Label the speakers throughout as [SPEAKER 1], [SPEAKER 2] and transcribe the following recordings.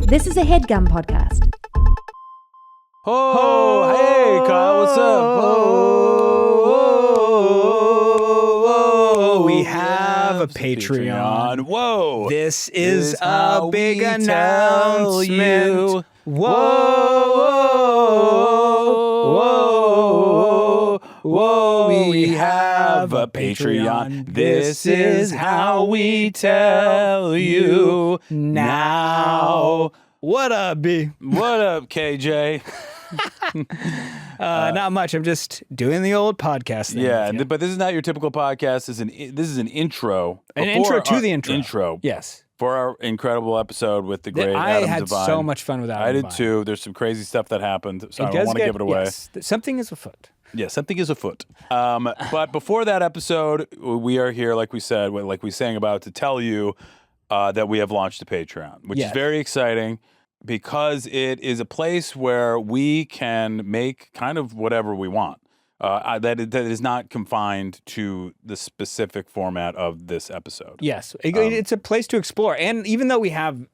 [SPEAKER 1] This is a Headgum podcast.
[SPEAKER 2] Oh, hey, Kyle, what's up?
[SPEAKER 3] Whoa, we have a Patreon.
[SPEAKER 2] Whoa.
[SPEAKER 3] This is a big
[SPEAKER 2] we tell
[SPEAKER 3] announcement.
[SPEAKER 2] you.
[SPEAKER 3] Whoa,
[SPEAKER 2] we have a Patreon. This is how we tell you now.
[SPEAKER 3] What up, B?
[SPEAKER 2] What up, KJ?
[SPEAKER 3] Not much. I'm just doing the old podcast thing.
[SPEAKER 2] Yeah,
[SPEAKER 3] with you.
[SPEAKER 2] but this is not your typical podcast. This is an intro.
[SPEAKER 3] An
[SPEAKER 2] before
[SPEAKER 3] intro to
[SPEAKER 2] our
[SPEAKER 3] the intro.
[SPEAKER 2] Intro.
[SPEAKER 3] Yes.
[SPEAKER 2] For our incredible episode with the great
[SPEAKER 3] I
[SPEAKER 2] Adam
[SPEAKER 3] had
[SPEAKER 2] Devine.
[SPEAKER 3] so much fun with Adam
[SPEAKER 2] I did
[SPEAKER 3] Devine.
[SPEAKER 2] too. There's some crazy stuff that happened, so I don't
[SPEAKER 3] does
[SPEAKER 2] want to give it away.
[SPEAKER 3] Yes, something is afoot.
[SPEAKER 2] Yeah, something is afoot. But before that episode, we are here, like we said, like we sang about, to tell you that we have launched a Patreon, which is very exciting because it is a place where we can make kind of whatever we want. That is not confined to the specific format of this episode.
[SPEAKER 3] Yes, it's a place to explore. And even though we have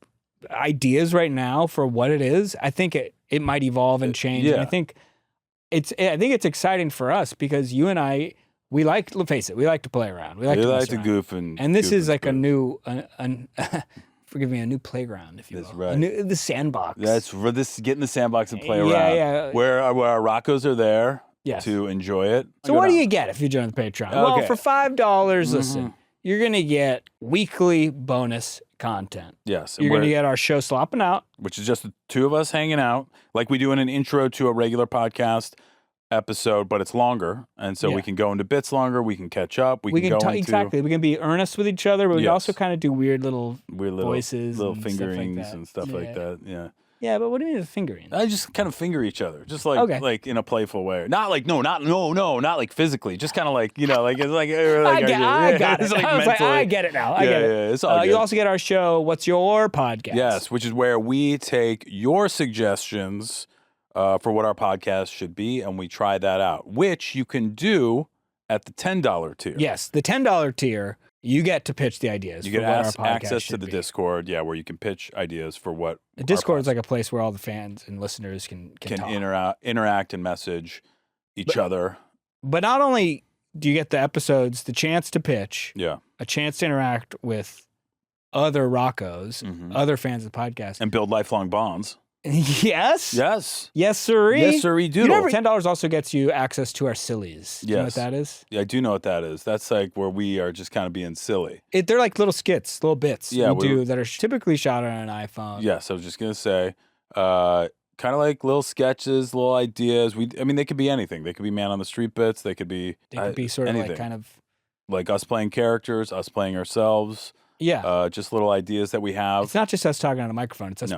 [SPEAKER 3] ideas right now for what it is, I think it might evolve and change.
[SPEAKER 2] Yeah.
[SPEAKER 3] And I think it's exciting for us because you and I, let's face it, we like to play around. We like to
[SPEAKER 2] goof
[SPEAKER 3] and this is like a new, forgive me, a new playground, if you will.
[SPEAKER 2] That's right.
[SPEAKER 3] The sandbox.
[SPEAKER 2] That's for this. Get in the sandbox and play around.
[SPEAKER 3] Yeah.
[SPEAKER 2] Where our Roccos are there.
[SPEAKER 3] Yes.
[SPEAKER 2] To enjoy it.
[SPEAKER 3] So what do you get if you join the Patreon? Well,
[SPEAKER 2] Okay.
[SPEAKER 3] for $5, listen, you're going to get weekly bonus content.
[SPEAKER 2] Yes.
[SPEAKER 3] You're going to get our show Slopping Out.
[SPEAKER 2] Which is just the two of us hanging out, like we do in an intro to a regular podcast episode, but it's longer. And so we can go into bits longer. We can catch up. We can go into...
[SPEAKER 3] Exactly. We can be earnest with each other, but we can also kind of do weird little
[SPEAKER 2] voices, little
[SPEAKER 3] and
[SPEAKER 2] fingerings
[SPEAKER 3] stuff like that.
[SPEAKER 2] and stuff like that. Yeah.
[SPEAKER 3] Yeah, but what do you mean with fingering?
[SPEAKER 2] I just kind of finger each other, just like in a playful way. Not like not like physically, just kind of like like it's like.
[SPEAKER 3] I got it.
[SPEAKER 2] It's like
[SPEAKER 3] I was like,
[SPEAKER 2] mentally.
[SPEAKER 3] I get it now. I get it.
[SPEAKER 2] Yeah, it's all good.
[SPEAKER 3] You also get our show, What's Your Podcast?
[SPEAKER 2] Yes, which is where we take your suggestions for what our podcast should be, and we try that out, which you can do at the $10 tier.
[SPEAKER 3] Yes, the $10 tier. You get to pitch the ideas.
[SPEAKER 2] You get access to the
[SPEAKER 3] be.
[SPEAKER 2] Discord, where you can pitch ideas for what.
[SPEAKER 3] The Discord is like a place where all the fans and listeners can
[SPEAKER 2] interact and message each other.
[SPEAKER 3] But not only do you get the episodes, the chance to pitch, a chance to interact with other Roccos, other fans of the podcast,
[SPEAKER 2] and build lifelong bonds.
[SPEAKER 3] Yes, sirree.
[SPEAKER 2] Yes, sirree, doodle.
[SPEAKER 3] $10 also gets you access to our sillies. Do you know what that is?
[SPEAKER 2] Yeah, I do know what that is. That's like where we are just kind of being silly.
[SPEAKER 3] They're like little skits, little bits we do that are typically shot on an iPhone.
[SPEAKER 2] Yes, I was just going to say, kind of like little sketches, little ideas. They could be anything. They could be man on the street bits. They could be
[SPEAKER 3] sort of
[SPEAKER 2] anything.
[SPEAKER 3] like kind of
[SPEAKER 2] like us playing characters, us playing ourselves.
[SPEAKER 3] Yeah.
[SPEAKER 2] Just little ideas that we have.
[SPEAKER 3] It's not just us talking on a microphone. It's us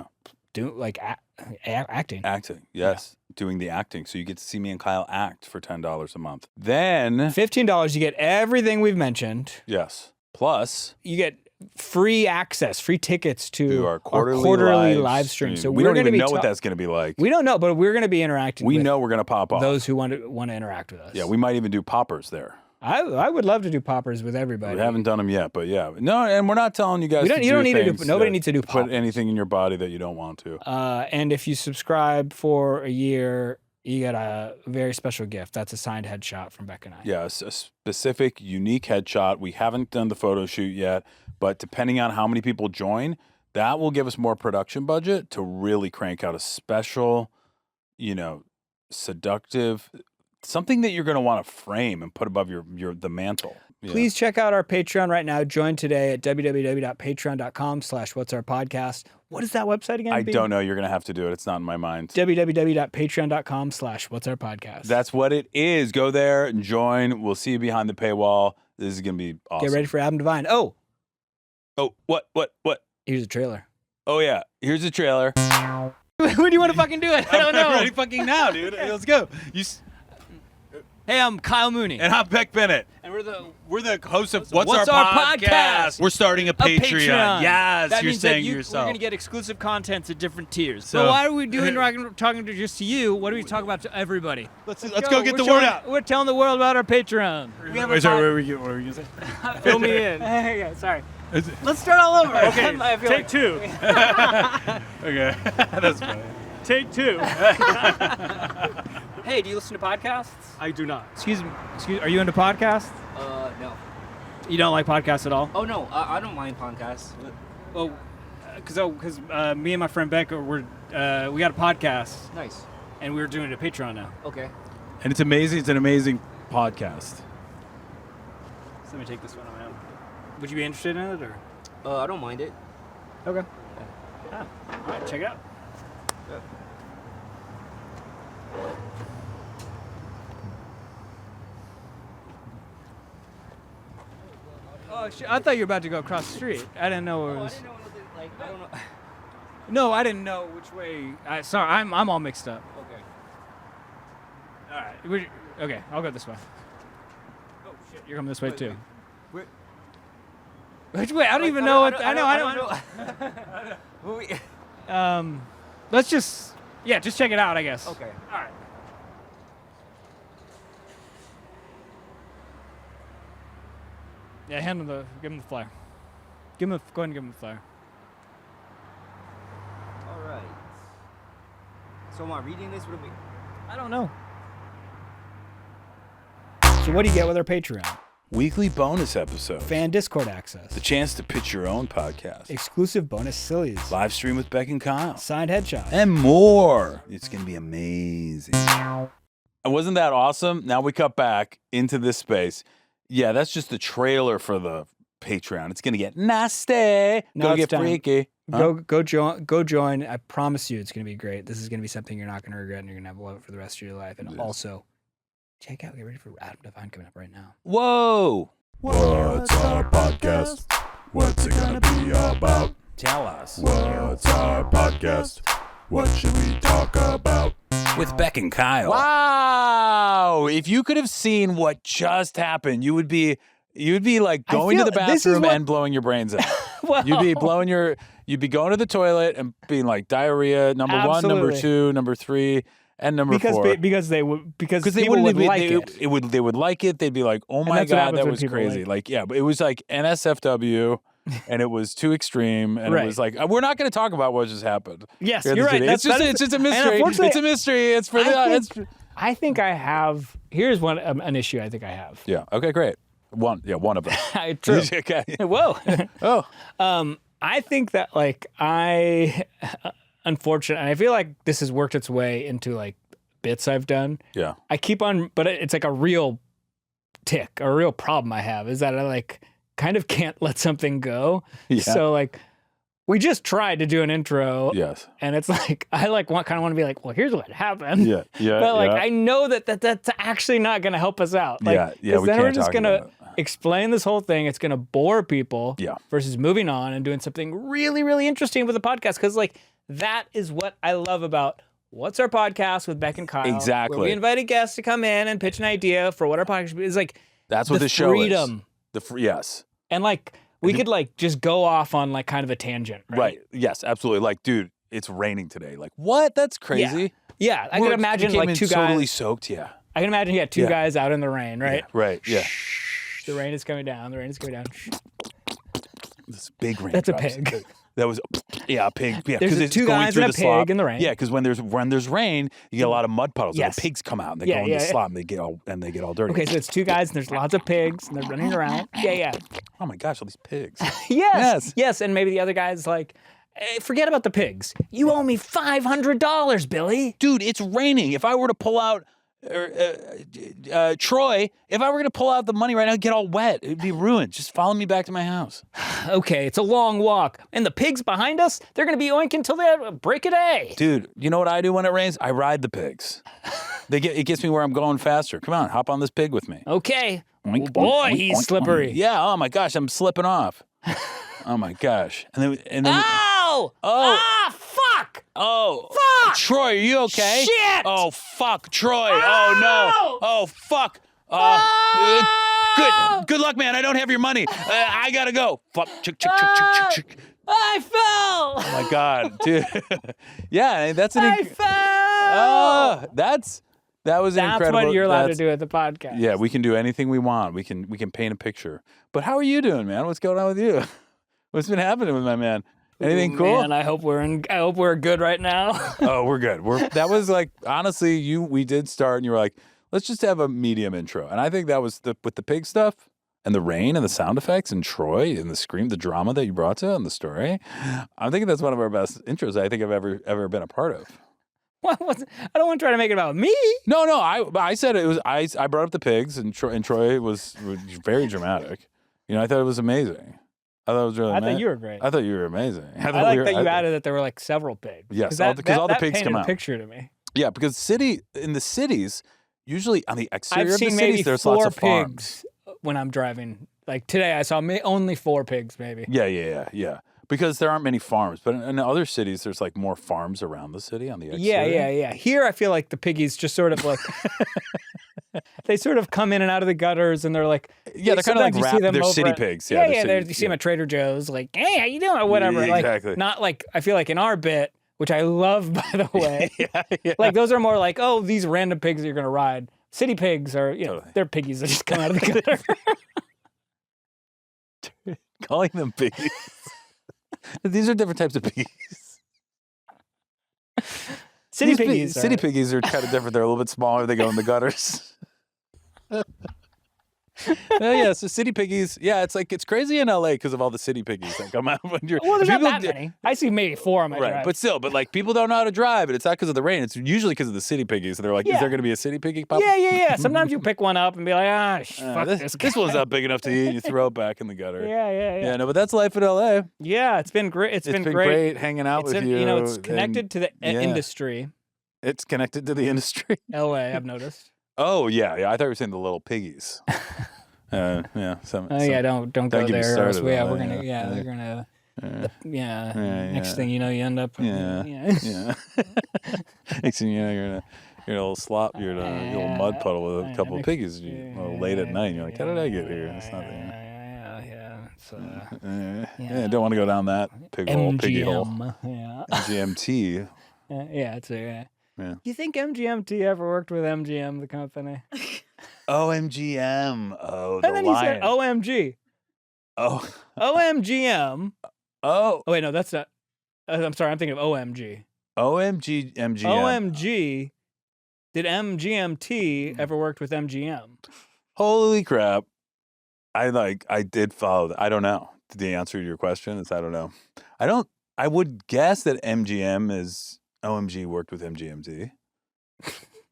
[SPEAKER 3] acting.
[SPEAKER 2] Acting, yes. Yeah. Doing the acting. So you get to see me and Kyle act for $10 a month. Then
[SPEAKER 3] $15, you get everything we've mentioned.
[SPEAKER 2] Yes. Plus,
[SPEAKER 3] you get free access, free tickets to
[SPEAKER 2] our quarterly
[SPEAKER 3] live stream. So
[SPEAKER 2] we don't even know what that's going to be like.
[SPEAKER 3] We don't know, but we're going to be interacting.
[SPEAKER 2] We know we're going to pop off.
[SPEAKER 3] Those who want to interact with us.
[SPEAKER 2] Yeah, we might even do poppers there.
[SPEAKER 3] I would love to do poppers with everybody.
[SPEAKER 2] We haven't done them yet, but yeah. No, and we're not telling you guys
[SPEAKER 3] nobody needs to do poppers.
[SPEAKER 2] Put anything in your body that you don't want to.
[SPEAKER 3] And if you subscribe for a year, you get a very special gift. That's a signed headshot from Beck and I.
[SPEAKER 2] Yeah, a specific, unique headshot. We haven't done the photo shoot yet, but depending on how many people join, that will give us more production budget to really crank out a special, seductive, something that you're going to want to frame and put above the mantle. Yeah.
[SPEAKER 3] Please check out our Patreon right now. Join today at www.patreon.com/what'sourpodcast. What is that website again?
[SPEAKER 2] I don't know. You're going to have to do it. It's not in my mind.
[SPEAKER 3] www.patreon.com/what'sourpodcast.
[SPEAKER 2] That's what it is. Go there and join. We'll see you behind the paywall. This is going to be awesome.
[SPEAKER 3] Get ready for Adam Devine. Oh,
[SPEAKER 2] what?
[SPEAKER 3] Here's a trailer.
[SPEAKER 2] Oh, yeah. Here's a trailer.
[SPEAKER 3] When do you want to fucking do it? I don't know.
[SPEAKER 2] I'm ready fucking now, dude. Let's go.
[SPEAKER 4] Hey, I'm Kyle Mooney.
[SPEAKER 2] And I'm Beck Bennett.
[SPEAKER 4] And
[SPEAKER 2] we're the hosts of What's Our Podcast? We're starting a Patreon. Yes,
[SPEAKER 4] that
[SPEAKER 2] you're
[SPEAKER 4] means
[SPEAKER 2] saying
[SPEAKER 4] that
[SPEAKER 2] yourself.
[SPEAKER 4] We're going to get exclusive content at different tiers.
[SPEAKER 2] So
[SPEAKER 4] but why are we talking to just to you? What do we talk about to everybody?
[SPEAKER 2] Let's go get the word out.
[SPEAKER 4] We're telling the world about our Patreon.
[SPEAKER 2] What were you going to say?
[SPEAKER 4] Fill me in.
[SPEAKER 3] Okay, sorry.
[SPEAKER 4] Let's start all over.
[SPEAKER 3] Okay,
[SPEAKER 4] I feel
[SPEAKER 3] take
[SPEAKER 4] like-
[SPEAKER 3] two.
[SPEAKER 2] Okay, that's funny.
[SPEAKER 3] Take two.
[SPEAKER 4] Hey, do you listen to podcasts?
[SPEAKER 3] I do not. Excuse me. Are you into podcasts?
[SPEAKER 4] No.
[SPEAKER 3] You don't like podcasts at all?
[SPEAKER 4] Oh no, I don't mind podcasts.
[SPEAKER 3] Well, because me and my friend Beck we got a podcast
[SPEAKER 4] Nice.
[SPEAKER 3] and we're doing it a Patreon now.
[SPEAKER 4] Okay.
[SPEAKER 2] And it's amazing. It's an amazing podcast.
[SPEAKER 3] So let me take this one around. Would you be interested in it or?
[SPEAKER 4] I don't mind it.
[SPEAKER 3] Okay. Ah, all right, check it out. Oh shit! I thought you were about to go across the street. I didn't know it was.
[SPEAKER 4] I don't know.
[SPEAKER 3] No, I didn't know which way. Sorry, I'm all mixed up.
[SPEAKER 4] Okay.
[SPEAKER 3] All right. Okay, I'll go this way. Oh shit! You're coming this way too.
[SPEAKER 4] Wait.
[SPEAKER 3] Which way? I don't even know what. I know. Let's just check it out, I guess.
[SPEAKER 4] Okay.
[SPEAKER 3] All right. Yeah, give him the flyer. Go ahead and give him the flyer.
[SPEAKER 4] All right. So am I reading this? What do we?
[SPEAKER 3] I don't know. So what do you get with our Patreon?
[SPEAKER 2] Weekly bonus episodes.
[SPEAKER 3] Fan Discord access.
[SPEAKER 2] The chance to pitch your own podcast.
[SPEAKER 3] Exclusive bonus sillies.
[SPEAKER 2] Live stream with Beck and Kyle.
[SPEAKER 3] Signed headshots.
[SPEAKER 2] And more. It's going to be amazing. And wasn't that awesome? Now we cut back into this space. Yeah, that's just the trailer for the Patreon. It's going to get nasty.
[SPEAKER 3] No,
[SPEAKER 2] Go
[SPEAKER 3] it's
[SPEAKER 2] get
[SPEAKER 3] done.
[SPEAKER 2] freaky. Huh?
[SPEAKER 3] Go join. I promise you it's going to be great. This is going to be something you're not going to regret and you're going to have love it for the rest of your life. And also, get ready for Adam Devine coming up right now.
[SPEAKER 2] Whoa.
[SPEAKER 5] What's our podcast? What's it gonna be about?
[SPEAKER 2] Tell us.
[SPEAKER 5] What's our podcast? What should we talk about?
[SPEAKER 2] With Beck and Kyle. Wow. If you could have seen what just happened, you would be like going to the bathroom and blowing your brains out.
[SPEAKER 3] Well,
[SPEAKER 2] You'd be going to the toilet and being like diarrhea, number one, number two, number three, and number four.
[SPEAKER 3] Because people would like it.
[SPEAKER 2] They would like it. They'd be like, oh my
[SPEAKER 3] that's what
[SPEAKER 2] God,
[SPEAKER 3] happens
[SPEAKER 2] that
[SPEAKER 3] when
[SPEAKER 2] was
[SPEAKER 3] people
[SPEAKER 2] crazy. Like, yeah, but it was like NSFW. And it was too extreme, and
[SPEAKER 3] Right.
[SPEAKER 2] it was like we're not going to talk about what just happened.
[SPEAKER 3] Yes,
[SPEAKER 2] here
[SPEAKER 3] you're
[SPEAKER 2] in the
[SPEAKER 3] right.
[SPEAKER 2] city. It's just a mystery. It's a mystery. It's for the.
[SPEAKER 3] I think I have. Here's an issue I think I have.
[SPEAKER 2] Yeah. Okay. Great. One of them.
[SPEAKER 3] True.
[SPEAKER 2] Okay.
[SPEAKER 3] Whoa.
[SPEAKER 2] Oh.
[SPEAKER 3] I think that unfortunately, I feel like this has worked its way into like bits I've done.
[SPEAKER 2] Yeah.
[SPEAKER 3] I keep on, but it's like a real tick, a real problem I have is that I kind of can't let something go.
[SPEAKER 2] Yeah.
[SPEAKER 3] So we just tried to do an intro.
[SPEAKER 2] Yes.
[SPEAKER 3] And it's like I kind of want to be like, well, here's what happened.
[SPEAKER 2] Yeah. Yeah.
[SPEAKER 3] But
[SPEAKER 2] yeah.
[SPEAKER 3] I know that's actually not going to help us out.
[SPEAKER 2] Yeah.
[SPEAKER 3] We then
[SPEAKER 2] can't
[SPEAKER 3] we're just
[SPEAKER 2] talk
[SPEAKER 3] going to
[SPEAKER 2] about it.
[SPEAKER 3] explain this whole thing. It's going to bore people.
[SPEAKER 2] Yeah.
[SPEAKER 3] Versus moving on and doing something really, really interesting with the podcast. Because that is what I love about What's Our Podcast with Beck and Kyle.
[SPEAKER 2] Exactly.
[SPEAKER 3] Where we invited guests to come in and pitch an idea for what our podcast is.
[SPEAKER 2] That's what the show
[SPEAKER 3] freedom.
[SPEAKER 2] is. Yes.
[SPEAKER 3] And we could just go off on kind of a tangent. Right.
[SPEAKER 2] Yes, absolutely. Dude, it's raining today. What? That's crazy.
[SPEAKER 3] Yeah. I can imagine two guys.
[SPEAKER 2] Totally soaked. Yeah.
[SPEAKER 3] I can imagine two guys out in the rain, right?
[SPEAKER 2] Yeah, right. Yeah.
[SPEAKER 3] The rain is coming down.
[SPEAKER 2] This big rain.
[SPEAKER 3] That's
[SPEAKER 2] drops.
[SPEAKER 3] a pig.
[SPEAKER 2] That was a pig. Yeah,
[SPEAKER 3] there's
[SPEAKER 2] it's
[SPEAKER 3] two
[SPEAKER 2] going
[SPEAKER 3] guys
[SPEAKER 2] through
[SPEAKER 3] and
[SPEAKER 2] the
[SPEAKER 3] a
[SPEAKER 2] slop.
[SPEAKER 3] pig in the rain.
[SPEAKER 2] Yeah, because when there's rain, you get a lot of mud puddles.
[SPEAKER 3] Yes.
[SPEAKER 2] And the pigs come out and they go in the slop and they get all dirty.
[SPEAKER 3] Okay, so it's two guys and there's lots of pigs and they're running around. Yeah.
[SPEAKER 2] Oh my gosh, all these pigs.
[SPEAKER 3] Yes. And maybe the other guy's like, hey, forget about the pigs. You owe me $500, Billy.
[SPEAKER 2] Dude, it's raining. If I were to pull out Troy, if I were going to pull out the money right now, it'd get all wet. It'd be ruined. Just follow me back to my house.
[SPEAKER 3] Okay, it's a long walk. And the pigs behind us, they're going to be oinking till they break of day.
[SPEAKER 2] Dude, you know what I do when it rains? I ride the pigs. It gets me where I'm going faster. Come on, hop on this pig with me.
[SPEAKER 3] Okay.
[SPEAKER 2] Oink,
[SPEAKER 3] Oh, boy,
[SPEAKER 2] oink,
[SPEAKER 3] he's
[SPEAKER 2] oink,
[SPEAKER 3] slippery.
[SPEAKER 2] oink. Yeah, oh my gosh, I'm slipping off. Oh my gosh. And then
[SPEAKER 3] Ow!
[SPEAKER 2] Oh.
[SPEAKER 3] Ah, fuck!
[SPEAKER 2] Oh.
[SPEAKER 3] Fuck!
[SPEAKER 2] Troy, are you okay?
[SPEAKER 3] Shit!
[SPEAKER 2] Oh, fuck, Troy. Oh, no. Oh, fuck. Good luck, man. I don't have your money. I gotta go. Fuck.
[SPEAKER 3] I fell!
[SPEAKER 2] Oh, my God, dude. Yeah, that's
[SPEAKER 3] I fell!
[SPEAKER 2] That was
[SPEAKER 3] That's
[SPEAKER 2] incredible.
[SPEAKER 3] what you're allowed to do at the podcast.
[SPEAKER 2] Yeah, we can do anything we want. We can paint a picture. But how are you doing, man? What's going on with you? What's been happening with my man? Anything cool?
[SPEAKER 3] Man, I hope we're good right now.
[SPEAKER 2] Oh, we're good. That was like, honestly, we did start and you were like, let's just have a medium intro. And I think that was with the pig stuff and the rain and the sound effects and Troy and the scream, the drama that you brought to it and the story. I'm thinking that's one of our best intros I think I've ever been a part of.
[SPEAKER 3] I don't want to try to make it about me.
[SPEAKER 2] No, I said it was, I brought up the pigs and Troy was very dramatic. You know, I thought it was amazing. I thought it was really
[SPEAKER 3] I thought you were great.
[SPEAKER 2] I thought you were amazing.
[SPEAKER 3] I like that you added that there were like several pigs.
[SPEAKER 2] Yes, because all the pigs come out.
[SPEAKER 3] That painted a picture to me.
[SPEAKER 2] Yeah, because in the cities, usually on the exterior
[SPEAKER 3] I've
[SPEAKER 2] of the
[SPEAKER 3] seen maybe
[SPEAKER 2] cities, there's
[SPEAKER 3] 4
[SPEAKER 2] lots of
[SPEAKER 3] pigs
[SPEAKER 2] farms.
[SPEAKER 3] when I'm driving. Like today, I saw only 4 pigs, maybe.
[SPEAKER 2] Yeah. Because there aren't many farms, but in other cities, there's like more farms around the city on the exterior.
[SPEAKER 3] Yeah. Here, I feel like the piggies just sort of like they sort of come in and out of the gutters, and they're like,
[SPEAKER 2] yeah, they're kind of like they're city pigs. Yeah,
[SPEAKER 3] you see them at Trader Joe's, like, hey, how you doing, or whatever.
[SPEAKER 2] Yeah, exactly.
[SPEAKER 3] Like, not like I feel like in our bit, which I love, by the way.
[SPEAKER 2] Yeah.
[SPEAKER 3] Like those are more like, oh, these random pigs that you're gonna ride. City pigs are,
[SPEAKER 2] Totally.
[SPEAKER 3] They're piggies that just come out of the gutter.
[SPEAKER 2] Calling them piggies. These are different types of piggies.
[SPEAKER 3] City piggies
[SPEAKER 2] are kind of different. They're a little bit smaller. They go in the gutters. Yeah, so city piggies. Yeah, it's crazy in LA because of all the city piggies that come out when you're.
[SPEAKER 3] Well, there's not that many. I see maybe 4 on my drive.
[SPEAKER 2] But like people don't know how to drive, and it's not because of the rain. It's usually because of the city piggies. So they're like, is there going to be a city piggy pop?
[SPEAKER 3] Yeah. Sometimes you pick one up and be like, fuck this guy.
[SPEAKER 2] This one's not big enough to eat. You throw it back in the gutter.
[SPEAKER 3] Yeah.
[SPEAKER 2] Yeah, no, but that's life in LA.
[SPEAKER 3] Yeah, it's been great. It's been
[SPEAKER 2] great hanging out with you.
[SPEAKER 3] You know, it's connected to the industry.
[SPEAKER 2] It's connected to the industry.
[SPEAKER 3] LA, I've noticed.
[SPEAKER 2] Oh yeah. I thought you were saying the little piggies. Yeah.
[SPEAKER 3] Don't go there. Or else, they're gonna. Next thing you know, you end up.
[SPEAKER 2] Yeah. Next thing you know, you're in a little slop. You're in a little mud puddle with a couple of piggies. Late at night, and you're like, how did I get here? It's not there.
[SPEAKER 3] Yeah.
[SPEAKER 2] Don't want to go down that piggy hole.
[SPEAKER 3] Yeah.
[SPEAKER 2] GMT.
[SPEAKER 3] Yeah. Do you think MGMT ever worked with MGM, the company?
[SPEAKER 2] OMGM. Oh, the
[SPEAKER 3] and then
[SPEAKER 2] lion.
[SPEAKER 3] he said OMG.
[SPEAKER 2] Oh.
[SPEAKER 3] OMGM.
[SPEAKER 2] Oh.
[SPEAKER 3] Oh, wait, no, that's not. I'm sorry, I'm thinking of OMG.
[SPEAKER 2] OMG, MGM.
[SPEAKER 3] OMG. Did MGMT ever worked with MGM?
[SPEAKER 2] Holy crap. I did follow that. I don't know. The answer to your question is I don't know. I would guess that OMG worked with MGMT.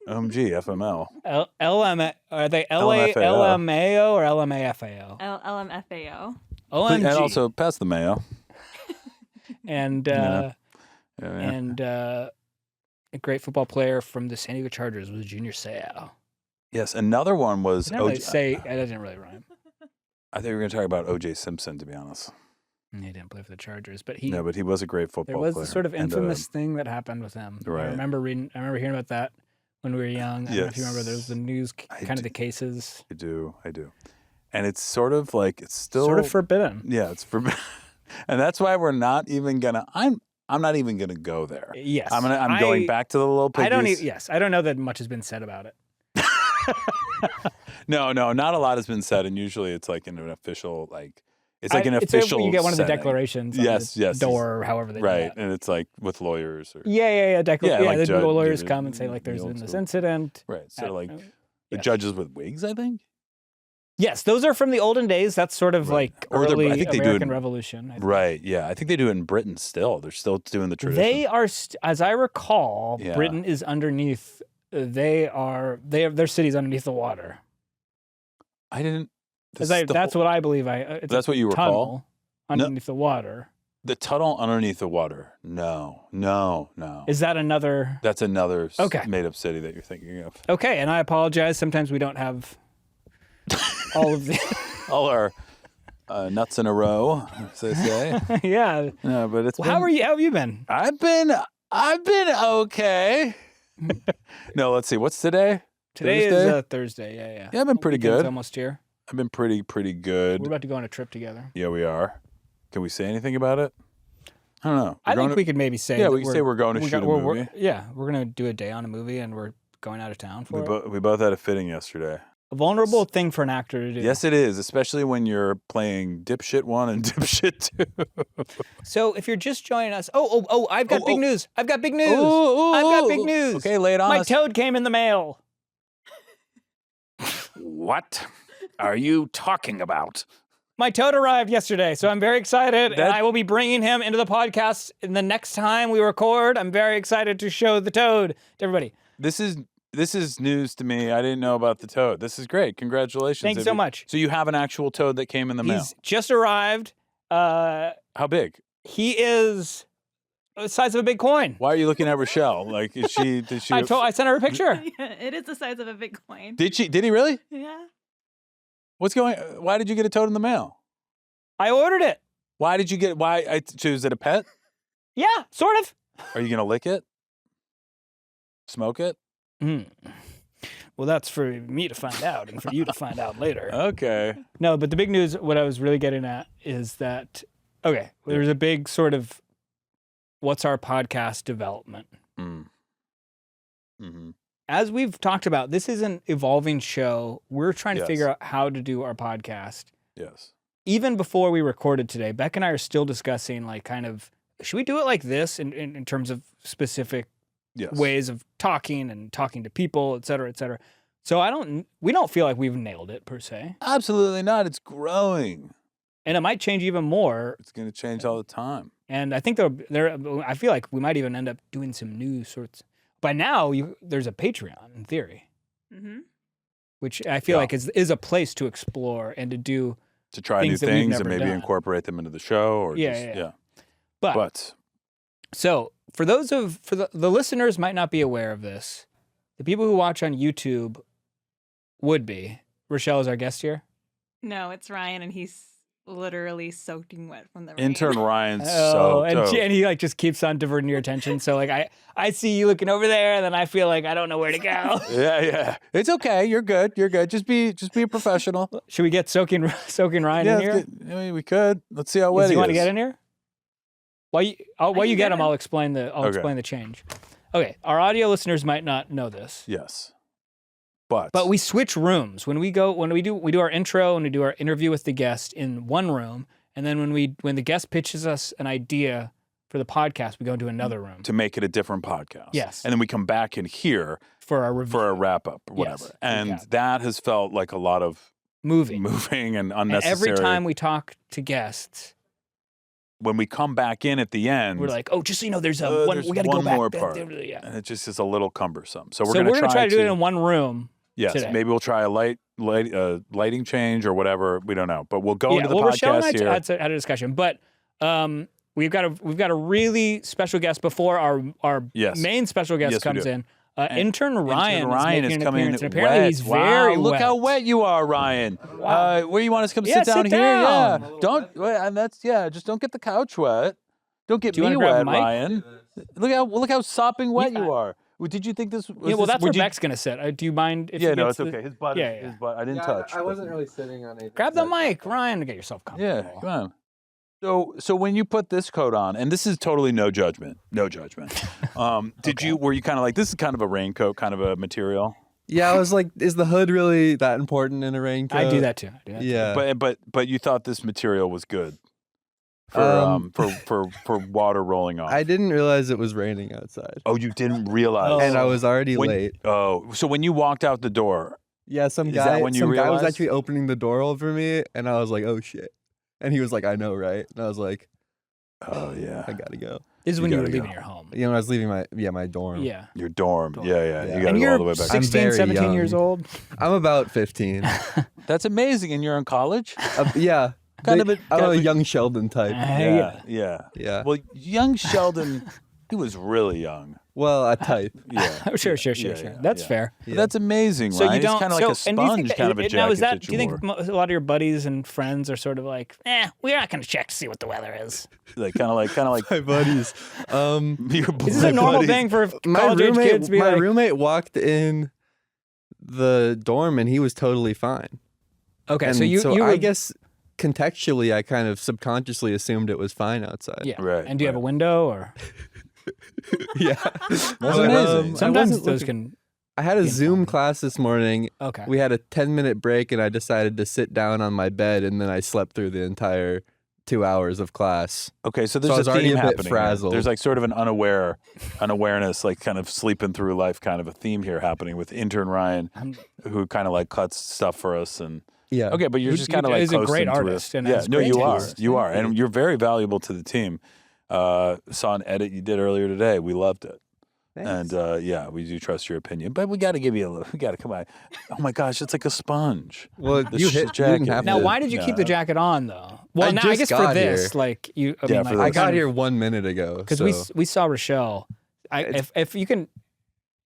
[SPEAKER 2] OMG, FML.
[SPEAKER 3] Are they LMAO or LMAFAO?
[SPEAKER 6] LMFAO.
[SPEAKER 3] OMG.
[SPEAKER 2] And also pass the mayo.
[SPEAKER 3] And a great football player from the San Diego Chargers was Junior Seau.
[SPEAKER 2] Yes, another one was
[SPEAKER 3] OJ. That didn't really rhyme.
[SPEAKER 2] I think we were going to talk about O.J. Simpson, to be honest.
[SPEAKER 3] He didn't play for the Chargers, but
[SPEAKER 2] he was a great football player.
[SPEAKER 3] There was a sort of infamous thing that happened with him.
[SPEAKER 2] Right.
[SPEAKER 3] I remember hearing about that when we were young. I don't know if you remember. There was the news, of the cases.
[SPEAKER 2] I do. And it's sort of like it's still
[SPEAKER 3] sort of forbidden.
[SPEAKER 2] Yeah, it's forbidden, and that's why we're not even gonna. I'm not even gonna go there.
[SPEAKER 3] Yes,
[SPEAKER 2] I'm going back to the little piggies.
[SPEAKER 3] I don't know that much has been said about it.
[SPEAKER 2] No, not a lot has been said, and usually it's like in an official It's like an official.
[SPEAKER 3] You get one of the
[SPEAKER 2] setting.
[SPEAKER 3] declarations.
[SPEAKER 2] Yes,
[SPEAKER 3] on the door, or however they do
[SPEAKER 2] right,
[SPEAKER 3] that.
[SPEAKER 2] And it's like with lawyers. Or,
[SPEAKER 3] The lawyers come and say like, "There's been this incident."
[SPEAKER 2] Right. So like the judges with wigs, I think.
[SPEAKER 3] Yes, those are from the olden days. That's sort of like early American Revolution.
[SPEAKER 2] Right. Yeah, I think they do it in Britain still. They're still doing the tradition.
[SPEAKER 3] They are, as I recall, Britain is underneath. Their city's underneath the water.
[SPEAKER 2] I didn't.
[SPEAKER 3] That's what I believe.
[SPEAKER 2] That's what you recall?
[SPEAKER 3] Underneath the water.
[SPEAKER 2] The tunnel underneath the water. No.
[SPEAKER 3] Is that another?
[SPEAKER 2] That's another made-up city that you're thinking of.
[SPEAKER 3] Okay, and I apologize. Sometimes we don't have all of the
[SPEAKER 2] all our nuts in a row, as they say.
[SPEAKER 3] Yeah.
[SPEAKER 2] No, but it's.
[SPEAKER 3] How have you been?
[SPEAKER 2] I've been okay. No, let's see. What's today?
[SPEAKER 3] Today is Thursday. Yeah.
[SPEAKER 2] Yeah, I've been pretty good.
[SPEAKER 3] Almost here.
[SPEAKER 2] I've been pretty good.
[SPEAKER 3] We're about to go on a trip together.
[SPEAKER 2] Yeah, we are. Can we say anything about it? I don't know.
[SPEAKER 3] I think we could maybe say.
[SPEAKER 2] Yeah, we can say we're going to shoot a movie.
[SPEAKER 3] We're going to do a day on a movie, and we're going out of town for it.
[SPEAKER 2] We both had a fitting yesterday.
[SPEAKER 3] a vulnerable thing for an actor to do.
[SPEAKER 2] Yes, it is, especially when you're playing dipshit 1 and dipshit 2.
[SPEAKER 3] So if you're just joining us, I've got big news. I've got big news.
[SPEAKER 2] Ooh,
[SPEAKER 3] I've got big news.
[SPEAKER 2] Okay, lay it on
[SPEAKER 3] My
[SPEAKER 2] us.
[SPEAKER 3] toad came in the mail.
[SPEAKER 2] What are you talking about?
[SPEAKER 3] My toad arrived yesterday, so I'm very excited, and I will be bringing him into the podcast in the next time we record. I'm very excited to show the toad to everybody.
[SPEAKER 2] This is news to me. I didn't know about the toad. This is great. Congratulations.
[SPEAKER 3] Thanks so much.
[SPEAKER 2] So you have an actual toad that came in the mail.
[SPEAKER 3] He's just arrived.
[SPEAKER 2] How big?
[SPEAKER 3] He is the size of a big coin.
[SPEAKER 2] Why are you looking at Richelle? Like, did she?
[SPEAKER 3] I sent her a picture.
[SPEAKER 6] Yeah, it is the size of a big coin.
[SPEAKER 2] Did he really?
[SPEAKER 6] Yeah.
[SPEAKER 2] Why did you get a toad in the mail?
[SPEAKER 3] I ordered it.
[SPEAKER 2] Why did you get? So is it a pet?
[SPEAKER 3] Yeah, sort of.
[SPEAKER 2] Are you gonna lick it? Smoke it?
[SPEAKER 3] Well, that's for me to find out and for you to find out later.
[SPEAKER 2] Okay.
[SPEAKER 3] No, but the big news, what I was really getting at is that, okay, there's a big sort of, what's our podcast development?
[SPEAKER 2] Mm-hmm.
[SPEAKER 3] As we've talked about, this is an evolving show. We're trying to figure out how to do our podcast.
[SPEAKER 2] Yes.
[SPEAKER 3] Even before we recorded today, Beck and I are still discussing, like, kind of, should we do it like this in terms of specific ways of talking and talking to people, et cetera, et cetera. So we don't feel like we've nailed it per se.
[SPEAKER 2] Absolutely not. It's growing.
[SPEAKER 3] And it might change even more.
[SPEAKER 2] It's going to change all the time.
[SPEAKER 3] And I think I feel like we might even end up doing some new sorts. By now, there's a Patreon in theory, which I feel like is a place to explore and to
[SPEAKER 2] try new things and maybe incorporate them into the show or But so for the listeners might not be aware of this. The people who watch on YouTube would be. Richelle is our guest here.
[SPEAKER 6] No, it's Ryan, and he's literally soaking wet from the rain.
[SPEAKER 2] Intern Ryan's
[SPEAKER 3] and he like just keeps on diverting your attention. So like I see you looking over there, and then I feel like I don't know where to go.
[SPEAKER 2] Yeah. It's okay. You're good. Just be a professional.
[SPEAKER 3] Should we get soaking Ryan in here?
[SPEAKER 2] I mean, we could. Let's see how wet he is.
[SPEAKER 3] You want to get in here? While you get him, I'll explain the change. Okay, our audio listeners might not know this.
[SPEAKER 2] Yes.
[SPEAKER 3] But we switch rooms when we do our intro and we do our interview with the guest in one room, and then when the guest pitches us an idea for the podcast, we go into another room
[SPEAKER 2] to make it a different podcast.
[SPEAKER 3] Yes,
[SPEAKER 2] and then we come back in here
[SPEAKER 3] for our review,
[SPEAKER 2] for a wrap up or whatever. Yes, and that has felt like a lot of moving and unnecessary. And
[SPEAKER 3] every time we talk to guests,
[SPEAKER 2] when we come back in at the end,
[SPEAKER 3] we're like, oh, just so you know, there's one. We got to go back.
[SPEAKER 2] More part, and it just is a little cumbersome. So we're going
[SPEAKER 3] to try to do it in one room.
[SPEAKER 2] Yes,
[SPEAKER 3] today.
[SPEAKER 2] Maybe we'll try a lighting change or whatever. We don't know, but we'll go into the
[SPEAKER 3] Richelle
[SPEAKER 2] podcast
[SPEAKER 3] and I
[SPEAKER 2] here.
[SPEAKER 3] had a discussion, but we've got a really special guest before our main special guest comes in. Intern Ryan is coming in, and apparently he's very wet.
[SPEAKER 2] Look how wet you are, Ryan.
[SPEAKER 3] Wow.
[SPEAKER 2] Where you want us to come sit down here? Yeah, just don't get the couch wet. Don't get me wet, Ryan. Look how sopping wet you are. Did you think this was...
[SPEAKER 3] that's where Beck's going to sit. Do you mind if
[SPEAKER 2] no, it's okay. His butt, his butt. I didn't touch.
[SPEAKER 7] I wasn't really sitting on anything.
[SPEAKER 3] Grab the mic, Ryan, to get yourself comfortable.
[SPEAKER 2] Yeah, come on. So when you put this coat on, and this is totally no judgment. Were you kind of like, this is kind of a raincoat kind of a material?
[SPEAKER 7] Yeah, I was like, is the hood really that important in a raincoat?
[SPEAKER 3] I do that too.
[SPEAKER 7] Yeah.
[SPEAKER 2] But you thought this material was good. For water rolling off.
[SPEAKER 7] I didn't realize it was raining outside.
[SPEAKER 2] Oh, you didn't realize?
[SPEAKER 7] And I was already late.
[SPEAKER 2] Oh, so when you walked out the door.
[SPEAKER 7] Yeah, some guy was actually opening the door over me, and I was like, oh shit. And he was like, I know, right? And I was like,
[SPEAKER 2] oh yeah,
[SPEAKER 7] I gotta go.
[SPEAKER 3] This is when you were leaving your home.
[SPEAKER 7] You know, I was leaving my dorm.
[SPEAKER 3] Yeah.
[SPEAKER 2] Your dorm. Yeah. You gotta
[SPEAKER 3] go
[SPEAKER 2] all the way back.
[SPEAKER 3] 16, 17
[SPEAKER 7] young.
[SPEAKER 3] years old?
[SPEAKER 7] I'm about 15.
[SPEAKER 2] That's amazing. And you're in college?
[SPEAKER 7] Yeah. I'm a young Sheldon type.
[SPEAKER 2] Yeah. Well, young Sheldon, he was really young.
[SPEAKER 7] Well, a type.
[SPEAKER 2] Yeah.
[SPEAKER 3] Sure. That's fair.
[SPEAKER 2] Yeah. That's amazing,
[SPEAKER 3] so
[SPEAKER 2] right?
[SPEAKER 3] you don't,
[SPEAKER 2] it's kind of like a sponge kind of a jacket.
[SPEAKER 3] Do you think a lot of your buddies and friends are sort of like, we're not going to check to see what the weather is?
[SPEAKER 2] Like kind of like
[SPEAKER 7] my buddies.
[SPEAKER 3] Is this a normal thing for college-age kids to be
[SPEAKER 7] my roommate walked in the dorm and he was totally fine.
[SPEAKER 3] Okay,
[SPEAKER 7] and
[SPEAKER 3] so you
[SPEAKER 7] I guess contextually, I kind of subconsciously assumed it was fine outside.
[SPEAKER 3] Yeah,
[SPEAKER 2] right.
[SPEAKER 3] And do you have a window or?
[SPEAKER 7] Yeah,
[SPEAKER 2] that's amazing.
[SPEAKER 3] Sometimes those can.
[SPEAKER 7] I had a Zoom class this morning.
[SPEAKER 3] Okay.
[SPEAKER 7] We had a 10-minute break, and I decided to sit down on my bed, and then I slept through the entire 2 hours of class.
[SPEAKER 2] Okay, so there's
[SPEAKER 7] I
[SPEAKER 2] a theme happening.
[SPEAKER 7] frazzled.
[SPEAKER 2] There's like sort of an unawareness, like kind of sleeping through life kind of a theme here happening with intern Ryan, who kind of like cuts stuff for us. And
[SPEAKER 7] yeah.
[SPEAKER 2] Okay, but you're just kind of like
[SPEAKER 3] he's a
[SPEAKER 2] coasting
[SPEAKER 3] great
[SPEAKER 2] through
[SPEAKER 3] artist.
[SPEAKER 2] it.
[SPEAKER 3] And
[SPEAKER 2] Yeah, no, you are.
[SPEAKER 3] taste.
[SPEAKER 2] You are. And you're very valuable to the team. Saw an edit you did earlier today. We loved it.
[SPEAKER 7] Thanks.
[SPEAKER 2] And yeah, we do trust your opinion, but we got to give you a little. We got to come on. Oh my gosh, it's like a sponge.
[SPEAKER 7] Well,
[SPEAKER 2] This
[SPEAKER 7] you didn't
[SPEAKER 2] jacket.
[SPEAKER 7] have
[SPEAKER 3] Now,
[SPEAKER 7] to.
[SPEAKER 3] why did you keep the jacket on though? Well, now I
[SPEAKER 7] just
[SPEAKER 3] guess for
[SPEAKER 7] got
[SPEAKER 3] this,
[SPEAKER 7] here.
[SPEAKER 3] like you, I
[SPEAKER 2] Yeah,
[SPEAKER 3] mean,
[SPEAKER 2] for
[SPEAKER 3] like,
[SPEAKER 2] this.
[SPEAKER 7] I got here 1 minute ago.
[SPEAKER 3] because
[SPEAKER 7] So.
[SPEAKER 3] we saw Richelle. If you can,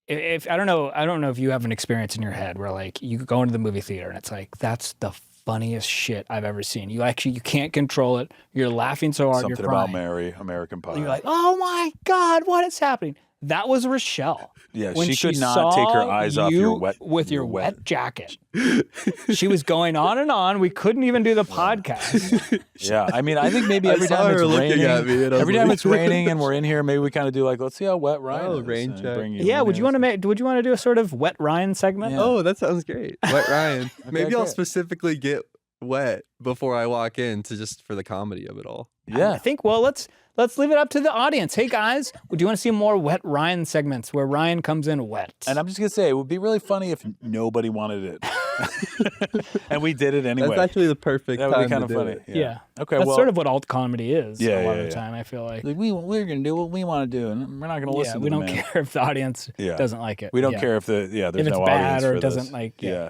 [SPEAKER 3] if I don't know if you have an experience in your head where like you go into the movie theater and it's like that's the funniest shit I've ever seen. You can't control it. You're laughing so hard.
[SPEAKER 2] Something
[SPEAKER 3] you're crying.
[SPEAKER 2] about Mary, American Pie.
[SPEAKER 3] And you're like, oh my God, what is happening? That was Richelle.
[SPEAKER 2] Yeah,
[SPEAKER 3] when
[SPEAKER 2] she could not take her eyes off your wet
[SPEAKER 3] jacket. She was going on and on. We couldn't even do the podcast.
[SPEAKER 2] Yeah, I mean, I think maybe every
[SPEAKER 7] saw
[SPEAKER 2] time
[SPEAKER 7] her
[SPEAKER 2] it's
[SPEAKER 7] looking
[SPEAKER 2] raining,
[SPEAKER 7] at me, and I was
[SPEAKER 2] every time
[SPEAKER 7] like-
[SPEAKER 2] it's raining and we're in here, maybe we kind of do like, let's see how wet Ryan
[SPEAKER 7] Oh,
[SPEAKER 2] is.
[SPEAKER 7] rain
[SPEAKER 2] and
[SPEAKER 7] check.
[SPEAKER 2] bring
[SPEAKER 3] Yeah, would you want to do a sort of wet Ryan segment?
[SPEAKER 2] Yeah.
[SPEAKER 7] Oh, that sounds great. Wet Ryan. Maybe I'll
[SPEAKER 2] great.
[SPEAKER 7] specifically get wet before I walk in just for the comedy of it all.
[SPEAKER 3] I
[SPEAKER 2] Yeah,
[SPEAKER 3] think, well, let's leave it up to the audience. Hey, guys, do you want to see more wet Ryan segments where Ryan comes in wet?
[SPEAKER 2] and I'm just gonna say it would be really funny if nobody wanted it, and we did it anyway.
[SPEAKER 7] That's actually the perfect
[SPEAKER 2] That would
[SPEAKER 7] time
[SPEAKER 2] be kind
[SPEAKER 7] to
[SPEAKER 2] of
[SPEAKER 7] do
[SPEAKER 2] funny.
[SPEAKER 7] it.
[SPEAKER 3] Yeah.
[SPEAKER 2] Okay.
[SPEAKER 3] That's
[SPEAKER 2] well,
[SPEAKER 3] sort of what alt comedy is
[SPEAKER 2] Yeah,
[SPEAKER 3] a lot
[SPEAKER 2] yeah,
[SPEAKER 3] of the
[SPEAKER 2] yeah.
[SPEAKER 3] time, I feel like.
[SPEAKER 2] like, we're gonna do what we want to do, and we're not gonna listen.
[SPEAKER 3] We
[SPEAKER 2] to the
[SPEAKER 3] don't
[SPEAKER 2] man.
[SPEAKER 3] care if the audience
[SPEAKER 2] Yeah.
[SPEAKER 3] doesn't like it.
[SPEAKER 2] We don't
[SPEAKER 3] Yeah.
[SPEAKER 2] care if there's
[SPEAKER 3] If it's
[SPEAKER 2] no
[SPEAKER 3] bad
[SPEAKER 2] audience
[SPEAKER 3] or
[SPEAKER 2] for
[SPEAKER 3] it doesn't
[SPEAKER 2] this.
[SPEAKER 3] like.
[SPEAKER 2] Yeah.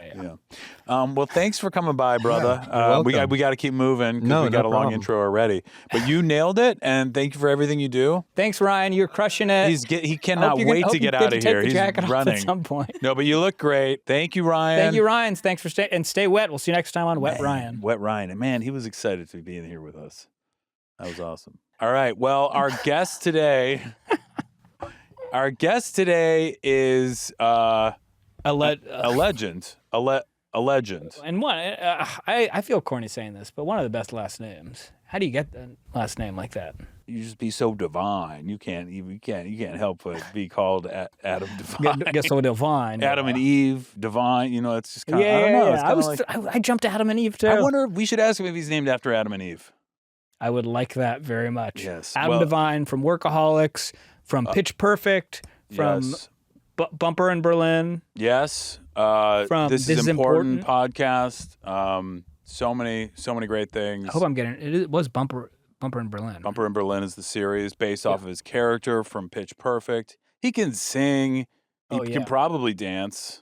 [SPEAKER 2] Well, thanks for coming by, brother.
[SPEAKER 7] You're
[SPEAKER 2] We
[SPEAKER 7] welcome.
[SPEAKER 2] got to keep moving because
[SPEAKER 7] No,
[SPEAKER 2] we got
[SPEAKER 7] no
[SPEAKER 2] a long
[SPEAKER 7] problem.
[SPEAKER 2] intro already. But you nailed it, and thank you for everything you do.
[SPEAKER 3] Thanks, Ryan. You're crushing it.
[SPEAKER 2] He cannot wait to get out of here.
[SPEAKER 3] Take the
[SPEAKER 2] He's
[SPEAKER 3] jacket off
[SPEAKER 2] running.
[SPEAKER 3] at some point.
[SPEAKER 2] No, but you look great. Thank you, Ryan.
[SPEAKER 3] Thank you, Ryan. Thanks for stay wet. We'll see you next time on Wet Ryan.
[SPEAKER 2] Wet Ryan. And man, he was excited to be in here with us. That was awesome. All right. Well, our guest today is a legend. A legend.
[SPEAKER 3] And one, I feel corny saying this, but one of the best last names. How do you get the last name like that?
[SPEAKER 2] You just be so divine. You can't help but be called Adam Devine.
[SPEAKER 3] Get so divine.
[SPEAKER 2] Adam and Eve, Divine. You know, it's just kind of.
[SPEAKER 3] Yeah,
[SPEAKER 2] I don't know.
[SPEAKER 3] yeah.
[SPEAKER 2] It's kinda like,
[SPEAKER 3] I jumped to Adam and Eve too.
[SPEAKER 2] I wonder if we should ask him if he's named after Adam and Eve.
[SPEAKER 3] I would like that very much.
[SPEAKER 2] Yes.
[SPEAKER 3] Adam
[SPEAKER 2] Well-
[SPEAKER 3] Devine from Workaholics, from Pitch Perfect, from
[SPEAKER 2] Yes.
[SPEAKER 3] Bumper in Berlin.
[SPEAKER 2] Yes.
[SPEAKER 3] From
[SPEAKER 2] This is important podcast. So many great things.
[SPEAKER 3] I hope I'm getting it. It was Bumper in Berlin.
[SPEAKER 2] Bumper in Berlin is the series based off of his character from Pitch Perfect. He can sing. He can probably dance.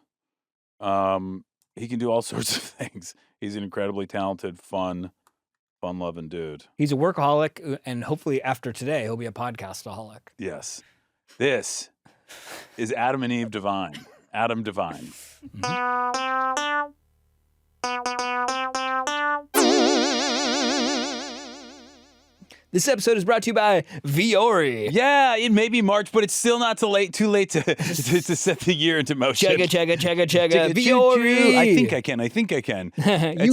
[SPEAKER 2] He can do all sorts of things. He's an incredibly talented, fun-loving dude.
[SPEAKER 3] He's a workaholic, and hopefully after today, he'll be a podcastaholic.
[SPEAKER 2] Yes. This is Adam and Eve Devine. Adam Devine.
[SPEAKER 3] This episode is brought to you by Viore.
[SPEAKER 2] Yeah, it may be March, but it's still not too late to set the year into motion.
[SPEAKER 3] Chugga.
[SPEAKER 2] Chugga,
[SPEAKER 3] Viore.
[SPEAKER 2] I think I can.
[SPEAKER 3] You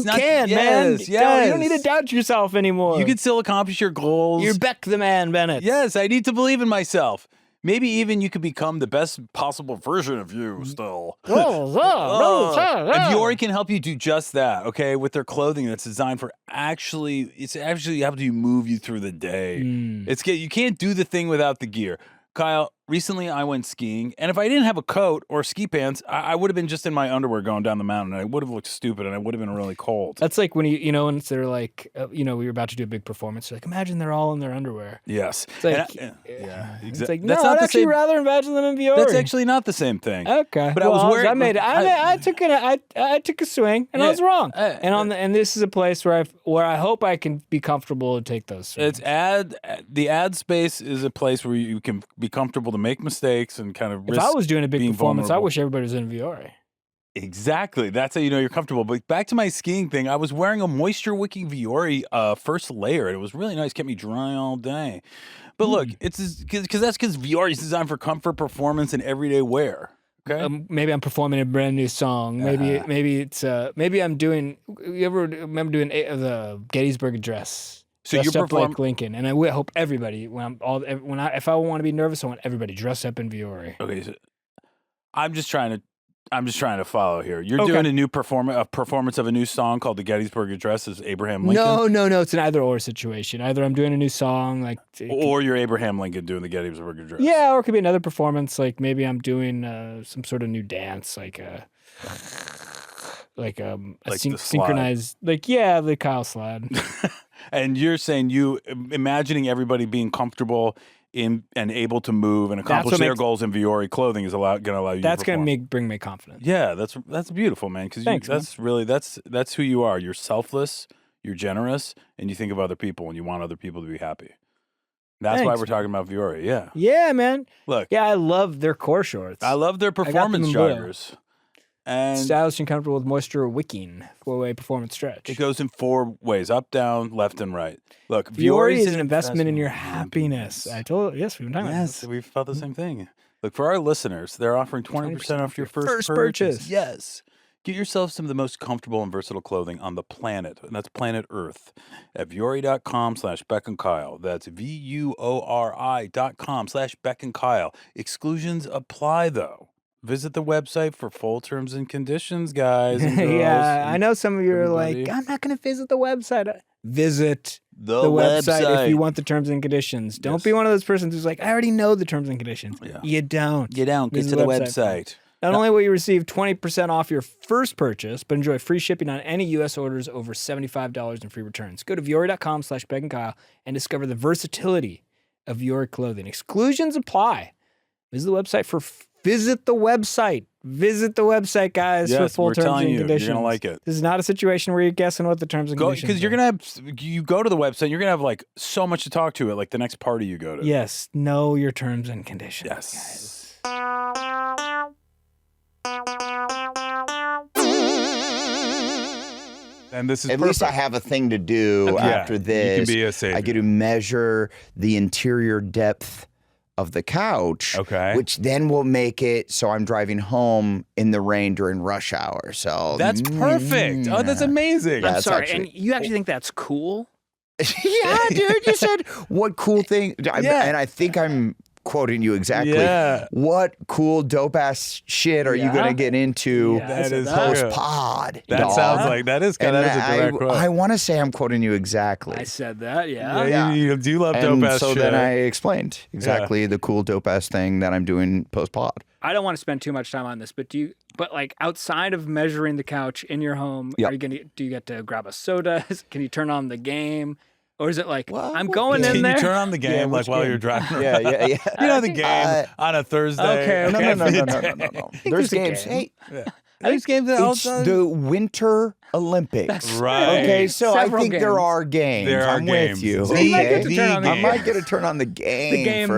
[SPEAKER 3] can, man.
[SPEAKER 2] Yes.
[SPEAKER 3] You don't need to doubt yourself anymore.
[SPEAKER 2] You can still accomplish your goals.
[SPEAKER 3] You're Beck the man, Bennett.
[SPEAKER 2] Yes, I need to believe in myself. Maybe even you could become the best possible version of you still. And Viore can help you do just that, okay? With their clothing that's designed for it's actually helping you move you through the day. You can't do the thing without the gear. Kyle, recently I went skiing, and if I didn't have a coat or ski pants, I would have been just in my underwear going down the mountain, and I would have looked stupid, and I would have been really cold.
[SPEAKER 3] That's like when when they're like, we were about to do a big performance. You're like, imagine they're all in their underwear.
[SPEAKER 2] Yes.
[SPEAKER 3] It's like,
[SPEAKER 2] yeah,
[SPEAKER 3] It's
[SPEAKER 2] exactly.
[SPEAKER 3] like, no, I'd actually rather imagine them in Viore.
[SPEAKER 2] That's actually not the same thing.
[SPEAKER 3] Okay,
[SPEAKER 2] But I was wearing.
[SPEAKER 3] I took a swing and I
[SPEAKER 2] Yeah.
[SPEAKER 3] was wrong. And this is a place where I hope I can be comfortable to take those swings.
[SPEAKER 2] The ad space is a place where you can be comfortable to make mistakes and kind of risk.
[SPEAKER 3] If I was doing a big
[SPEAKER 2] being
[SPEAKER 3] performance, I
[SPEAKER 2] vulnerable.
[SPEAKER 3] wish everybody was in Viore.
[SPEAKER 2] Exactly. That's how you know you're comfortable. But back to my skiing thing, I was wearing a moisture wicking Viore first layer, and it was really nice. Kept me dry all day. But look, it's because Viore is designed for comfort, performance, and everyday wear. Okay.
[SPEAKER 3] Maybe I'm performing a brand new song. Maybe I'm doing. You ever remember doing the Gettysburg Address?
[SPEAKER 2] So
[SPEAKER 3] Dressed
[SPEAKER 2] you're
[SPEAKER 3] up like Lincoln, and I hope everybody if I want to be nervous, I want everybody dressed up in Viore.
[SPEAKER 2] Okay. So I'm just trying to I'm just trying to follow here. You're doing a new performance of a new song called "The Gettysburg Address" as Abraham Lincoln.
[SPEAKER 3] No. It's an either-or situation. Either I'm doing a new song, like,
[SPEAKER 2] or you're Abraham Lincoln doing the Gettysburg Address.
[SPEAKER 3] Yeah, or it could be another performance. Like maybe I'm doing some sort of new dance, like synchronized, the Kyle slide.
[SPEAKER 2] And you're saying imagining everybody being comfortable in and able to move and accomplish their goals in Viore clothing is going to allow you.
[SPEAKER 3] That's
[SPEAKER 2] going
[SPEAKER 3] to bring me confidence.
[SPEAKER 2] Yeah, that's beautiful, man. Because that's who you are. You're selfless, you're generous, and you think of other people, and you want other people to be happy. That's why we're talking about Viore. Yeah.
[SPEAKER 3] Yeah, man.
[SPEAKER 2] Look.
[SPEAKER 3] Yeah, I love their core shorts.
[SPEAKER 2] I love their performance joggers. And
[SPEAKER 3] stylish and comfortable with moisture wicking 4-way performance stretch.
[SPEAKER 2] It goes in 4 ways: up, down, left, and right. Look,
[SPEAKER 3] Viore is an investment in your happiness. I told you. Yes, we've been talking about this.
[SPEAKER 2] Yes, we felt the same thing. Look, for our listeners, they're offering 20% off your first purchase. Yes. Get yourself some of the most comfortable and versatile clothing on the planet, and that's planet Earth, at Viore.com/BeckandKyle. That's VUORI.com/BeckandKyle. Exclusions apply, though. Visit the website for full terms and conditions, guys and girls.
[SPEAKER 3] Yeah, I know some of you are like, I'm not going to visit the website. Visit the website if you want the terms and conditions. Don't be one of those persons who's like, I already know the terms and conditions. Yeah. You don't.
[SPEAKER 2] Get to the website.
[SPEAKER 3] Not only will you receive 20% off your first purchase, but enjoy free shipping on any U.S. orders over $75 and free returns. Go to Viore.com/BeckandKyle and discover the versatility of Viore clothing. Exclusions apply. Visit the website, guys, for full terms and conditions.
[SPEAKER 2] You're going to like it.
[SPEAKER 3] This is not a situation where you're guessing what the terms and conditions are.
[SPEAKER 2] Because you're going to you go to the website, you're going to have like so much to talk to at like the next party you go to.
[SPEAKER 3] Yes, know your terms and conditions.
[SPEAKER 2] Yes.
[SPEAKER 3] Guys.
[SPEAKER 2] And this is
[SPEAKER 8] At least I have a thing to do after this.
[SPEAKER 2] You can be a savior.
[SPEAKER 8] I get to measure the interior depth of the couch, which then will make it so I'm driving home in the rain during rush hour. So
[SPEAKER 2] that's perfect. Oh, that's amazing.
[SPEAKER 3] I'm sorry, and you actually think that's cool?
[SPEAKER 8] Yeah, dude. You said what cool thing? And I think I'm quoting you exactly.
[SPEAKER 2] Yeah.
[SPEAKER 8] What cool dope ass shit are you gonna get into post pod?
[SPEAKER 2] That sounds like that is a direct quote.
[SPEAKER 8] I want to say I'm quoting you exactly.
[SPEAKER 3] I said that. Yeah.
[SPEAKER 2] You do love dope ass
[SPEAKER 8] shit. So then I explained exactly the cool dope ass thing that I'm doing post pod.
[SPEAKER 3] I don't want to spend too much time on this, but like outside of measuring the couch in your home, do you get to grab a soda? Can you turn on the game? Or is it like, I'm going in there?
[SPEAKER 2] Can you turn on the game while you're driving around?
[SPEAKER 8] Yeah.
[SPEAKER 2] You know the game on a Thursday.
[SPEAKER 8] Okay. No. There's games. Hey.
[SPEAKER 2] There's games
[SPEAKER 8] the Winter Olympics.
[SPEAKER 2] Right.
[SPEAKER 8] Okay, so I think there are games.
[SPEAKER 2] There are
[SPEAKER 8] I'm
[SPEAKER 2] games.
[SPEAKER 8] with you.
[SPEAKER 3] So
[SPEAKER 8] I might get to turn on the game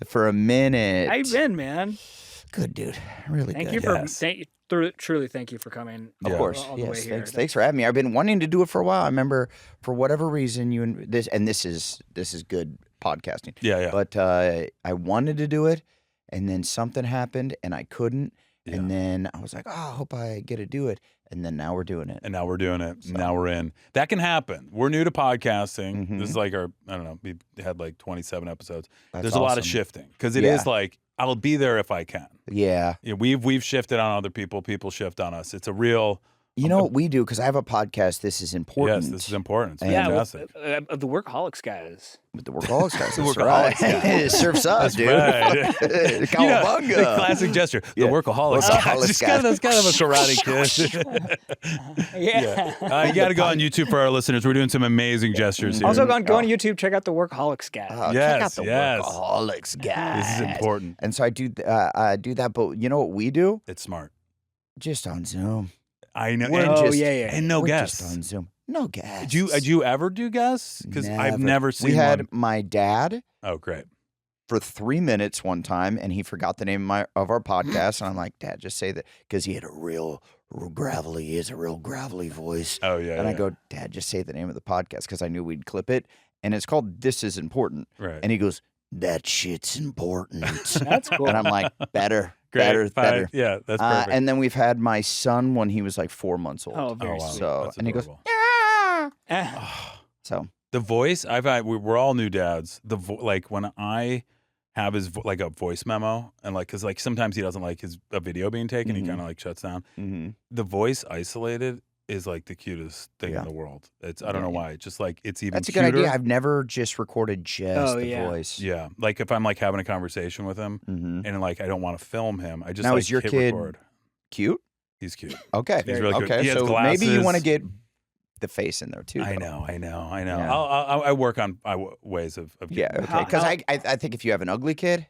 [SPEAKER 8] for a minute.
[SPEAKER 3] How you been, man?
[SPEAKER 8] Good, dude. Really
[SPEAKER 3] thank
[SPEAKER 8] good.
[SPEAKER 3] Truly thank you for coming.
[SPEAKER 8] Of course. Yes. Thanks for having me. I've been wanting to do it for a while. I remember for whatever reason this is good podcasting.
[SPEAKER 2] Yeah.
[SPEAKER 8] But I wanted to do it, and then something happened, and I couldn't. Yeah. And then I was like, I hope I get to do it. And then now we're doing it.
[SPEAKER 2] Now we're in. That can happen. We're new to podcasting. Mm-hmm. This is like we had like 27 episodes. There's a lot of shifting because it is like, I'll be there if I can.
[SPEAKER 8] Yeah.
[SPEAKER 2] We've shifted on other people. People shift on us. It's a real...
[SPEAKER 8] You know what we do? Because I have a podcast, This is Important.
[SPEAKER 2] Yes, this is important. It's fantastic.
[SPEAKER 3] With the Workaholics guys.
[SPEAKER 8] With the Workaholics guys.
[SPEAKER 2] The Workaholics guys.
[SPEAKER 8] It surfs up, dude.
[SPEAKER 2] Right.
[SPEAKER 8] Cowabunga.
[SPEAKER 2] The classic gesture. The Workaholics guys. That's kind of a karate kiss. You got to go on YouTube for our listeners. We're doing some amazing gestures here.
[SPEAKER 3] Also, go on YouTube, check out the Workaholics guys.
[SPEAKER 8] Check out the Workaholics guys.
[SPEAKER 2] This is important.
[SPEAKER 8] And so I do that, but you know what we do?
[SPEAKER 2] It's smart.
[SPEAKER 8] Just on Zoom.
[SPEAKER 2] I know.
[SPEAKER 8] And
[SPEAKER 2] no guests.
[SPEAKER 8] Just on Zoom. No guests.
[SPEAKER 2] Did you ever do guests? Because I've never seen
[SPEAKER 8] We had
[SPEAKER 2] one.
[SPEAKER 8] my dad.
[SPEAKER 2] Oh, great.
[SPEAKER 8] For 3 minutes one time, and he forgot the name of our podcast, and I'm like, Dad, just say that, because he had a real gravelly voice.
[SPEAKER 2] Oh, yeah.
[SPEAKER 8] And I go, Dad, just say the name of the podcast, because I knew we'd clip it, and it's called This Is Important.
[SPEAKER 2] Right.
[SPEAKER 8] And he goes, that shit's important.
[SPEAKER 3] That's cool.
[SPEAKER 8] And I'm like, better.
[SPEAKER 2] Great.
[SPEAKER 8] Better.
[SPEAKER 2] Yeah, that's perfect.
[SPEAKER 8] And then we've had my son when he was like 4 months old.
[SPEAKER 3] Oh, very
[SPEAKER 2] wow.
[SPEAKER 3] sweet.
[SPEAKER 8] So, and he goes, so
[SPEAKER 2] the voice. We're all new dads. Like when I have his like a voice memo and like because like sometimes he doesn't like a video being taken. He kind of like shuts down. The voice isolated is like the cutest thing in the world. It's I don't know why. It's just like it's even.
[SPEAKER 8] That's a
[SPEAKER 2] cuter.
[SPEAKER 8] good idea. I've never just recorded just the voice.
[SPEAKER 2] Yeah, like if I'm like having a conversation with him and like I don't want to film him, I just
[SPEAKER 8] now
[SPEAKER 2] like
[SPEAKER 8] is your
[SPEAKER 2] hit
[SPEAKER 8] kid
[SPEAKER 2] record.
[SPEAKER 8] Cute?
[SPEAKER 2] He's cute.
[SPEAKER 8] Okay,
[SPEAKER 2] he's really good.
[SPEAKER 8] Okay,
[SPEAKER 2] He has
[SPEAKER 8] so
[SPEAKER 2] glasses.
[SPEAKER 8] maybe you want to get the face in there too.
[SPEAKER 2] I
[SPEAKER 8] though.
[SPEAKER 2] know.
[SPEAKER 8] Yeah.
[SPEAKER 2] I work on ways of
[SPEAKER 8] okay. Because I think if you have an ugly kid.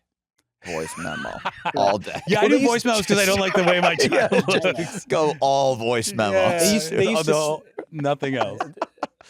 [SPEAKER 8] Voice memo all day.
[SPEAKER 2] Yeah, I do voice memos because I don't like the way my child looks.
[SPEAKER 8] Go all voice memo.
[SPEAKER 2] Yeah. Nothing else.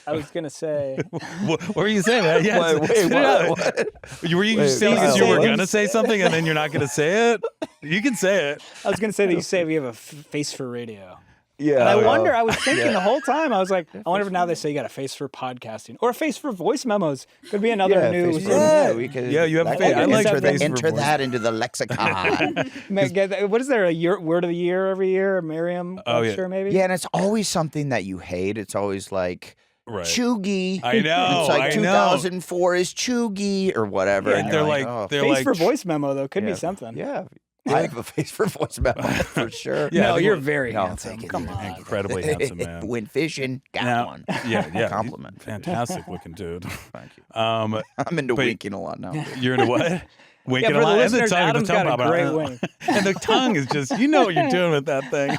[SPEAKER 3] I was gonna say.
[SPEAKER 2] What were you saying, man? Yeah,
[SPEAKER 8] what?
[SPEAKER 2] Were you saying because you were gonna say something and then you're not gonna say it? You can say it.
[SPEAKER 3] I was gonna say that you say we have a face for radio.
[SPEAKER 8] Yeah.
[SPEAKER 3] And I wonder, I was thinking the whole time, I was like, I wonder if now they say you got a face for podcasting or a face for voice memos. Could be another new.
[SPEAKER 2] You have a face. I like
[SPEAKER 8] enter that into the lexicon.
[SPEAKER 3] What is there, a word of the year every year? Merriam Webster, maybe?
[SPEAKER 8] Yeah, and it's always something that you hate. It's always like, chuggy.
[SPEAKER 2] I know.
[SPEAKER 8] It's like 2004 is chuggy or whatever.
[SPEAKER 2] Yeah, and they're like,
[SPEAKER 3] face for voice memo, though, could be something.
[SPEAKER 8] Yeah. I have a face for voice memo for sure.
[SPEAKER 3] Yeah, no, you're very handsome. Come on.
[SPEAKER 2] Incredibly handsome, man.
[SPEAKER 8] Went fishing, got one.
[SPEAKER 2] Yeah.
[SPEAKER 8] Compliment.
[SPEAKER 2] Fantastic looking dude.
[SPEAKER 8] Thank you. I'm into winking a lot now.
[SPEAKER 2] You're into what? Winking
[SPEAKER 3] a lot.
[SPEAKER 2] And the tongue,
[SPEAKER 3] Adam's got a great wink.
[SPEAKER 2] And the tongue is just, you know what you're doing with that thing.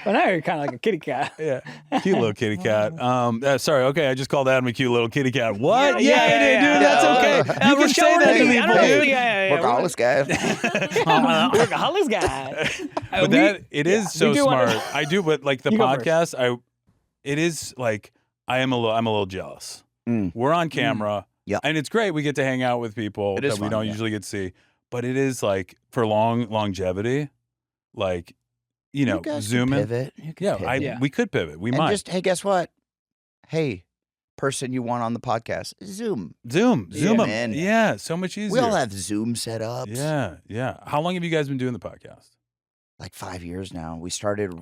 [SPEAKER 3] Well, now you're kind of like a kitty cat.
[SPEAKER 2] Yeah, cute little kitty cat. Sorry, okay, I just called Adam a cute little kitty cat. What? Yeah, you did, dude. That's okay. You can say that to people, dude.
[SPEAKER 8] Workaholics guy.
[SPEAKER 3] Workaholics guy.
[SPEAKER 2] But it is so smart. I do, but like the podcast, it is like I am a little jealous. We're on camera.
[SPEAKER 8] Yeah,
[SPEAKER 2] and it's great. We get to hang out with people that we don't usually get to see. But it is like for longevity, like. You know, zoom in. We could pivot. We might.
[SPEAKER 8] Just, hey, guess what? Hey, person you want on the podcast, Zoom
[SPEAKER 2] them
[SPEAKER 8] in.
[SPEAKER 2] Yeah, so much easier.
[SPEAKER 8] We all have Zoom setups.
[SPEAKER 2] Yeah. How long have you guys been doing the podcast?
[SPEAKER 8] Like 5 years now. We started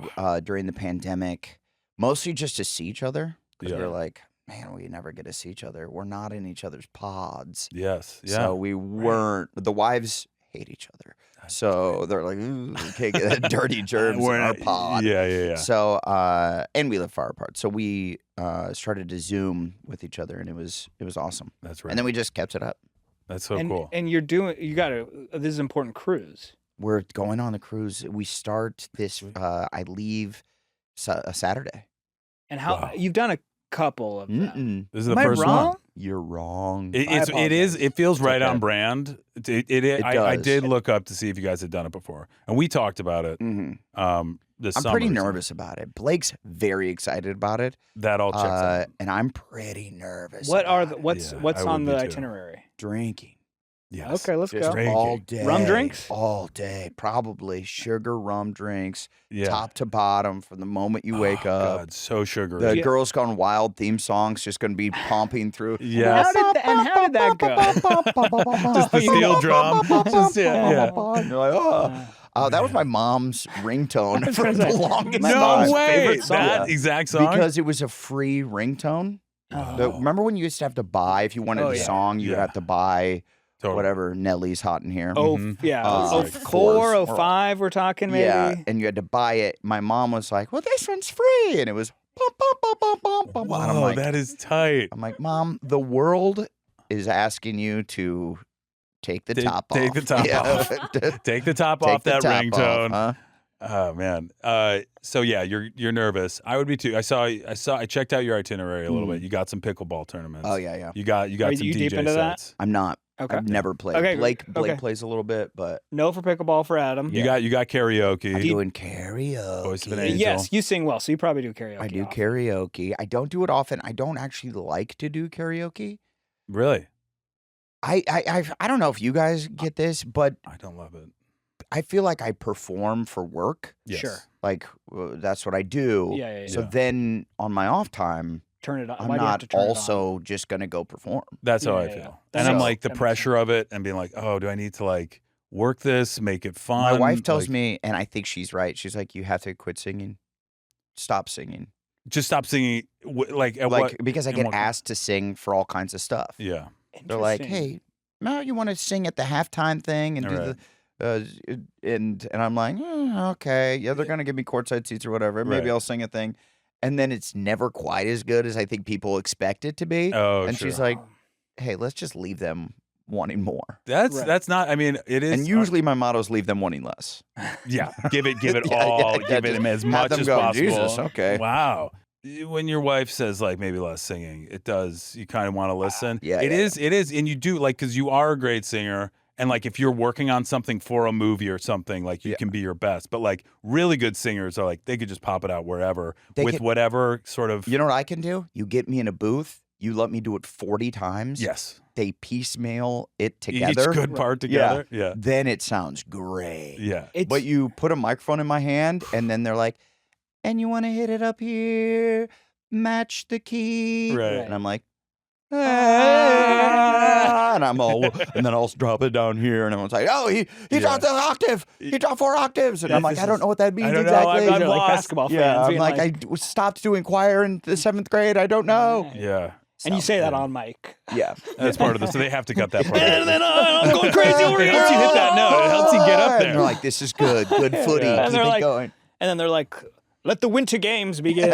[SPEAKER 8] during the pandemic, mostly just to see each other. Because we're like, man, we never get to see each other. We're not in each other's pods.
[SPEAKER 2] Yes. Yeah.
[SPEAKER 8] So we weren't. The wives hate each other. So they're like, ooh, we can't get dirty germs in our pod.
[SPEAKER 2] Yeah.
[SPEAKER 8] So, and we live far apart. So we started to Zoom with each other, and it was awesome.
[SPEAKER 2] That's right.
[SPEAKER 8] And then we just kept it up.
[SPEAKER 2] That's so cool.
[SPEAKER 3] And you got this is an important cruise.
[SPEAKER 8] We're going on the cruise. We start this, I leave a Saturday.
[SPEAKER 3] And how you've done a couple of them.
[SPEAKER 2] This is the first one.
[SPEAKER 8] You're wrong.
[SPEAKER 2] It is. It feels right on brand. I did look up to see if you guys had done it before, and we talked about it.
[SPEAKER 8] I'm pretty nervous about it. Blake's very excited about it.
[SPEAKER 2] That all checks out,
[SPEAKER 8] and I'm pretty nervous.
[SPEAKER 3] What's on the itinerary?
[SPEAKER 8] Drinking.
[SPEAKER 2] Yes.
[SPEAKER 3] Okay, let's go.
[SPEAKER 8] All day.
[SPEAKER 3] Rum drinks?
[SPEAKER 8] All day. Probably sugar rum drinks, top to bottom from the moment you wake up.
[SPEAKER 2] God, so sugary.
[SPEAKER 8] The Girls Gone Wild theme song's just going to be pumping through.
[SPEAKER 2] Yeah.
[SPEAKER 3] How did that go?
[SPEAKER 2] Just the steel drum.
[SPEAKER 8] You're like, that was my mom's ringtone for the longest time.
[SPEAKER 2] No way. That exact song?
[SPEAKER 8] Because it was a free ringtone. Remember when you used to have to buy, if you wanted a song, you'd have to buy... Whatever, Nelly's Hot in Here.
[SPEAKER 3] 04, 05, we're talking maybe.
[SPEAKER 8] Yeah, and you had to buy it. My mom was like, well, this one's free. And it was bum, bum, bum, bum, bum, bum.
[SPEAKER 2] Wow,
[SPEAKER 8] I'm like,
[SPEAKER 2] that is tight.
[SPEAKER 8] I'm like, Mom, the world is asking you to take the top off.
[SPEAKER 2] Take the top off. Take the top off that ringtone. Huh? Oh man. So yeah, you're nervous. I would be too. I checked out your itinerary a little bit. You got some pickleball tournaments.
[SPEAKER 8] Oh yeah.
[SPEAKER 2] You got some DJ
[SPEAKER 3] deep into
[SPEAKER 2] sets.
[SPEAKER 3] That?
[SPEAKER 8] I'm not.
[SPEAKER 3] Okay.
[SPEAKER 8] I've never played.
[SPEAKER 3] Okay.
[SPEAKER 8] Blake plays a little bit, but
[SPEAKER 3] no for pickleball for Adam.
[SPEAKER 2] You got karaoke.
[SPEAKER 8] I'm doing karaoke.
[SPEAKER 2] Voice of an angel.
[SPEAKER 3] Yes, you sing well, so you probably do karaoke.
[SPEAKER 8] I do karaoke. I don't do it often. I don't actually like to do karaoke.
[SPEAKER 2] Really?
[SPEAKER 8] I don't know if you guys get this, but
[SPEAKER 2] I don't love it.
[SPEAKER 8] I feel like I perform for work.
[SPEAKER 2] Yes.
[SPEAKER 3] Sure.
[SPEAKER 8] Like that's what I do.
[SPEAKER 3] Yeah.
[SPEAKER 8] So then on my off time,
[SPEAKER 3] turn it on.
[SPEAKER 8] I'm not also just gonna go perform.
[SPEAKER 2] That's how I feel. And I'm like the pressure of it and being like, oh, do I need to like work this, make it fun?
[SPEAKER 8] My wife tells me, and I think she's right. She's like, you have to quit singing. Stop singing.
[SPEAKER 2] Just stop singing. Because
[SPEAKER 8] I get asked to sing for all kinds of stuff.
[SPEAKER 2] Yeah.
[SPEAKER 8] They're like, hey, no, you want to sing at the halftime thing and do the and I'm like, okay, yeah, they're gonna give me courtside seats or whatever. Maybe I'll sing a thing, and then it's never quite as good as I think people expect it to be.
[SPEAKER 2] Oh,
[SPEAKER 8] and
[SPEAKER 2] sure.
[SPEAKER 8] she's like, hey, let's just leave them wanting more.
[SPEAKER 2] That's not. I mean, it is.
[SPEAKER 8] And usually my motto is leave them wanting less.
[SPEAKER 2] Yeah, give it all. Give it as much as possible.
[SPEAKER 8] Jesus, okay.
[SPEAKER 2] Wow. When your wife says like maybe less singing, it does. You kind of want to listen. It is, and you do like because you are a great singer. And like if you're working on something for a movie or something, like you can be your best. But like really good singers are like they could just pop it out wherever whatever sort of.
[SPEAKER 8] You know what I can do? You get me in a booth. You let me do it 40 times.
[SPEAKER 2] Yes.
[SPEAKER 8] They piecemeal it together.
[SPEAKER 2] Each good part together. Yeah.
[SPEAKER 8] Then it sounds great.
[SPEAKER 2] Yeah.
[SPEAKER 8] But you put a microphone in my hand, and then they're like, "And you want to hit it up here, match the key."
[SPEAKER 2] Right.
[SPEAKER 8] And I'm like. And I'm all, and then I'll drop it down here, and everyone's like, "Oh, he dropped the octave. He dropped 4 octaves." And I'm like, "I don't know what that means exactly."
[SPEAKER 3] I'm like basketball fans.
[SPEAKER 8] Yeah, I'm like, I stopped doing choir in the 7th grade. I don't know.
[SPEAKER 2] Yeah.
[SPEAKER 3] And you say that on mic.
[SPEAKER 8] Yeah,
[SPEAKER 2] that's part of this. So they have to cut that part.
[SPEAKER 3] And then I'm going crazy over here.
[SPEAKER 2] It helps you hit that note. It helps you get up there.
[SPEAKER 8] And they're like, "This is good footy. Keep it going."
[SPEAKER 3] And then they're like, "Let the winter games begin."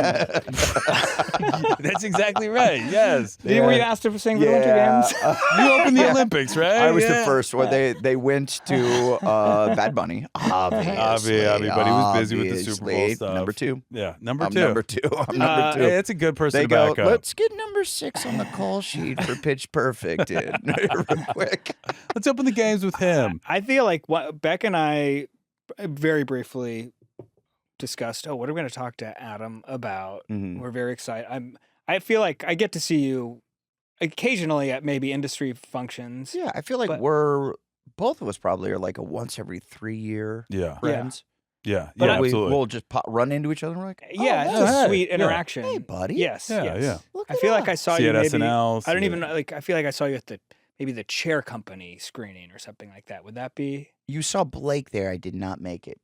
[SPEAKER 2] That's exactly right. Yes.
[SPEAKER 3] Were you asked to sing for the winter games?
[SPEAKER 2] You opened the Olympics, right?
[SPEAKER 8] I was the first one. They went to Bad Bunny. Obviously,
[SPEAKER 2] but he was busy with the Super Bowl stuff.
[SPEAKER 8] Number 2.
[SPEAKER 2] Yeah, number
[SPEAKER 8] I'm
[SPEAKER 2] 2.
[SPEAKER 8] number 2. I'm number 2.
[SPEAKER 2] Hey, that's a good person
[SPEAKER 8] They
[SPEAKER 2] to
[SPEAKER 8] go,
[SPEAKER 2] back up.
[SPEAKER 8] let's get number 6 on the call sheet for Pitch Perfect, dude. Real quick.
[SPEAKER 2] Let's open the games with him.
[SPEAKER 3] I feel like Beck and I very briefly discussed, what are we going to talk to Adam about?
[SPEAKER 8] Mm-hmm.
[SPEAKER 3] We're very excited. I feel like I get to see you occasionally at maybe industry functions.
[SPEAKER 8] Yeah, I feel like both of us probably are like a once every 3 year friends.
[SPEAKER 2] Yeah,
[SPEAKER 8] but
[SPEAKER 2] absolutely.
[SPEAKER 8] We'll just run into each other and we're like,
[SPEAKER 3] it's a sweet interaction.
[SPEAKER 8] Hey, buddy.
[SPEAKER 3] Yes.
[SPEAKER 2] Yeah.
[SPEAKER 3] I feel like I saw you
[SPEAKER 2] at
[SPEAKER 3] maybe.
[SPEAKER 2] SNL.
[SPEAKER 3] I don't even like. I feel like I saw you at maybe the Chair Company screening or something like that. Would that be?
[SPEAKER 8] You saw Blake there. I did not make it.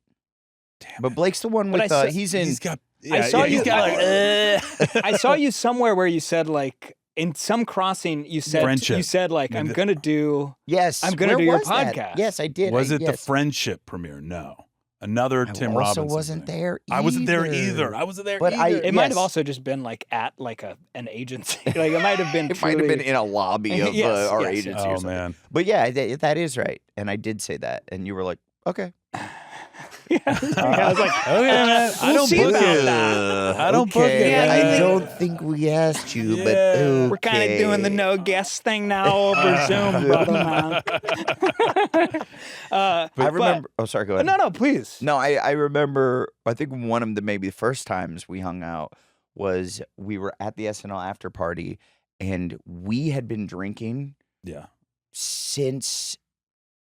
[SPEAKER 2] Damn
[SPEAKER 8] but Blake's the one with
[SPEAKER 3] I saw,
[SPEAKER 8] he's in.
[SPEAKER 2] He's got.
[SPEAKER 3] I saw you.
[SPEAKER 2] I
[SPEAKER 3] saw you somewhere where you said like in some crossing you said
[SPEAKER 2] Friendship.
[SPEAKER 3] you said like I'm gonna do.
[SPEAKER 8] Yes,
[SPEAKER 3] I'm gonna do your
[SPEAKER 8] was that?
[SPEAKER 3] podcast.
[SPEAKER 8] Yes, I did.
[SPEAKER 2] Was it the Friendship premiere? No. Another Tim Robinson.
[SPEAKER 8] I also wasn't there either.
[SPEAKER 2] I wasn't there either.
[SPEAKER 8] But
[SPEAKER 3] it might have also just been like at like an agency. Like it might have been.
[SPEAKER 8] It might have been in a lobby of our agency.
[SPEAKER 2] Oh
[SPEAKER 8] or something.
[SPEAKER 2] man!
[SPEAKER 8] But yeah, that is right. And I did say that, and you were like, "Okay."
[SPEAKER 3] I was like,
[SPEAKER 2] "Okay, man. I don't book it. I don't book it.
[SPEAKER 8] I don't think we asked you, but okay.
[SPEAKER 3] We're kind of doing the no guest thing now over Zoom, brother. Man.
[SPEAKER 8] I remember. Sorry, go ahead.
[SPEAKER 3] No, please.
[SPEAKER 8] No, I remember. I think one of the maybe the first times we hung out was we were at the SNL after party, and we had been drinking.
[SPEAKER 2] Yeah.
[SPEAKER 8] Since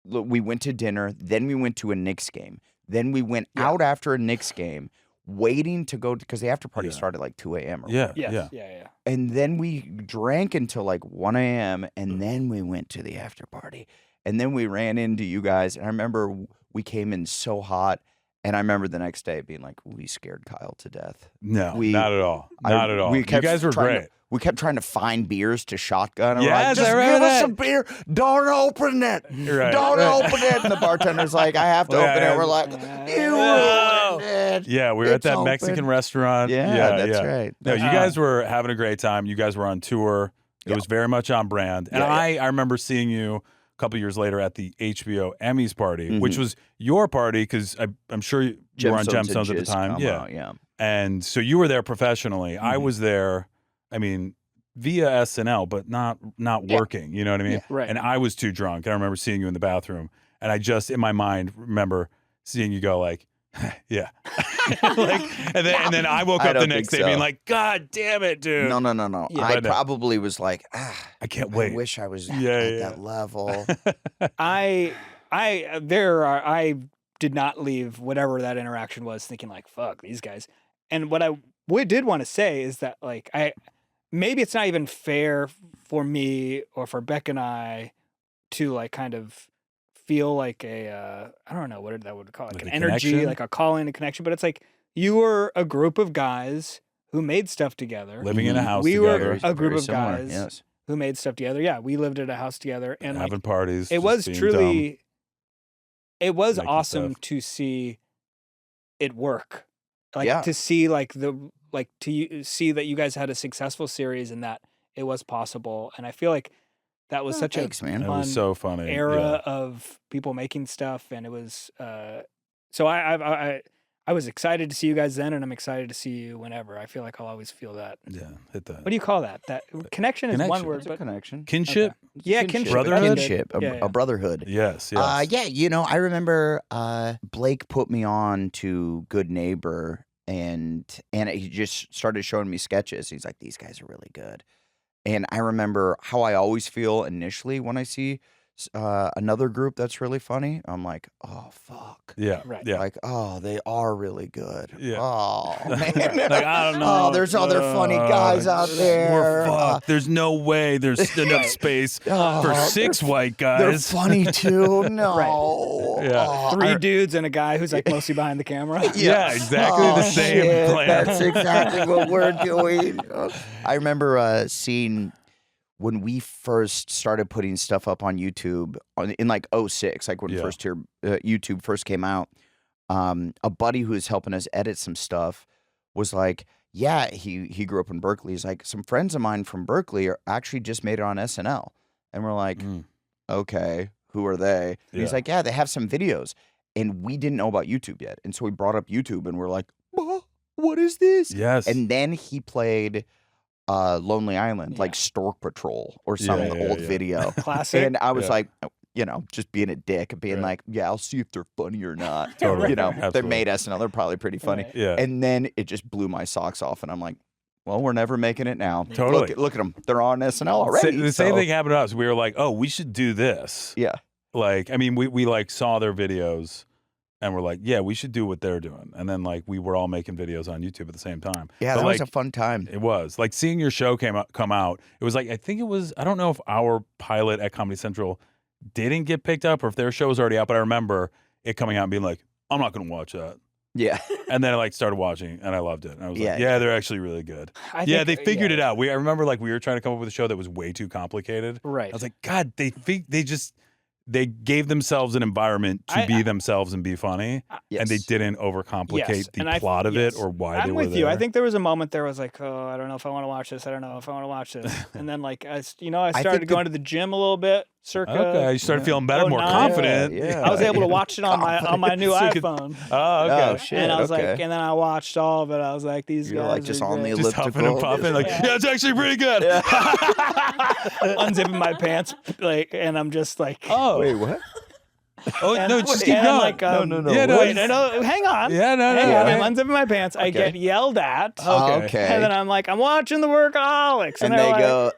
[SPEAKER 8] we went to dinner, then we went to a Knicks game. Then we went out after a Knicks game, waiting to go because the after party started like 2 a.m.
[SPEAKER 3] Yeah.
[SPEAKER 8] And then we drank until like 1 a.m. and then we went to the after party. And then we ran into you guys. And I remember we came in so hot. And I remember the next day being like, we scared Kyle to death.
[SPEAKER 2] No, not at all. Not at all. You guys were great.
[SPEAKER 8] We kept trying to find beers to shotgun. And
[SPEAKER 2] yes,
[SPEAKER 8] we're like, just give us some beer. Don't open it.
[SPEAKER 2] Right.
[SPEAKER 8] Don't open it. And the bartender's like, I have to open it. We're like, you ruined it.
[SPEAKER 2] Yeah, we were at that Mexican restaurant.
[SPEAKER 8] Yeah, that's right.
[SPEAKER 2] No, you guys were having a great time. You guys were on tour. It was very much on brand. And I remember seeing you a couple years later at the HBO Emmys party, which was your party because I'm sure you were on Gemstones at the time.
[SPEAKER 8] Yeah.
[SPEAKER 2] And so you were there professionally. I was there. I mean, via SNL, but not working. You know what I mean?
[SPEAKER 3] Yeah, right.
[SPEAKER 2] And I was too drunk. I remember seeing you in the bathroom, and I just in my mind remember seeing you go like, "Yeah," and then I woke up the next day being like, "God damn it, dude!"
[SPEAKER 8] No.
[SPEAKER 2] Yeah.
[SPEAKER 8] I probably was like,
[SPEAKER 2] I can't wait.
[SPEAKER 8] I wish I was at that level.
[SPEAKER 3] I did not leave whatever that interaction was thinking like, "Fuck these guys." And what I did want to say is that like maybe it's not even fair for me or for Beck and I to like kind of feel like I don't know what that would call it, like an energy,
[SPEAKER 2] connection?
[SPEAKER 3] like a calling, a connection. But it's like you were a group of guys who made stuff together,
[SPEAKER 2] living in a house
[SPEAKER 3] we
[SPEAKER 2] together.
[SPEAKER 3] were a group
[SPEAKER 8] Very
[SPEAKER 3] of
[SPEAKER 8] similar,
[SPEAKER 3] guys
[SPEAKER 8] yes.
[SPEAKER 3] who made stuff together. Yeah, we lived at a house together and
[SPEAKER 2] having parties.
[SPEAKER 3] It was truly, it was
[SPEAKER 2] Making
[SPEAKER 3] awesome
[SPEAKER 2] stuff.
[SPEAKER 3] to see it work. Like
[SPEAKER 8] Yeah.
[SPEAKER 3] to see see that you guys had a successful series and that it was possible. And I feel like that was such
[SPEAKER 8] Thanks,
[SPEAKER 3] a
[SPEAKER 8] man.
[SPEAKER 2] It
[SPEAKER 3] fun
[SPEAKER 2] was so funny.
[SPEAKER 3] era of people making stuff, and it was so I was excited to see you guys then, and I'm excited to see you whenever. I feel like I'll always feel that.
[SPEAKER 2] Yeah, hit that.
[SPEAKER 3] What do you call that? That connection is one
[SPEAKER 2] Connection.
[SPEAKER 3] word,
[SPEAKER 8] It's a
[SPEAKER 3] but
[SPEAKER 8] connection.
[SPEAKER 2] Kinship?
[SPEAKER 3] yeah, kinship.
[SPEAKER 2] Brotherhood?
[SPEAKER 8] Kinship.
[SPEAKER 3] Yeah.
[SPEAKER 8] A brotherhood.
[SPEAKER 2] Yes, yes.
[SPEAKER 8] Yeah, you know, I remember Blake put me on to Good Neighbor, and he just started showing me sketches. He's like, these guys are really good. And I remember how I always feel initially when I see another group that's really funny. I'm like, oh, fuck.
[SPEAKER 2] Yeah,
[SPEAKER 3] Right.
[SPEAKER 2] yeah.
[SPEAKER 8] Like, oh, they are really good.
[SPEAKER 2] Yeah.
[SPEAKER 8] Oh, man.
[SPEAKER 2] Like, I don't know.
[SPEAKER 8] Oh, there's other funny guys out there.
[SPEAKER 2] We're fucked. There's no way there's enough space for 6 white
[SPEAKER 8] They're
[SPEAKER 2] guys.
[SPEAKER 8] funny, too. No.
[SPEAKER 2] Yeah.
[SPEAKER 8] Oh,
[SPEAKER 3] 3 dudes and a guy who's like mostly behind the camera.
[SPEAKER 2] Yeah, exactly the same
[SPEAKER 8] shit,
[SPEAKER 2] plan.
[SPEAKER 8] That's exactly what we're doing. I remember seeing when we first started putting stuff up on YouTube in like 06, like when YouTube first came out. A buddy who was helping us edit some stuff was like, yeah, he grew up in Berkeley. He's like, some friends of mine from Berkeley actually just made it on SNL. And we're like, okay, who are they? And he's like, yeah, they have some videos. And we didn't know about YouTube yet. And so we brought up YouTube and we're like, what is this?
[SPEAKER 2] Yes.
[SPEAKER 8] And then he played Lonely Island, like Stork Patrol or some old video.
[SPEAKER 3] Classic.
[SPEAKER 8] And I was like, you know, just being a dick and being like, yeah, I'll see if they're funny or not.
[SPEAKER 2] Totally.
[SPEAKER 8] You know,
[SPEAKER 2] Absolutely.
[SPEAKER 8] they made SNL. They're probably pretty funny.
[SPEAKER 3] Right.
[SPEAKER 2] Yeah.
[SPEAKER 8] And then it just blew my socks off. And I'm like, well, we're never making it now.
[SPEAKER 2] Totally.
[SPEAKER 8] Look at them. They're on SNL already.
[SPEAKER 2] The same thing happened to us. We were like, oh, we should do this.
[SPEAKER 8] Yeah.
[SPEAKER 2] Like, I mean, we like saw their videos and we're like, yeah, we should do what they're doing. And then like we were all making videos on YouTube at the same time.
[SPEAKER 8] Yeah,
[SPEAKER 2] but,
[SPEAKER 8] that
[SPEAKER 2] like,
[SPEAKER 8] was a fun time.
[SPEAKER 2] It was like seeing your show come out. It was like, I think it was, I don't know if our pilot at Comedy Central didn't get picked up or if their show was already out, but I remember it coming out and being like, I'm not going to watch that.
[SPEAKER 8] Yeah.
[SPEAKER 2] And then I like started watching and I loved it. And I was like,
[SPEAKER 8] Yeah.
[SPEAKER 2] they're actually really good.
[SPEAKER 3] think,
[SPEAKER 2] They figured it out. I remember like we were trying to come up with a show that was way too complicated.
[SPEAKER 3] Right.
[SPEAKER 2] I was like, God, they gave themselves an environment to be themselves and be funny, and they didn't overcomplicate the plot of it or why they were there.
[SPEAKER 3] I'm with you. I think there was a moment there I was like, oh, I don't know if I want to watch this. I don't know if I want to watch this. And then like, I started going to the gym a little bit. Circa.
[SPEAKER 2] Okay, you started feeling better, more confident.
[SPEAKER 8] Yeah.
[SPEAKER 3] I was able to watch it on my new iPhone.
[SPEAKER 2] Oh, okay.
[SPEAKER 8] Oh, shit.
[SPEAKER 3] And I was
[SPEAKER 8] okay.
[SPEAKER 3] like, and then I watched all of it. I was like, these
[SPEAKER 8] You're
[SPEAKER 3] guys
[SPEAKER 8] like just
[SPEAKER 3] are
[SPEAKER 8] on the
[SPEAKER 3] great.
[SPEAKER 2] Just huffing
[SPEAKER 8] elliptical.
[SPEAKER 2] and puffing, like, yeah, it's actually pretty good.
[SPEAKER 3] Unzipping my pants, like, and I'm just like,
[SPEAKER 2] Oh,
[SPEAKER 8] Wait, what?
[SPEAKER 2] oh
[SPEAKER 3] and,
[SPEAKER 2] no, just keep
[SPEAKER 3] and
[SPEAKER 2] going.
[SPEAKER 3] I'm like,
[SPEAKER 8] No.
[SPEAKER 2] Yeah, no,
[SPEAKER 3] wait, no, hang on.
[SPEAKER 2] Yeah, no.
[SPEAKER 3] Hang on.
[SPEAKER 8] Yeah.
[SPEAKER 3] I'm unzipping my pants. I get yelled at.
[SPEAKER 2] Okay.
[SPEAKER 3] And then I'm like, I'm watching the Workaholics.
[SPEAKER 8] And
[SPEAKER 3] they're
[SPEAKER 8] they
[SPEAKER 3] like,
[SPEAKER 8] go,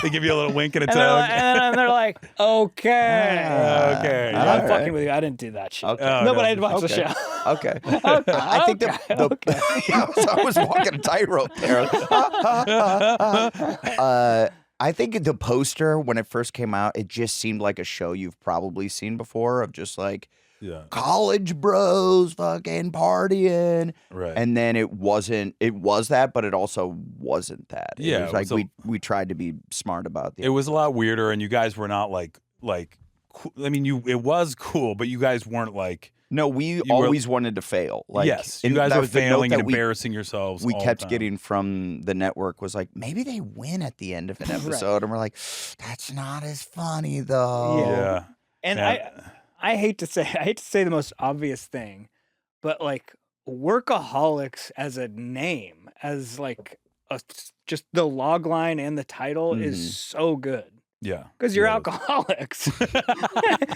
[SPEAKER 2] They give you a little wink and a
[SPEAKER 3] and they're,
[SPEAKER 2] tug.
[SPEAKER 3] like, and they're like, okay.
[SPEAKER 2] Okay.
[SPEAKER 3] And
[SPEAKER 2] yeah.
[SPEAKER 3] I'm fucking with you. I didn't do that shit.
[SPEAKER 8] Okay.
[SPEAKER 2] Oh,
[SPEAKER 3] no,
[SPEAKER 2] no.
[SPEAKER 3] but I did watch the
[SPEAKER 8] Okay.
[SPEAKER 3] show.
[SPEAKER 8] okay. I think I was walking a tightrope there. I think the poster, when it first came out, it just seemed like a show you've probably seen before of just like college bros fucking partying.
[SPEAKER 2] Right.
[SPEAKER 8] And then it was that, but it also wasn't that. It
[SPEAKER 2] Yeah,
[SPEAKER 8] was like
[SPEAKER 2] so-
[SPEAKER 8] we tried to be smart about
[SPEAKER 2] It was a lot weirder, and you guys were not like. I mean, it was cool, but you guys weren't like.
[SPEAKER 8] No, we
[SPEAKER 2] were-
[SPEAKER 8] always wanted to fail. Like,
[SPEAKER 2] Yes, you
[SPEAKER 8] and
[SPEAKER 2] guys
[SPEAKER 8] that
[SPEAKER 2] were
[SPEAKER 8] was the note
[SPEAKER 2] failing and
[SPEAKER 8] that we-
[SPEAKER 2] embarrassing yourselves.
[SPEAKER 8] We
[SPEAKER 2] all the
[SPEAKER 8] kept
[SPEAKER 2] time.
[SPEAKER 8] getting from the network was like, maybe they win at the end of an episode. And we're like, that's not as funny though.
[SPEAKER 2] Yeah.
[SPEAKER 3] And
[SPEAKER 2] Yeah.
[SPEAKER 3] I hate to say the most obvious thing, but like Workaholics as a name, as like just the log line and the title is so good.
[SPEAKER 2] Yeah.
[SPEAKER 3] Because you're alcoholics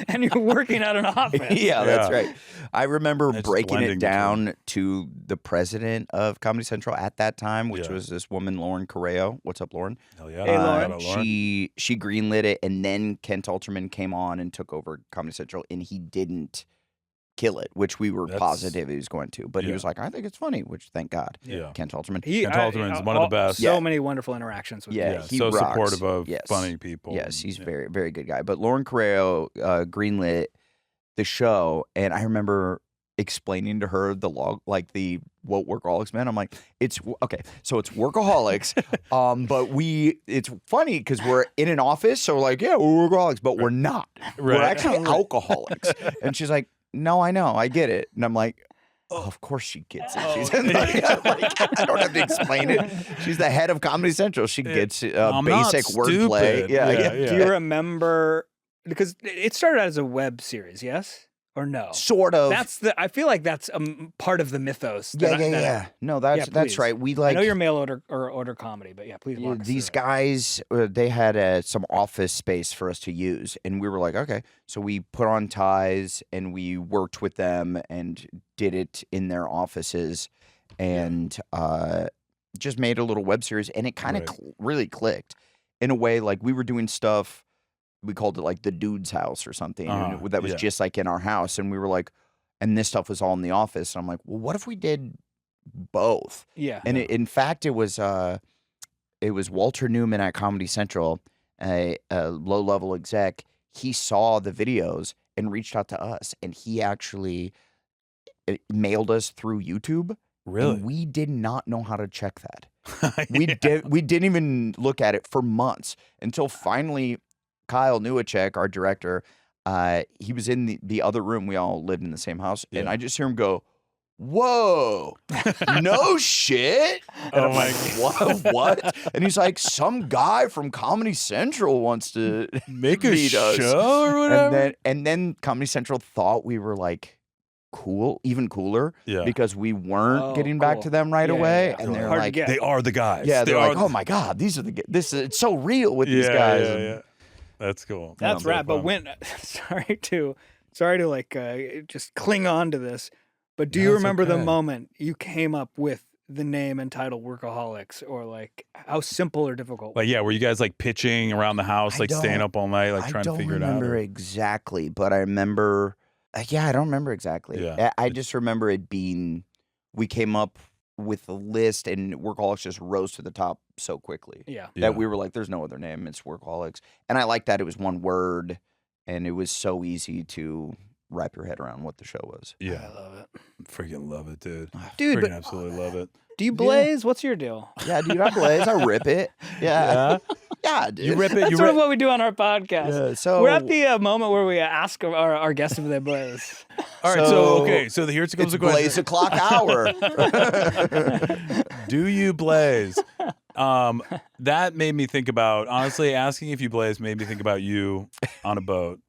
[SPEAKER 3] and you're working at an office.
[SPEAKER 8] Yeah, that's
[SPEAKER 2] Yeah.
[SPEAKER 8] right. I remember
[SPEAKER 2] It's
[SPEAKER 8] breaking
[SPEAKER 2] blending
[SPEAKER 8] it down to the president of Comedy Central at that time, which
[SPEAKER 2] Yeah.
[SPEAKER 8] was this woman, Lauren Correo. What's up, Lauren?
[SPEAKER 2] Hell yeah.
[SPEAKER 3] Hey, Lauren.
[SPEAKER 2] Shout out, Lauren.
[SPEAKER 8] She greenlit it, and then Kent Alterman came on and took over Comedy Central, and he didn't kill it, which we were
[SPEAKER 2] That's-
[SPEAKER 8] positive he was going to. But he
[SPEAKER 2] Yeah.
[SPEAKER 8] was like, I think it's funny, which thank God.
[SPEAKER 2] Yeah.
[SPEAKER 8] Kent Alterman.
[SPEAKER 2] Kent Alterman's one of the best.
[SPEAKER 3] So many wonderful interactions with
[SPEAKER 8] Yeah,
[SPEAKER 3] him.
[SPEAKER 2] Yeah,
[SPEAKER 8] he
[SPEAKER 2] so
[SPEAKER 8] rocks.
[SPEAKER 2] supportive of
[SPEAKER 8] Yes.
[SPEAKER 2] funny people.
[SPEAKER 8] Yes, he's
[SPEAKER 2] Yeah.
[SPEAKER 8] very, very good guy. But Lauren Correo greenlit the show, and I remember explaining to her the log, like what Workaholics meant. I'm like, it's okay. So it's Workaholics, but it's funny because we're in an office, so like, yeah, we're Workaholics, but we're not. We're actually alcoholics. And she's like, no, I know, I get it. And I'm like, oh, of course she gets it. She's like, I don't have to explain it. She's the head of Comedy Central. She gets basic wordplay. Yeah.
[SPEAKER 3] Do you remember? Because it started out as a web series, yes or no?
[SPEAKER 8] Sort of.
[SPEAKER 3] I feel like that's part of the mythos.
[SPEAKER 8] No, that's right. We
[SPEAKER 3] I know you're mail order comedy, but yeah, please walk us
[SPEAKER 8] these
[SPEAKER 3] through it.
[SPEAKER 8] guys, they had some office space for us to use, and we were like, okay. So we put on ties and we worked with them and did it in their offices, and just made a little web series, and it kind of really clicked in a way. Like we were doing stuff. We called it like the dude's house or something. And that was just like in our house. And we were like, and this stuff was all in the office. And I'm like, well, what if we did both?
[SPEAKER 3] Yeah.
[SPEAKER 8] And in fact, it was Walter Newman at Comedy Central, a low-level exec. He saw the videos and reached out to us. And he actually mailed us through YouTube.
[SPEAKER 2] Really?
[SPEAKER 8] And we did not know how to check that. We didn't even look at it for months until finally Kyle Luetzow, our director, he was in the other room. We all lived in the same house. And I just hear him go, whoa, no shit. And I'm like, what? And he's like, some guy from Comedy Central wants to
[SPEAKER 2] make a
[SPEAKER 8] us.
[SPEAKER 2] show or whatever.
[SPEAKER 8] And then Comedy Central thought we were like cool, even cooler, because we weren't getting back to them right away. And they're like,
[SPEAKER 2] they are the guys.
[SPEAKER 8] Yeah, they're like, oh my God, these are it's so real with these guys.
[SPEAKER 2] Yeah. That's cool.
[SPEAKER 3] That's rad. But when, sorry to like just cling on to this, but do you remember the moment you came up with the name and title Workaholics, or like how simple or difficult?
[SPEAKER 2] Like, were you guys like pitching around the house, like staying up all night, like trying to figure it out?
[SPEAKER 8] I don't remember exactly, but I remember, I don't remember exactly.
[SPEAKER 2] Yeah.
[SPEAKER 8] I just remember it being, we came up with a list and Workaholics just rose to the top so quickly. That we were like, there's no other name, it's Workaholics. And I like that it was one word and it was so easy to wrap your head around what the show was.
[SPEAKER 2] Yeah. I love it. Freaking love it, dude.
[SPEAKER 3] Dude,
[SPEAKER 2] but absolutely love it.
[SPEAKER 3] Do you blaze? What's your deal?
[SPEAKER 8] Yeah, dude, I blaze. I rip it. Yeah. Yeah, dude.
[SPEAKER 2] You rip it.
[SPEAKER 3] That's sort of what we do on our podcast.
[SPEAKER 8] Yeah, so
[SPEAKER 3] we're at the moment where we ask our guests if they blaze.
[SPEAKER 2] All right, so here comes the question.
[SPEAKER 8] Blaze o'clock hour.
[SPEAKER 2] Do you blaze? That made me think about, honestly, asking if you blaze made me think about you on a boat.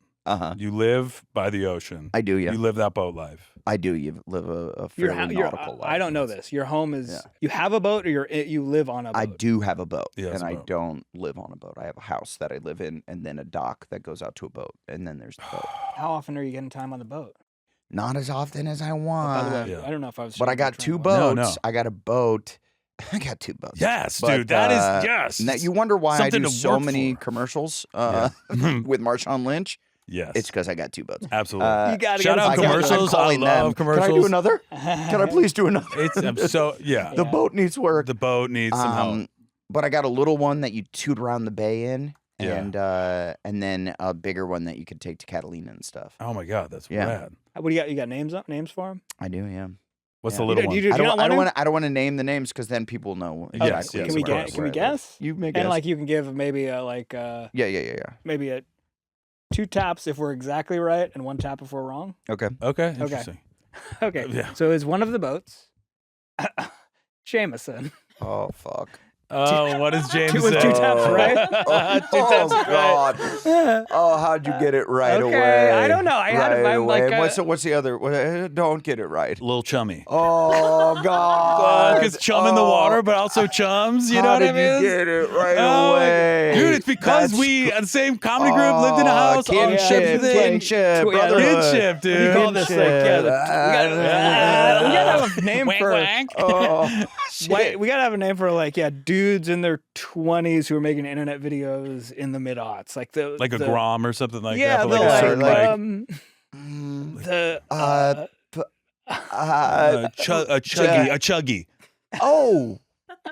[SPEAKER 2] You live by the ocean.
[SPEAKER 8] I do, yeah.
[SPEAKER 2] You live that boat life.
[SPEAKER 8] I do. You live a fairly nautical life.
[SPEAKER 3] I don't know this. Your home is, you have a boat, or you live on a boat?
[SPEAKER 8] I do have a boat,
[SPEAKER 2] and
[SPEAKER 8] I don't live on a boat. I have a house that I live in, and then a dock that goes out to a boat, and then there's the boat.
[SPEAKER 3] How often are you getting time on the boat?
[SPEAKER 8] Not as often as I want.
[SPEAKER 3] By the way, I don't know if I was.
[SPEAKER 8] But I got two boats.
[SPEAKER 2] No.
[SPEAKER 8] I got a boat. I got two boats.
[SPEAKER 2] Yes,
[SPEAKER 8] but,
[SPEAKER 2] dude. That is yes.
[SPEAKER 8] Now you wonder why
[SPEAKER 2] something
[SPEAKER 8] I do so many commercials with Marshawn Lynch.
[SPEAKER 2] Yes.
[SPEAKER 8] It's because I got two boats.
[SPEAKER 2] Absolutely.
[SPEAKER 3] You gotta
[SPEAKER 2] shout out commercials. I love commercials.
[SPEAKER 8] Can I do another? Can I please do another?
[SPEAKER 2] The
[SPEAKER 8] boat needs work.
[SPEAKER 2] The boat needs some help.
[SPEAKER 8] But I got a little one that you toot around the bay in. And then a bigger one that you could take to Catalina and stuff.
[SPEAKER 2] Oh my God, that's rad.
[SPEAKER 3] What do you got? You got names for them?
[SPEAKER 8] I do, yeah.
[SPEAKER 2] What's the little one?
[SPEAKER 8] I don't want to name the names because then people know exactly.
[SPEAKER 3] Yes, can we guess?
[SPEAKER 8] You may guess.
[SPEAKER 3] And like you can give maybe maybe a 2 taps if we're exactly right and 1 tap if we're wrong.
[SPEAKER 8] Okay.
[SPEAKER 2] Interesting.
[SPEAKER 3] Okay.
[SPEAKER 2] Yeah.
[SPEAKER 3] So is one of the boats Jameson?
[SPEAKER 8] Oh fuck.
[SPEAKER 2] Oh, what is James?
[SPEAKER 3] 2 taps right?
[SPEAKER 2] 2 taps
[SPEAKER 8] God. Oh, how'd you get it right
[SPEAKER 3] okay.
[SPEAKER 8] away?
[SPEAKER 3] I don't know. I'm like
[SPEAKER 8] what's the other? Don't get it right.
[SPEAKER 2] Little chummy.
[SPEAKER 8] Oh God.
[SPEAKER 2] Because chum in the water, but also chums. You know what I mean?
[SPEAKER 8] How did you get it right away?
[SPEAKER 2] Dude, it's because we, at the same comedy group, lived in a house.
[SPEAKER 8] Kinship, brotherhood.
[SPEAKER 2] Kinship, dude.
[SPEAKER 3] We call this like, we gotta have a name for. We gotta have a name for like, dudes in their 20s who are making internet videos in the mid-aughts, like
[SPEAKER 2] a Grom or something like that.
[SPEAKER 3] Yeah,
[SPEAKER 2] a chuggy.
[SPEAKER 8] Oh,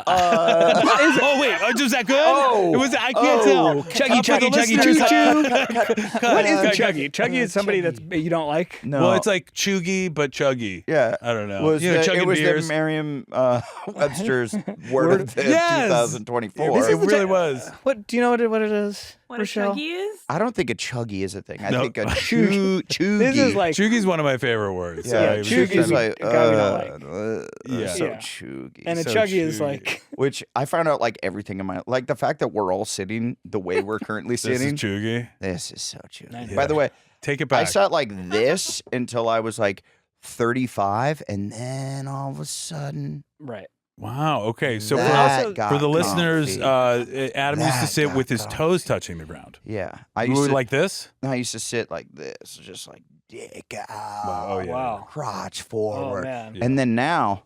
[SPEAKER 2] Oh wait, was that good?
[SPEAKER 8] Oh.
[SPEAKER 2] It was. I can't tell.
[SPEAKER 3] Chuggy, chuggy, chuggy, choo choo. What is a chuggy? Chuggy is somebody that's you don't like.
[SPEAKER 8] No.
[SPEAKER 2] Well, it's like chuggy, but chuggy.
[SPEAKER 8] Yeah.
[SPEAKER 2] I don't know.
[SPEAKER 8] Was
[SPEAKER 2] you know,
[SPEAKER 8] it
[SPEAKER 2] chugging
[SPEAKER 8] was
[SPEAKER 2] beers.
[SPEAKER 8] the Merriam-Webster's word of the
[SPEAKER 2] Yes.
[SPEAKER 8] 2024.
[SPEAKER 2] It really was.
[SPEAKER 3] What do you know what it is?
[SPEAKER 6] What
[SPEAKER 3] Richelle?
[SPEAKER 6] a chuggy is?
[SPEAKER 8] I don't think a chuggy is a thing. I
[SPEAKER 2] No.
[SPEAKER 8] think a chuggy.
[SPEAKER 3] This is like
[SPEAKER 2] Chuggy's one of my favorite words.
[SPEAKER 8] yeah,
[SPEAKER 2] I was
[SPEAKER 3] chuggy's
[SPEAKER 2] just trying
[SPEAKER 8] like
[SPEAKER 3] a guy we don't
[SPEAKER 2] Yeah.
[SPEAKER 8] so
[SPEAKER 3] Yeah.
[SPEAKER 8] chuggy.
[SPEAKER 3] and a
[SPEAKER 2] so
[SPEAKER 3] chuggy is
[SPEAKER 2] chuggy.
[SPEAKER 3] like
[SPEAKER 8] Which I found out like everything in my like the fact that we're all sitting the way we're currently
[SPEAKER 2] This is
[SPEAKER 8] sitting.
[SPEAKER 2] chuggy.
[SPEAKER 8] This is so chuggy.
[SPEAKER 3] I know.
[SPEAKER 8] By the way,
[SPEAKER 2] Take it
[SPEAKER 8] I
[SPEAKER 2] back.
[SPEAKER 8] sat like this until I was like 35, and then all of a sudden,
[SPEAKER 3] right.
[SPEAKER 2] Wow. Okay. So
[SPEAKER 8] that
[SPEAKER 3] also-
[SPEAKER 8] got
[SPEAKER 2] for the listeners,
[SPEAKER 8] comfy.
[SPEAKER 2] Adam used to
[SPEAKER 8] That
[SPEAKER 2] sit
[SPEAKER 8] got
[SPEAKER 2] with his
[SPEAKER 8] comfy.
[SPEAKER 2] toes touching the ground.
[SPEAKER 8] Yeah, I
[SPEAKER 2] You
[SPEAKER 8] used
[SPEAKER 2] were
[SPEAKER 8] to
[SPEAKER 2] like this.
[SPEAKER 8] I used to sit like this, just like dick out,
[SPEAKER 2] Wow. Oh yeah.
[SPEAKER 3] Wow.
[SPEAKER 8] crotch
[SPEAKER 3] Oh
[SPEAKER 8] forward,
[SPEAKER 3] man.
[SPEAKER 8] and then now,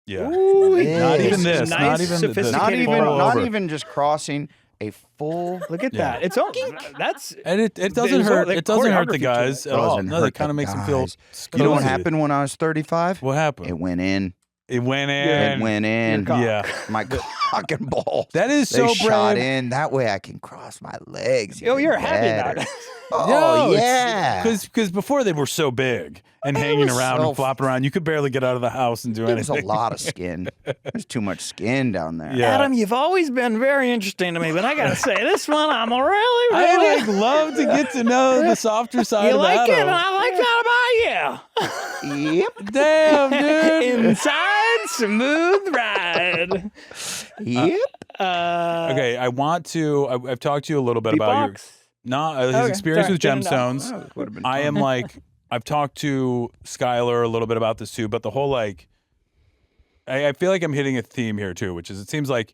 [SPEAKER 2] Yeah.
[SPEAKER 3] Ooh,
[SPEAKER 2] Not even this.
[SPEAKER 3] Nice,
[SPEAKER 2] Not even this.
[SPEAKER 3] sophisticated
[SPEAKER 8] not even
[SPEAKER 3] fall
[SPEAKER 8] not
[SPEAKER 2] over.
[SPEAKER 8] even just crossing a full.
[SPEAKER 3] Look at
[SPEAKER 2] Yeah.
[SPEAKER 3] that. It's all that's
[SPEAKER 2] And it doesn't
[SPEAKER 3] There's
[SPEAKER 2] hurt.
[SPEAKER 3] like
[SPEAKER 2] It doesn't hurt the
[SPEAKER 3] choreography to
[SPEAKER 2] guys
[SPEAKER 3] it.
[SPEAKER 2] at all.
[SPEAKER 8] Doesn't
[SPEAKER 2] No,
[SPEAKER 8] hurt
[SPEAKER 2] it kind
[SPEAKER 8] the
[SPEAKER 2] of makes them feel.
[SPEAKER 8] guys. You know what
[SPEAKER 2] cozy.
[SPEAKER 8] happened when I was 35?
[SPEAKER 2] What happened?
[SPEAKER 8] It went in.
[SPEAKER 2] It went
[SPEAKER 3] Yeah.
[SPEAKER 2] in.
[SPEAKER 8] It went in.
[SPEAKER 3] cock.
[SPEAKER 2] Yeah.
[SPEAKER 8] My cock and balls.
[SPEAKER 2] That is
[SPEAKER 8] They
[SPEAKER 2] so
[SPEAKER 8] shot
[SPEAKER 2] brave.
[SPEAKER 8] in. That way I can cross my legs.
[SPEAKER 3] Oh,
[SPEAKER 8] even
[SPEAKER 3] you're happy about
[SPEAKER 8] better.
[SPEAKER 3] it.
[SPEAKER 8] Oh, yeah.
[SPEAKER 2] Because before they were so big and hanging
[SPEAKER 8] was
[SPEAKER 2] around
[SPEAKER 8] so
[SPEAKER 2] and flopping around, you could barely get out of the house and do
[SPEAKER 8] There was
[SPEAKER 2] anything.
[SPEAKER 8] a lot of skin. There's too much skin down there.
[SPEAKER 2] Yeah.
[SPEAKER 3] Adam, you've always been very interesting to me, but I gotta say, this one I'm really,
[SPEAKER 2] I
[SPEAKER 3] really.
[SPEAKER 2] like love to get to know the softer side
[SPEAKER 3] you
[SPEAKER 2] of
[SPEAKER 3] like it,
[SPEAKER 2] Adam.
[SPEAKER 3] and I like that about you.
[SPEAKER 8] Yep.
[SPEAKER 2] Damn, dude.
[SPEAKER 3] Inside smooth ride.
[SPEAKER 8] Yep.
[SPEAKER 2] Okay, I want to. I've talked to you a little bit about your his
[SPEAKER 3] Okay,
[SPEAKER 2] experience
[SPEAKER 3] sorry,
[SPEAKER 2] with
[SPEAKER 3] didn't know.
[SPEAKER 2] gemstones. I am like, I've talked to Skylar a little bit about this too, but the whole like, I feel like I'm hitting a theme here too, which is it seems like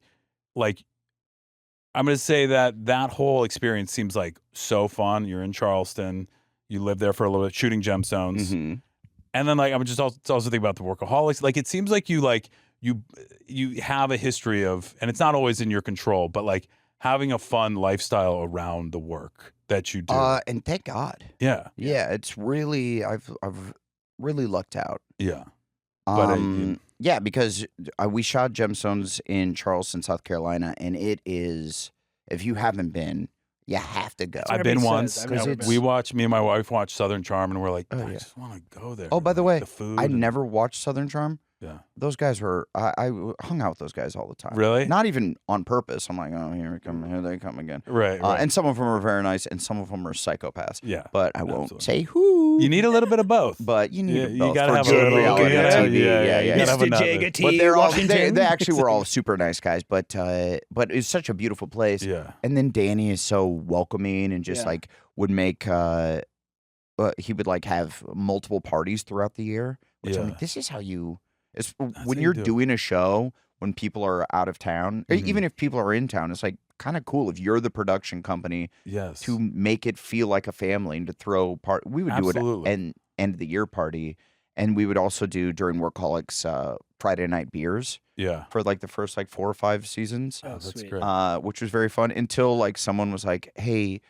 [SPEAKER 2] I'm going to say that whole experience seems like so fun. You're in Charleston, you live there for a little bit, shooting gemstones,
[SPEAKER 8] Mm-hmm.
[SPEAKER 2] and then like I'm just also thinking about the Workaholics. Like it seems like you have a history of, and it's not always in your control, but like having a fun lifestyle around the work that you do.
[SPEAKER 8] And thank God.
[SPEAKER 2] Yeah.
[SPEAKER 8] Yeah, it's really I've really lucked out.
[SPEAKER 2] Yeah. But
[SPEAKER 8] Yeah, because we shot gemstones in Charleston, South Carolina, and it is, if you haven't been, you have to go.
[SPEAKER 2] I've been
[SPEAKER 3] Everybody
[SPEAKER 2] once.
[SPEAKER 3] says, I've never been.
[SPEAKER 2] Me and my wife watched Southern Charm, and we're like,
[SPEAKER 8] Oh,
[SPEAKER 2] I
[SPEAKER 8] yeah.
[SPEAKER 2] just want to go there.
[SPEAKER 8] Oh, by the
[SPEAKER 2] Like,
[SPEAKER 8] way,
[SPEAKER 2] the food.
[SPEAKER 8] I
[SPEAKER 2] and-
[SPEAKER 8] never watched Southern Charm.
[SPEAKER 2] Yeah.
[SPEAKER 8] Those guys were, I hung out with those guys all the time.
[SPEAKER 2] Really?
[SPEAKER 8] Not even on purpose. I'm like, oh, here they come again.
[SPEAKER 2] Right.
[SPEAKER 8] And some of them are very nice, and some of them are psychopaths.
[SPEAKER 2] Yeah.
[SPEAKER 8] But I won't
[SPEAKER 2] Absolutely.
[SPEAKER 8] say who.
[SPEAKER 2] You need a little bit of both.
[SPEAKER 8] But you need
[SPEAKER 2] Yeah,
[SPEAKER 8] it
[SPEAKER 2] you
[SPEAKER 8] both
[SPEAKER 2] gotta
[SPEAKER 8] for
[SPEAKER 2] have a
[SPEAKER 8] good
[SPEAKER 2] little-
[SPEAKER 8] reality
[SPEAKER 2] yeah,
[SPEAKER 8] TV.
[SPEAKER 2] yeah, you gotta have
[SPEAKER 3] Mr.
[SPEAKER 2] another.
[SPEAKER 3] Jagati,
[SPEAKER 8] But they're all
[SPEAKER 3] Washington.
[SPEAKER 8] they actually were all super nice guys. But it's such a beautiful place.
[SPEAKER 2] Yeah.
[SPEAKER 8] And then Danny is so welcoming and just
[SPEAKER 3] Yeah.
[SPEAKER 8] like would make he would like have multiple parties throughout the year. Which I'm
[SPEAKER 2] Yeah.
[SPEAKER 8] like, this is how you. It's
[SPEAKER 2] how
[SPEAKER 8] when
[SPEAKER 2] you
[SPEAKER 8] you're
[SPEAKER 2] do it.
[SPEAKER 8] doing a show when people are out of town, or
[SPEAKER 2] Mhm.
[SPEAKER 8] even if people are in town. It's like kind of cool if you're the production company
[SPEAKER 2] Yes.
[SPEAKER 8] to make it feel like a family and to throw part. We would do
[SPEAKER 2] Absolutely.
[SPEAKER 8] it and end of the year party, and we would also do during Workaholics Friday night beers
[SPEAKER 2] Yeah.
[SPEAKER 8] for like the first like 4 or 5 seasons,
[SPEAKER 3] Oh,
[SPEAKER 2] That's
[SPEAKER 3] sweet.
[SPEAKER 2] great.
[SPEAKER 8] which was very fun until like someone was like, "Hey,"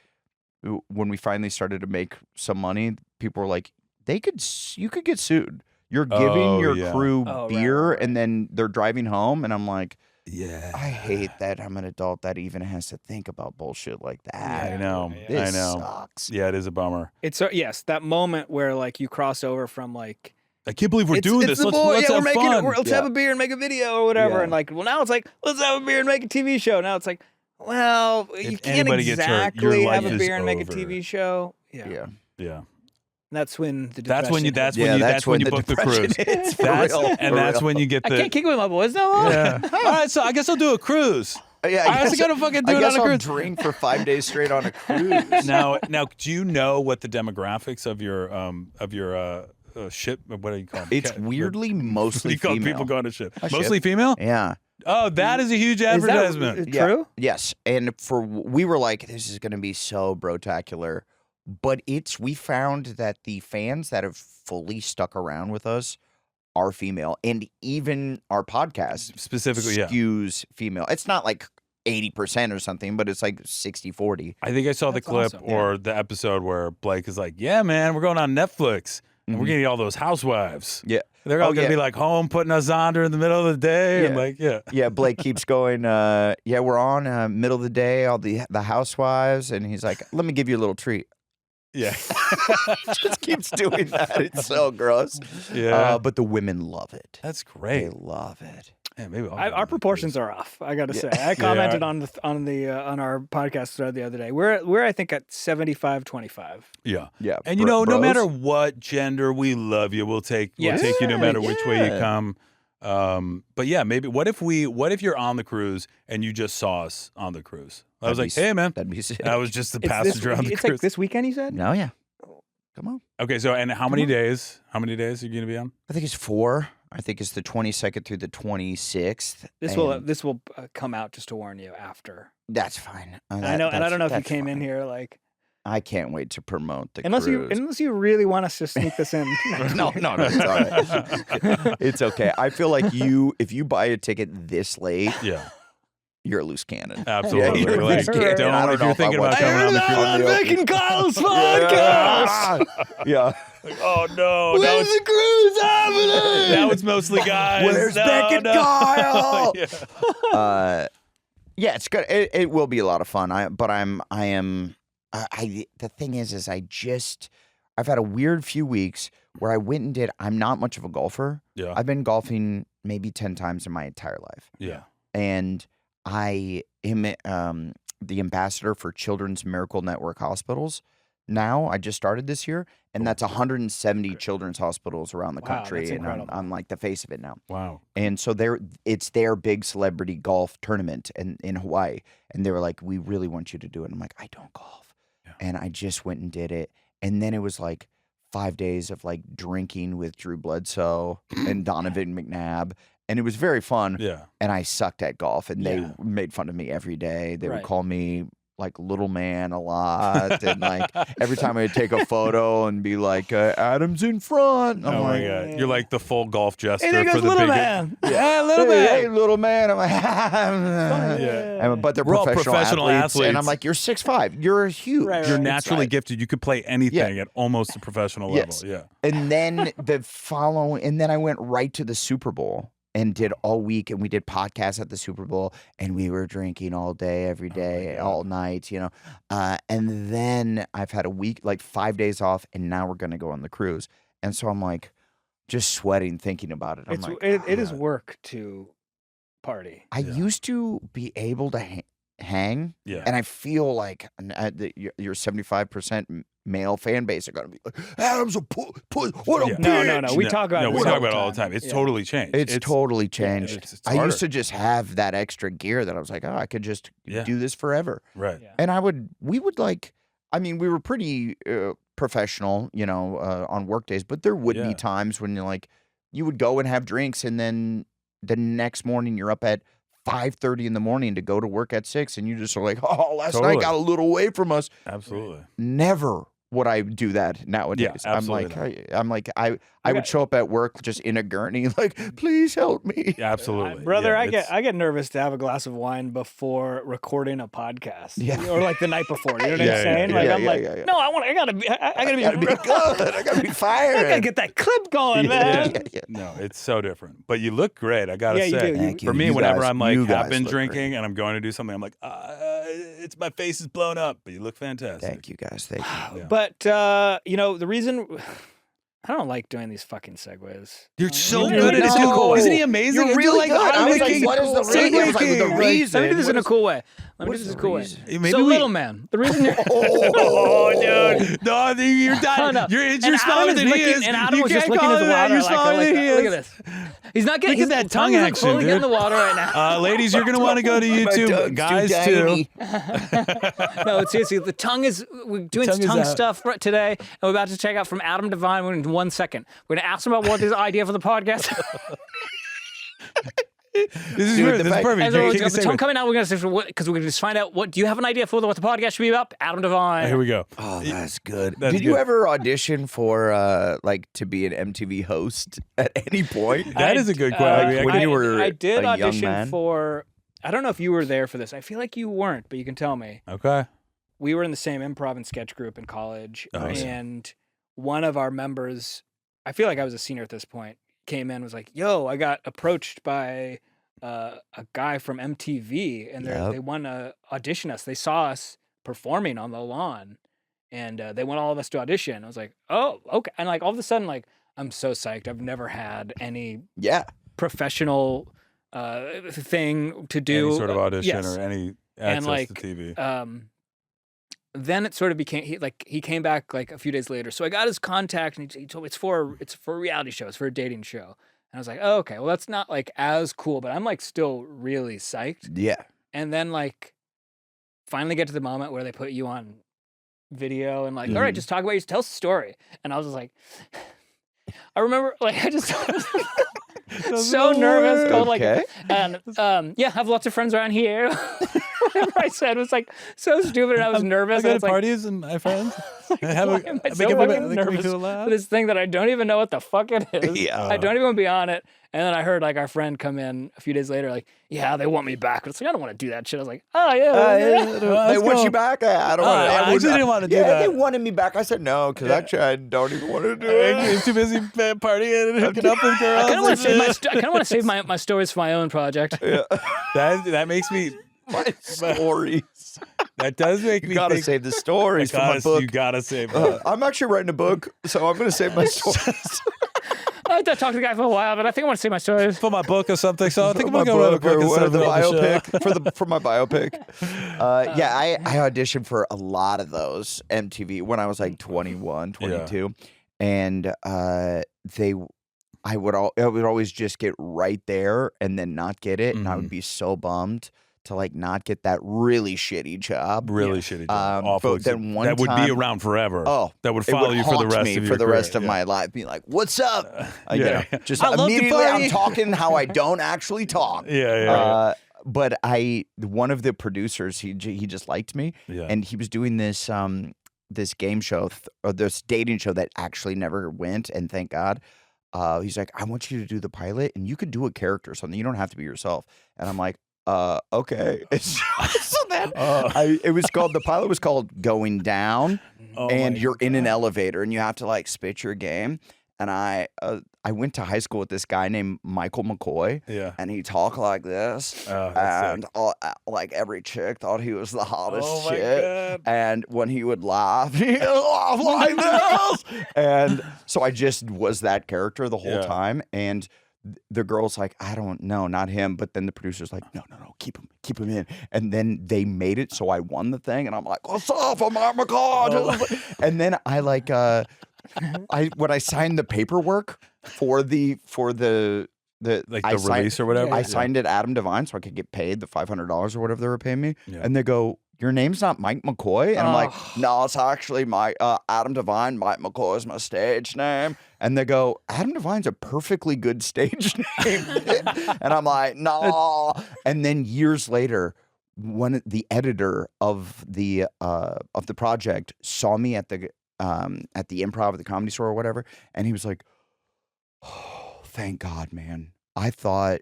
[SPEAKER 8] when we finally started to make some money, people were like, you could get sued. You're giving
[SPEAKER 2] Oh,
[SPEAKER 8] your
[SPEAKER 2] yeah.
[SPEAKER 8] crew
[SPEAKER 3] Oh, right,
[SPEAKER 8] beer
[SPEAKER 3] right.
[SPEAKER 8] and then they're driving home, and I'm like,
[SPEAKER 2] Yeah.
[SPEAKER 8] I hate that I'm an adult that even has to think about bullshit like that.
[SPEAKER 2] I know.
[SPEAKER 3] Yeah.
[SPEAKER 8] This
[SPEAKER 2] I know.
[SPEAKER 8] sucks.
[SPEAKER 2] Yeah, it is a bummer.
[SPEAKER 3] It's yes, that moment where like you cross over from like
[SPEAKER 2] I can't believe we're
[SPEAKER 3] it's-
[SPEAKER 2] doing
[SPEAKER 3] it's
[SPEAKER 2] this.
[SPEAKER 3] the
[SPEAKER 2] Let's
[SPEAKER 3] boy,
[SPEAKER 2] have
[SPEAKER 3] we're making
[SPEAKER 2] fun.
[SPEAKER 3] let's
[SPEAKER 8] Yeah.
[SPEAKER 3] have a beer and make a video or whatever.
[SPEAKER 8] Yeah.
[SPEAKER 3] And like, well, now it's like let's have a beer and make a TV show. Now it's like, well, you
[SPEAKER 2] If
[SPEAKER 3] can't
[SPEAKER 2] anybody gets hurt, your
[SPEAKER 3] exactly
[SPEAKER 2] life
[SPEAKER 3] have a
[SPEAKER 2] is
[SPEAKER 3] beer and make a
[SPEAKER 2] over.
[SPEAKER 3] TV show. Yeah,
[SPEAKER 8] Yeah.
[SPEAKER 2] Yeah.
[SPEAKER 3] that's when the
[SPEAKER 2] That's when you.
[SPEAKER 3] depression
[SPEAKER 2] That's
[SPEAKER 3] hits.
[SPEAKER 2] when you.
[SPEAKER 8] that's
[SPEAKER 2] That's when you
[SPEAKER 8] when the
[SPEAKER 2] book the
[SPEAKER 8] depression
[SPEAKER 2] cruise.
[SPEAKER 8] hits, for
[SPEAKER 2] That's
[SPEAKER 8] real,
[SPEAKER 2] and
[SPEAKER 8] for
[SPEAKER 2] that's
[SPEAKER 8] real.
[SPEAKER 2] when you get
[SPEAKER 3] I
[SPEAKER 2] the.
[SPEAKER 3] can't kick it with my boys no more.
[SPEAKER 2] Yeah. All right, so I guess I'll do a cruise.
[SPEAKER 8] Yeah,
[SPEAKER 2] I also gotta fucking do
[SPEAKER 8] I
[SPEAKER 2] it
[SPEAKER 8] guess
[SPEAKER 2] on a
[SPEAKER 8] I'll
[SPEAKER 2] cruise.
[SPEAKER 8] drink for 5 days straight on a cruise.
[SPEAKER 2] Now, do you know what the demographics of your ship? What do you call them?
[SPEAKER 8] It's
[SPEAKER 2] What
[SPEAKER 8] weirdly
[SPEAKER 2] do
[SPEAKER 8] mostly
[SPEAKER 2] you call
[SPEAKER 8] female.
[SPEAKER 2] people going to ship?
[SPEAKER 8] A ship.
[SPEAKER 2] Mostly female.
[SPEAKER 8] Yeah.
[SPEAKER 2] Oh, that is a huge
[SPEAKER 3] Is that
[SPEAKER 2] advertisement.
[SPEAKER 8] Yeah.
[SPEAKER 3] true?
[SPEAKER 8] Yes. And we were like, this is going to be so brotacular. But we found that the fans that have fully stuck around with us are female. And even our podcast
[SPEAKER 2] Specifically, yeah.
[SPEAKER 8] skews female. It's not like 80% or something, but it's like 60-40.
[SPEAKER 2] I think I saw the
[SPEAKER 3] That's
[SPEAKER 2] clip
[SPEAKER 3] awesome.
[SPEAKER 2] or the episode where Blake is like, "Yeah, man, we're going on Netflix." And we're gonna get all those housewives.
[SPEAKER 8] Yeah.
[SPEAKER 2] They're all gonna be like home putting us on during the middle of the day. And like,
[SPEAKER 8] Yeah, Blake keeps going, we're on middle of the day, all the housewives, and he's like, let me give you a little treat.
[SPEAKER 2] Yeah.
[SPEAKER 8] Just keeps doing that. It's so gross.
[SPEAKER 2] Yeah.
[SPEAKER 8] But the women love it.
[SPEAKER 2] That's great.
[SPEAKER 8] They love it.
[SPEAKER 2] Yeah, maybe
[SPEAKER 3] our proportions are off. I got to say, I commented on our podcast thread the other day. We're I think at 75-25.
[SPEAKER 2] Yeah.
[SPEAKER 8] Yeah.
[SPEAKER 2] And no matter what gender, we love you. We'll take you no matter which way you come. But yeah, maybe what if you're on the cruise and you just saw us on the cruise? I was like, hey man,
[SPEAKER 8] that'd be sick.
[SPEAKER 2] I was just the passenger on the cruise.
[SPEAKER 3] It's like this weekend, you said?
[SPEAKER 8] No, yeah. Come on.
[SPEAKER 2] Okay, so and how many days? How many days are you gonna be on?
[SPEAKER 8] I think it's 4. I think it's the 22nd through the 26th.
[SPEAKER 3] This will come out just to warn you after.
[SPEAKER 8] That's fine.
[SPEAKER 3] I know, and I don't know if you came in here like.
[SPEAKER 8] I can't wait to promote the
[SPEAKER 3] unless
[SPEAKER 8] cruise.
[SPEAKER 3] you really want us to sneak this in.
[SPEAKER 8] No, it's all right. It's okay. I feel like if you buy a ticket this late, you're a loose cannon.
[SPEAKER 2] Absolutely.
[SPEAKER 8] Yeah, you're a loose cannon.
[SPEAKER 2] Don't if you're thinking about coming on the cruise.
[SPEAKER 3] Beck and Kyle's podcast.
[SPEAKER 8] Yeah.
[SPEAKER 2] Like, oh no!
[SPEAKER 8] Where's the cruise happening?
[SPEAKER 2] Now it's mostly guys.
[SPEAKER 8] Where's Beck and Kyle?
[SPEAKER 2] Yeah,
[SPEAKER 8] it's good. It will be a lot of fun. The thing is I've had a weird few weeks where I went and did. I'm not much of a golfer.
[SPEAKER 2] Yeah.
[SPEAKER 8] I've been golfing maybe 10 times in my entire life.
[SPEAKER 2] Yeah.
[SPEAKER 8] And I am the ambassador for Children's Miracle Network hospitals. Now, I just started this year, and that's 170 children's hospitals around the country, and I'm like the face of it now.
[SPEAKER 2] Wow!
[SPEAKER 8] And so it's their big celebrity golf tournament in Hawaii, and they were like, "We really want you to do it." And I'm like, "I don't golf," and I just went and did it, and then it was like 5 days of like drinking with Drew Bledsoe and Donovan McNabb. And it was very fun.
[SPEAKER 2] Yeah.
[SPEAKER 8] And I sucked at golf, and they made fun of me every day. They would call me like little man a lot, and like every time I would take a photo and be like, Adam's in front. I'm
[SPEAKER 2] my god, you're like the full golf jester
[SPEAKER 3] and there goes
[SPEAKER 2] for the
[SPEAKER 3] little
[SPEAKER 2] big
[SPEAKER 3] man. Yeah, little man.
[SPEAKER 8] Hey, little man. I'm like, but they're
[SPEAKER 2] We're all
[SPEAKER 8] professional
[SPEAKER 2] athletes,
[SPEAKER 8] and I'm like, you're 6'5". You're huge.
[SPEAKER 2] You're naturally gifted. You could play anything at almost a professional level. Yeah.
[SPEAKER 8] And then I went right to the Super Bowl. And did all week, and we did podcasts at the Super Bowl, and we were drinking all day, every day, all night, and then I've had a week, like 5 days off, and now we're going to go on the cruise. And so I'm like, just sweating thinking about it.
[SPEAKER 3] It is work to party.
[SPEAKER 8] I used to be able to hang, and I feel like your 75% male fan base are going to be like, Adam's a what a bitch.
[SPEAKER 3] No. We talk about
[SPEAKER 2] it all the time. It's totally changed.
[SPEAKER 8] It's totally changed.
[SPEAKER 2] It's
[SPEAKER 8] I used to just have that extra gear that I was like, I could just do this forever.
[SPEAKER 2] Right.
[SPEAKER 3] Yeah.
[SPEAKER 8] And we were pretty professional, on work days, but there would be times when you would go and have drinks, and then the next morning you're up at 5:30 in the morning to go to work at 6, and you just are like, last night got a little away from us.
[SPEAKER 2] Absolutely.
[SPEAKER 8] Never would I do that nowadays.
[SPEAKER 2] Yeah,
[SPEAKER 8] I would show up at work just in a gurney, like, please help me.
[SPEAKER 2] Absolutely.
[SPEAKER 3] Brother, I get nervous to have a glass of wine before recording a podcast.
[SPEAKER 8] Yeah.
[SPEAKER 3] Or like the night before. You know what I'm saying? No, I gotta be
[SPEAKER 8] good. I gotta be fired.
[SPEAKER 3] I gotta get that clip going, man.
[SPEAKER 8] Yeah.
[SPEAKER 2] No, it's so different. But you look great, I gotta say.
[SPEAKER 3] You do.
[SPEAKER 8] Thank you.
[SPEAKER 2] For me,
[SPEAKER 8] You
[SPEAKER 2] whenever
[SPEAKER 8] guys-
[SPEAKER 2] I'm like,
[SPEAKER 8] you guys
[SPEAKER 2] I've been
[SPEAKER 8] look
[SPEAKER 2] drinking
[SPEAKER 8] great.
[SPEAKER 2] and I'm going to do something, I'm like, it's my face is blown up, but you look fantastic.
[SPEAKER 8] Thank you, guys. Thank you.
[SPEAKER 2] Yeah.
[SPEAKER 3] But the reason I don't like doing these fucking segues.
[SPEAKER 2] You're so
[SPEAKER 3] You
[SPEAKER 2] good
[SPEAKER 3] do.
[SPEAKER 2] at it.
[SPEAKER 3] No.
[SPEAKER 2] Isn't he amazing?
[SPEAKER 8] You're really good. I was like, what is the reason? I was like, the reason.
[SPEAKER 3] Let me do this in a
[SPEAKER 8] What
[SPEAKER 3] cool way. Let me
[SPEAKER 8] what
[SPEAKER 3] do
[SPEAKER 8] is
[SPEAKER 3] this in a
[SPEAKER 8] the
[SPEAKER 3] cool way.
[SPEAKER 8] reason?
[SPEAKER 2] Maybe
[SPEAKER 3] So, little man, the reason you're
[SPEAKER 2] dude. No, you're done.
[SPEAKER 3] No.
[SPEAKER 2] You're
[SPEAKER 3] And
[SPEAKER 2] smaller
[SPEAKER 3] Adam
[SPEAKER 2] than
[SPEAKER 3] is
[SPEAKER 2] he
[SPEAKER 3] licking-
[SPEAKER 2] is.
[SPEAKER 3] And Adam
[SPEAKER 2] You
[SPEAKER 3] was just
[SPEAKER 2] can't
[SPEAKER 3] licking
[SPEAKER 2] call
[SPEAKER 3] his
[SPEAKER 2] him that.
[SPEAKER 3] water.
[SPEAKER 2] You're
[SPEAKER 3] Like,
[SPEAKER 2] smaller than he is.
[SPEAKER 3] look at this. He's not getting
[SPEAKER 2] Look at
[SPEAKER 3] his
[SPEAKER 2] that tongue
[SPEAKER 3] is
[SPEAKER 2] action,
[SPEAKER 3] fully getting
[SPEAKER 2] dude.
[SPEAKER 3] the water right now.
[SPEAKER 2] Ladies, you're going to want to go to YouTube. Guys, too.
[SPEAKER 3] No, seriously, the tongue is. We're doing
[SPEAKER 2] Tongue is
[SPEAKER 3] tongue
[SPEAKER 2] out.
[SPEAKER 3] stuff today, and we're about to check out from Adam Devine in 1 second. We're going to ask him about what his idea for the podcast.
[SPEAKER 2] This is perfect.
[SPEAKER 3] And so
[SPEAKER 2] Kick
[SPEAKER 3] the
[SPEAKER 2] us in.
[SPEAKER 3] tongue coming out, we're going to say because we're going to just find out what. Do you have an idea for what the podcast should be about? Adam Devine.
[SPEAKER 2] Here we go.
[SPEAKER 8] Oh, that's good.
[SPEAKER 2] That's
[SPEAKER 8] Did you
[SPEAKER 2] good.
[SPEAKER 8] ever audition for to be an MTV host at any point?
[SPEAKER 2] That is a good question.
[SPEAKER 8] when you were
[SPEAKER 3] I did
[SPEAKER 8] a young
[SPEAKER 3] audition
[SPEAKER 8] man?
[SPEAKER 3] for. I don't know if you were there for this. I feel like you weren't, but you can tell me.
[SPEAKER 2] Okay.
[SPEAKER 3] We were in the same improv and sketch group in college,
[SPEAKER 2] Oh, yeah.
[SPEAKER 3] and one of our members I feel like I was a senior at this point. Came in, was like, "Yo, I got approached by a guy from MTV, and they want to audition us. They saw us performing on the lawn, and they want all of us to audition." I was like, "Oh, okay." And like all of a sudden, like I'm so psyched. I've never had any professional thing to do,
[SPEAKER 2] any sort of audition or any access to TV.
[SPEAKER 3] Then it sort of became he came back like a few days later. So I got his contact, and he told me it's for a reality show, it's for a dating show. And I was like, oh, okay, well that's not like as cool, but I'm like still really psyched.
[SPEAKER 8] Yeah.
[SPEAKER 3] And then like finally get to the moment where they put you on video and like, all right, just talk about tell us a story. And I was just like, I remember like I just so nervous, told like, and I have lots of friends around here. Whatever I said was like so stupid, and I was nervous.
[SPEAKER 2] I go to parties and my friends.
[SPEAKER 3] Why am I so fucking nervous for this thing that I don't even know what the fuck it is?
[SPEAKER 8] Yeah.
[SPEAKER 3] I don't even want to be on it. And then I heard like our friend come in a few days later, like, yeah, they want me back. But it's like, I don't want to do that shit. I was like, oh yeah,
[SPEAKER 8] they want you back. I don't want.
[SPEAKER 2] I actually didn't want to do that.
[SPEAKER 8] They wanted me back. I said no because actually I don't even want to do it.
[SPEAKER 2] I'm too busy partying and hooking up with girls.
[SPEAKER 3] I kind of want to save my stories for my own project.
[SPEAKER 8] Yeah.
[SPEAKER 2] That makes me.
[SPEAKER 8] My stories.
[SPEAKER 2] That does make me.
[SPEAKER 8] You gotta
[SPEAKER 2] think,
[SPEAKER 8] save the stories for my book.
[SPEAKER 2] You gotta save them.
[SPEAKER 8] I'm actually writing a book, so I'm gonna save my stories.
[SPEAKER 3] I had to talk to the guy for a while, but I think I want to save my stories
[SPEAKER 2] for my book or something. So I think I'm gonna
[SPEAKER 8] go
[SPEAKER 2] write a book
[SPEAKER 8] or the
[SPEAKER 2] biopic
[SPEAKER 8] for my biopic. I auditioned for a lot of those MTV when I was like 21, 22, and I would always just get right there and then not get it, and I would be so bummed to like not get that really shitty job.
[SPEAKER 2] Shitty job. Awful.
[SPEAKER 8] But then one
[SPEAKER 2] that would
[SPEAKER 8] time,
[SPEAKER 2] be around forever.
[SPEAKER 8] Oh,
[SPEAKER 2] that would follow you for the rest of your
[SPEAKER 8] the rest of my life. Being like, "What's up?" Just
[SPEAKER 3] I
[SPEAKER 8] immediately I'm talking how I don't actually talk. But one of the producers, he just liked me, and he was doing this this game show or this dating show that actually never went, and thank God. He's like, I want you to do the pilot, and you could do a character or something. You don't have to be yourself. And I'm like, okay. So then the pilot was called Going Down, and you're in an elevator, and you have to like spit your game. And I went to high school with this guy named Michael McCoy, and he talked like this, and like every chick thought he was the hottest shit. God. And when he would laugh, he would laugh like this. And so I just was that character the whole time. And the girl's like, I don't know, not him. But then the producer's like, no, keep him in. And then they made it, so I won the thing. And I'm like, what's up? I'm Mark McCall. And then I like. When I signed the paperwork for the
[SPEAKER 2] release or whatever,
[SPEAKER 8] I signed it Adam Devine so I could get paid the $500 or whatever they were paying me. And they go, your name's not Mike McCoy? And I'm like, no, it's actually Adam Devine. Mike McCoy is my stage name. And they go, Adam Devine's a perfectly good stage name. And I'm like, no. And then years later, the editor of the project saw me at the Improv at the Comedy Store or whatever, and he was like, oh, thank God, man. I thought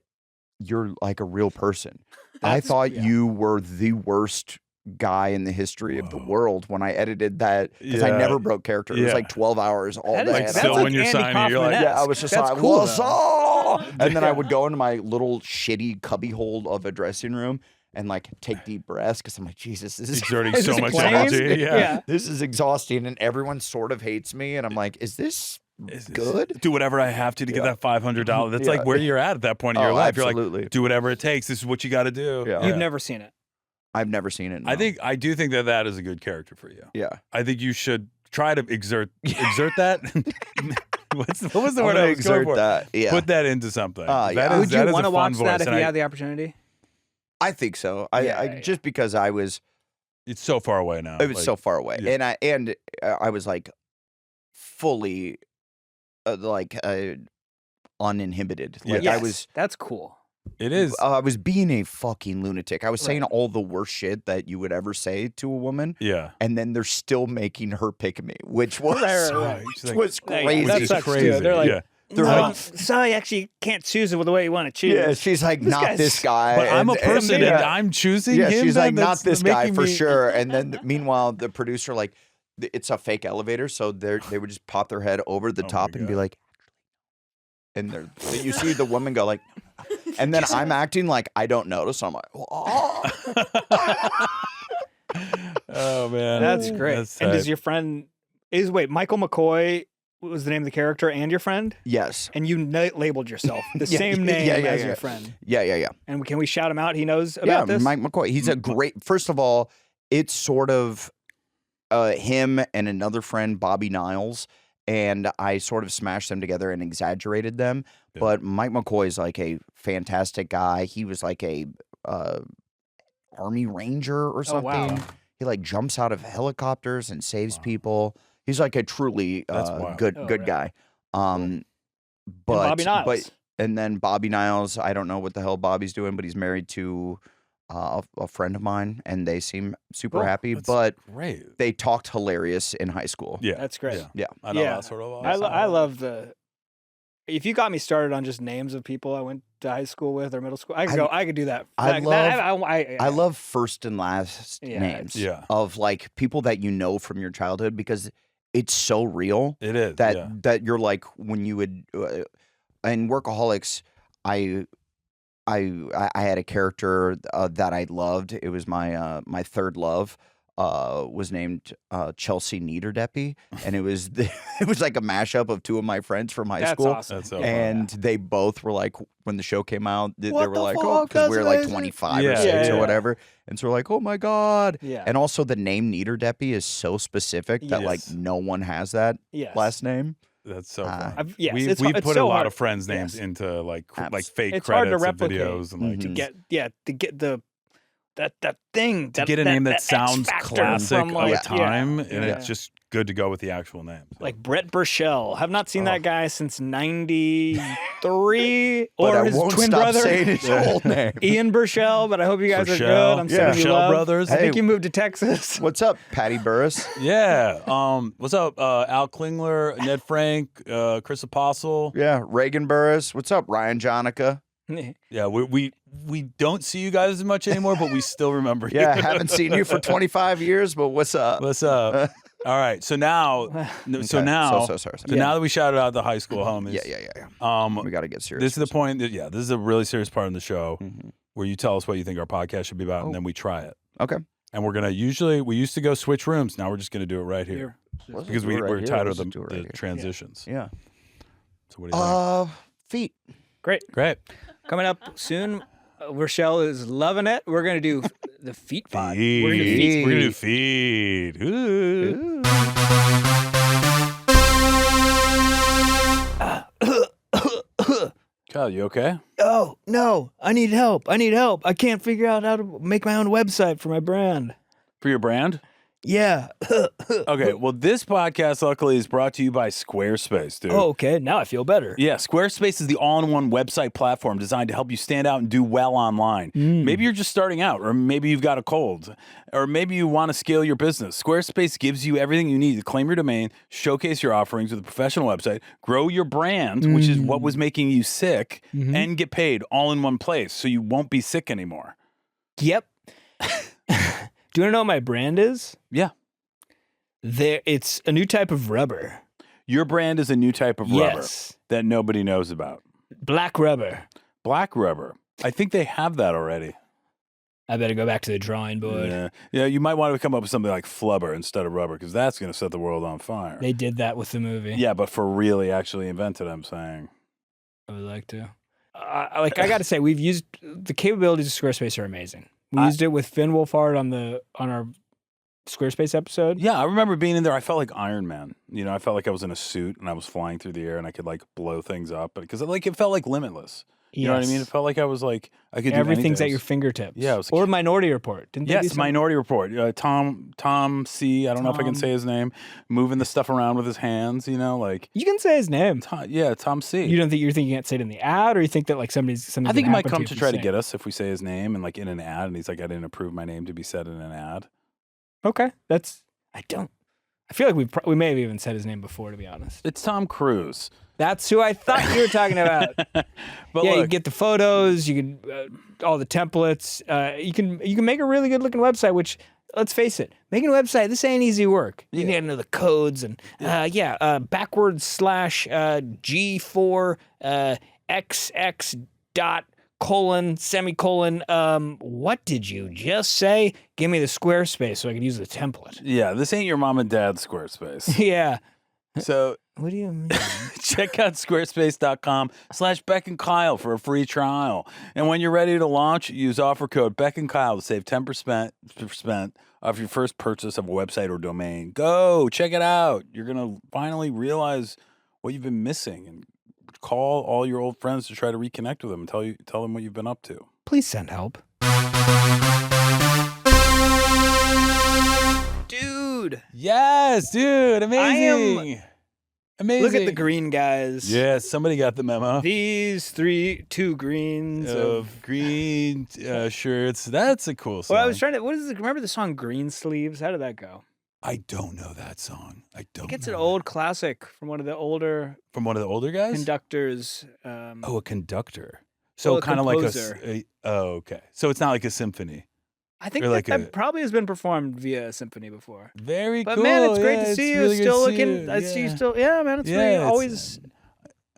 [SPEAKER 8] you're like a real person. I thought you were the worst guy in the history of the world when I edited that, because I never broke character. It was like 12 hours all day.
[SPEAKER 2] Like, so when you're signing, you're like,
[SPEAKER 8] I was just like, cool, what's up? And then I would go into my little shitty cubbyhole of a dressing room and like take deep breaths, because I'm like, Jesus, this is
[SPEAKER 2] exerting so much energy.
[SPEAKER 8] This is exhausting, and everyone sort of hates me. And I'm like, is this good?
[SPEAKER 2] Do whatever I have to get that $500. That's like where you're at that point in your life.
[SPEAKER 8] Absolutely.
[SPEAKER 2] You're like, do whatever it takes. This is what you got to do.
[SPEAKER 3] You've never seen it.
[SPEAKER 8] I've never seen it. No.
[SPEAKER 2] I do think that is a good character for you.
[SPEAKER 8] Yeah.
[SPEAKER 2] I think you should try to exert that. What was the word I was going for?
[SPEAKER 8] That. Yeah.
[SPEAKER 2] Put that into something.
[SPEAKER 3] Would you want to watch that if you had the opportunity?
[SPEAKER 8] I think so. Just because I was.
[SPEAKER 2] It's so far away now.
[SPEAKER 8] It was so far away, and I was like fully, uninhibited. Like I was.
[SPEAKER 3] That's cool.
[SPEAKER 2] It is.
[SPEAKER 8] I was being a fucking lunatic. I was saying all the worst shit that you would ever say to a woman.
[SPEAKER 2] Yeah.
[SPEAKER 8] And then they're still making her pick me, which was was
[SPEAKER 3] crazy.
[SPEAKER 8] That's
[SPEAKER 3] crazy. They're like.
[SPEAKER 2] Yeah.
[SPEAKER 3] Sorry, actually can't choose it the way you want to choose.
[SPEAKER 8] Yeah, she's like, not this guy.
[SPEAKER 2] But I'm a person and I'm choosing him.
[SPEAKER 8] Yeah, she's like, not this guy for
[SPEAKER 2] me...
[SPEAKER 8] sure. And then meanwhile, the producer, like, it's a fake elevator, so they would just pop their head over the top and be like, and you see the woman go like, and then I'm acting like I don't notice. I'm like, oh.
[SPEAKER 2] Oh man,
[SPEAKER 3] That's great. And does your friend Michael McCoy was the name of the character and your friend?
[SPEAKER 8] Yes.
[SPEAKER 3] And you labeled yourself the same name as your friend.
[SPEAKER 8] Yeah.
[SPEAKER 3] And can we shout him out? He knows about this?
[SPEAKER 8] Mike McCoy. He's a great. First of all, it's sort of him and another friend, Bobby Niles. And I sort of smashed them together and exaggerated them. Yeah. But Mike McCoy is like a fantastic guy. He was like a Army Ranger or something.
[SPEAKER 3] Oh, wow.
[SPEAKER 8] He like jumps out of helicopters and saves people. He's like a truly good guy.
[SPEAKER 3] And Bobby Niles.
[SPEAKER 8] And then Bobby Niles, I don't know what the hell Bobby's doing, but he's married to a friend of mine, and they seem super happy. But
[SPEAKER 2] great.
[SPEAKER 8] They talked hilarious in high school.
[SPEAKER 3] Yeah, that's great.
[SPEAKER 8] Yeah.
[SPEAKER 2] I know that sort of.
[SPEAKER 3] I love the. If you got me started on just names of people I went to high school with or middle school, I could do that.
[SPEAKER 8] I love first and last names of like people that you know from your childhood because it's so real.
[SPEAKER 2] It is
[SPEAKER 8] that you're like when you would in Workaholics, I had a character that I loved. It was my my third love. Was named Chelsea Niederdeppy, and it was like a mashup of two of my friends from high school.
[SPEAKER 3] Awesome.
[SPEAKER 2] That's so
[SPEAKER 8] and they both were like, when the show came out, they were like, oh, because we were like 25 or 6 or whatever, and so we're like, oh my god.
[SPEAKER 3] Yeah.
[SPEAKER 8] And also the name Niederdeppy is so specific that like no one has that last name.
[SPEAKER 2] That's so fun.
[SPEAKER 3] We
[SPEAKER 2] put
[SPEAKER 3] so
[SPEAKER 2] a lot
[SPEAKER 3] hard.
[SPEAKER 2] of friends' names into like fake
[SPEAKER 3] it's
[SPEAKER 2] credits
[SPEAKER 3] hard to
[SPEAKER 2] of
[SPEAKER 3] replicate
[SPEAKER 2] videos and like
[SPEAKER 3] to get the that thing
[SPEAKER 2] to get a name that
[SPEAKER 3] X
[SPEAKER 2] sounds
[SPEAKER 3] factor
[SPEAKER 2] classic
[SPEAKER 3] from, like,
[SPEAKER 2] of time, and
[SPEAKER 3] yeah.
[SPEAKER 2] it's just good to go with the actual name. So.
[SPEAKER 3] Like Brett Burchell. Have not seen that guy since '93,
[SPEAKER 8] But
[SPEAKER 3] or
[SPEAKER 8] I
[SPEAKER 3] his
[SPEAKER 8] won't
[SPEAKER 3] twin
[SPEAKER 8] stop
[SPEAKER 3] brother,
[SPEAKER 8] saying his whole name.
[SPEAKER 3] Ian Burchell. But I hope you guys are good. I'm
[SPEAKER 2] Burchell.
[SPEAKER 3] sending you
[SPEAKER 2] Burchell
[SPEAKER 3] love.
[SPEAKER 2] brothers.
[SPEAKER 3] I think
[SPEAKER 8] Hey.
[SPEAKER 3] you moved to Texas.
[SPEAKER 8] What's up, Patty Burris?
[SPEAKER 2] Yeah. What's up, Al Klingler, Ned Frank, Chris Apostle.
[SPEAKER 8] Yeah, Reagan Burris. What's up, Ryan Jonica?
[SPEAKER 2] Yeah, we don't see you guys as much anymore, but we still remember you.
[SPEAKER 8] Yeah, haven't seen you for 25 years, but what's up?
[SPEAKER 2] What's up? All right, so now,
[SPEAKER 8] Sorry.
[SPEAKER 2] now that we shouted out the high school homies,
[SPEAKER 8] We got to get serious.
[SPEAKER 2] this is the point. This is a really serious part of the show where you tell us what you think our podcast should be about, and then we try it.
[SPEAKER 8] Okay.
[SPEAKER 2] And we're gonna we used to go switch rooms. Now we're just gonna do it right here because we're tired of the transitions.
[SPEAKER 8] Yeah.
[SPEAKER 2] So what do you think?
[SPEAKER 3] Feet.
[SPEAKER 2] Great.
[SPEAKER 3] Coming up soon. Richelle is loving it. We're gonna do the feet pod.
[SPEAKER 2] Feed.
[SPEAKER 3] We're gonna do
[SPEAKER 2] We're gonna do feed. Ooh. Kyle, you okay?
[SPEAKER 3] Oh no! I need help. I can't figure out how to make my own website for my brand.
[SPEAKER 2] For your brand?
[SPEAKER 3] Yeah.
[SPEAKER 2] Okay, well, this podcast, luckily, is brought to you by Squarespace, dude.
[SPEAKER 3] Oh, okay. Now I feel better.
[SPEAKER 2] Yeah, Squarespace is the all-in-one website platform designed to help you stand out and do well online. Maybe you're just starting out, or maybe you've got a cold, or maybe you want to scale your business. Squarespace gives you everything you need to claim your domain, showcase your offerings with a professional website, grow your brand, which is what was making you sick, and get paid all in one place so you won't be sick anymore.
[SPEAKER 3] Yep. Do you want to know what my brand is?
[SPEAKER 2] Yeah.
[SPEAKER 3] It's a new type of rubber.
[SPEAKER 2] Your brand is a new type of rubber that nobody knows about.
[SPEAKER 3] Black rubber.
[SPEAKER 2] Black rubber. I think they have that already.
[SPEAKER 3] I better go back to the drawing board.
[SPEAKER 2] Yeah, you might want to come up with something like flubber instead of rubber, because that's going to set the world on fire.
[SPEAKER 3] They did that with the movie.
[SPEAKER 2] Yeah, but for really actually invented, I'm saying.
[SPEAKER 3] I would like to. I got to say, we've used the capabilities of Squarespace are amazing. We used it with Finn Wolfhard on our Squarespace episode.
[SPEAKER 2] Yeah, I remember being in there. I felt like Iron Man. You know, I felt like I was in a suit and I was flying through the air and I could like blow things up because it felt like limitless. You know what I mean? It felt like I was like I could do
[SPEAKER 3] everything's
[SPEAKER 2] anything.
[SPEAKER 3] at your fingertips.
[SPEAKER 2] Yeah, it was
[SPEAKER 3] or Minority Report. Didn't they do
[SPEAKER 2] yes, Minority Report. Tom C. I don't know if I can say his name. Moving the stuff around with his hands. You know, like
[SPEAKER 3] you can say his name.
[SPEAKER 2] Tom C.
[SPEAKER 3] You don't think you can't say it in the ad, or you think that like something's
[SPEAKER 2] I think he might come to try to get us if we say his name and like in an ad, and he's like, I didn't approve my name to be said in an ad.
[SPEAKER 3] Okay, I feel like we may have even said his name before, to be honest.
[SPEAKER 2] It's Tom Cruise.
[SPEAKER 3] That's who I thought you were talking about.
[SPEAKER 2] But
[SPEAKER 3] yeah,
[SPEAKER 2] look,
[SPEAKER 3] you get the photos, you can all the templates. You can make a really good looking website, which let's face it, making a website, this ain't easy work. You need to know the codes and backwards / G4 XX dot colon semicolon. What did you just say? Give me the Squarespace so I can use the template.
[SPEAKER 2] Yeah, this ain't your mom and dad's Squarespace.
[SPEAKER 3] Yeah.
[SPEAKER 2] So
[SPEAKER 3] What do you mean?
[SPEAKER 2] check out squarespace.com/Beck and Kyle for a free trial. And when you're ready to launch, use offer code Beck and Kyle to save 10% off your first purchase of a website or domain. Go check it out. You're going to finally realize what you've been missing and call all your old friends to try to reconnect with them and tell them what you've been up to.
[SPEAKER 3] Please send help. Dude.
[SPEAKER 2] Yes, dude. Amazing. Amazing.
[SPEAKER 3] Look at the green guys.
[SPEAKER 2] Yeah, somebody got the memo.
[SPEAKER 3] These two greens
[SPEAKER 2] of green shirts. That's a cool song.
[SPEAKER 3] Well, I was trying to. Remember the song "Green Sleeves"? How did that go?
[SPEAKER 2] I don't know that song. I think
[SPEAKER 3] it's an old classic from one of the older
[SPEAKER 2] guys.
[SPEAKER 3] Conductors.
[SPEAKER 2] A conductor. So kind of like a. Oh, okay. So it's not like a symphony.
[SPEAKER 3] I think that probably has been performed via a symphony before.
[SPEAKER 2] Very cool.
[SPEAKER 3] But man, it's great to see you.
[SPEAKER 2] Really
[SPEAKER 3] Still looking. I see you still. Yeah, man. It's really always.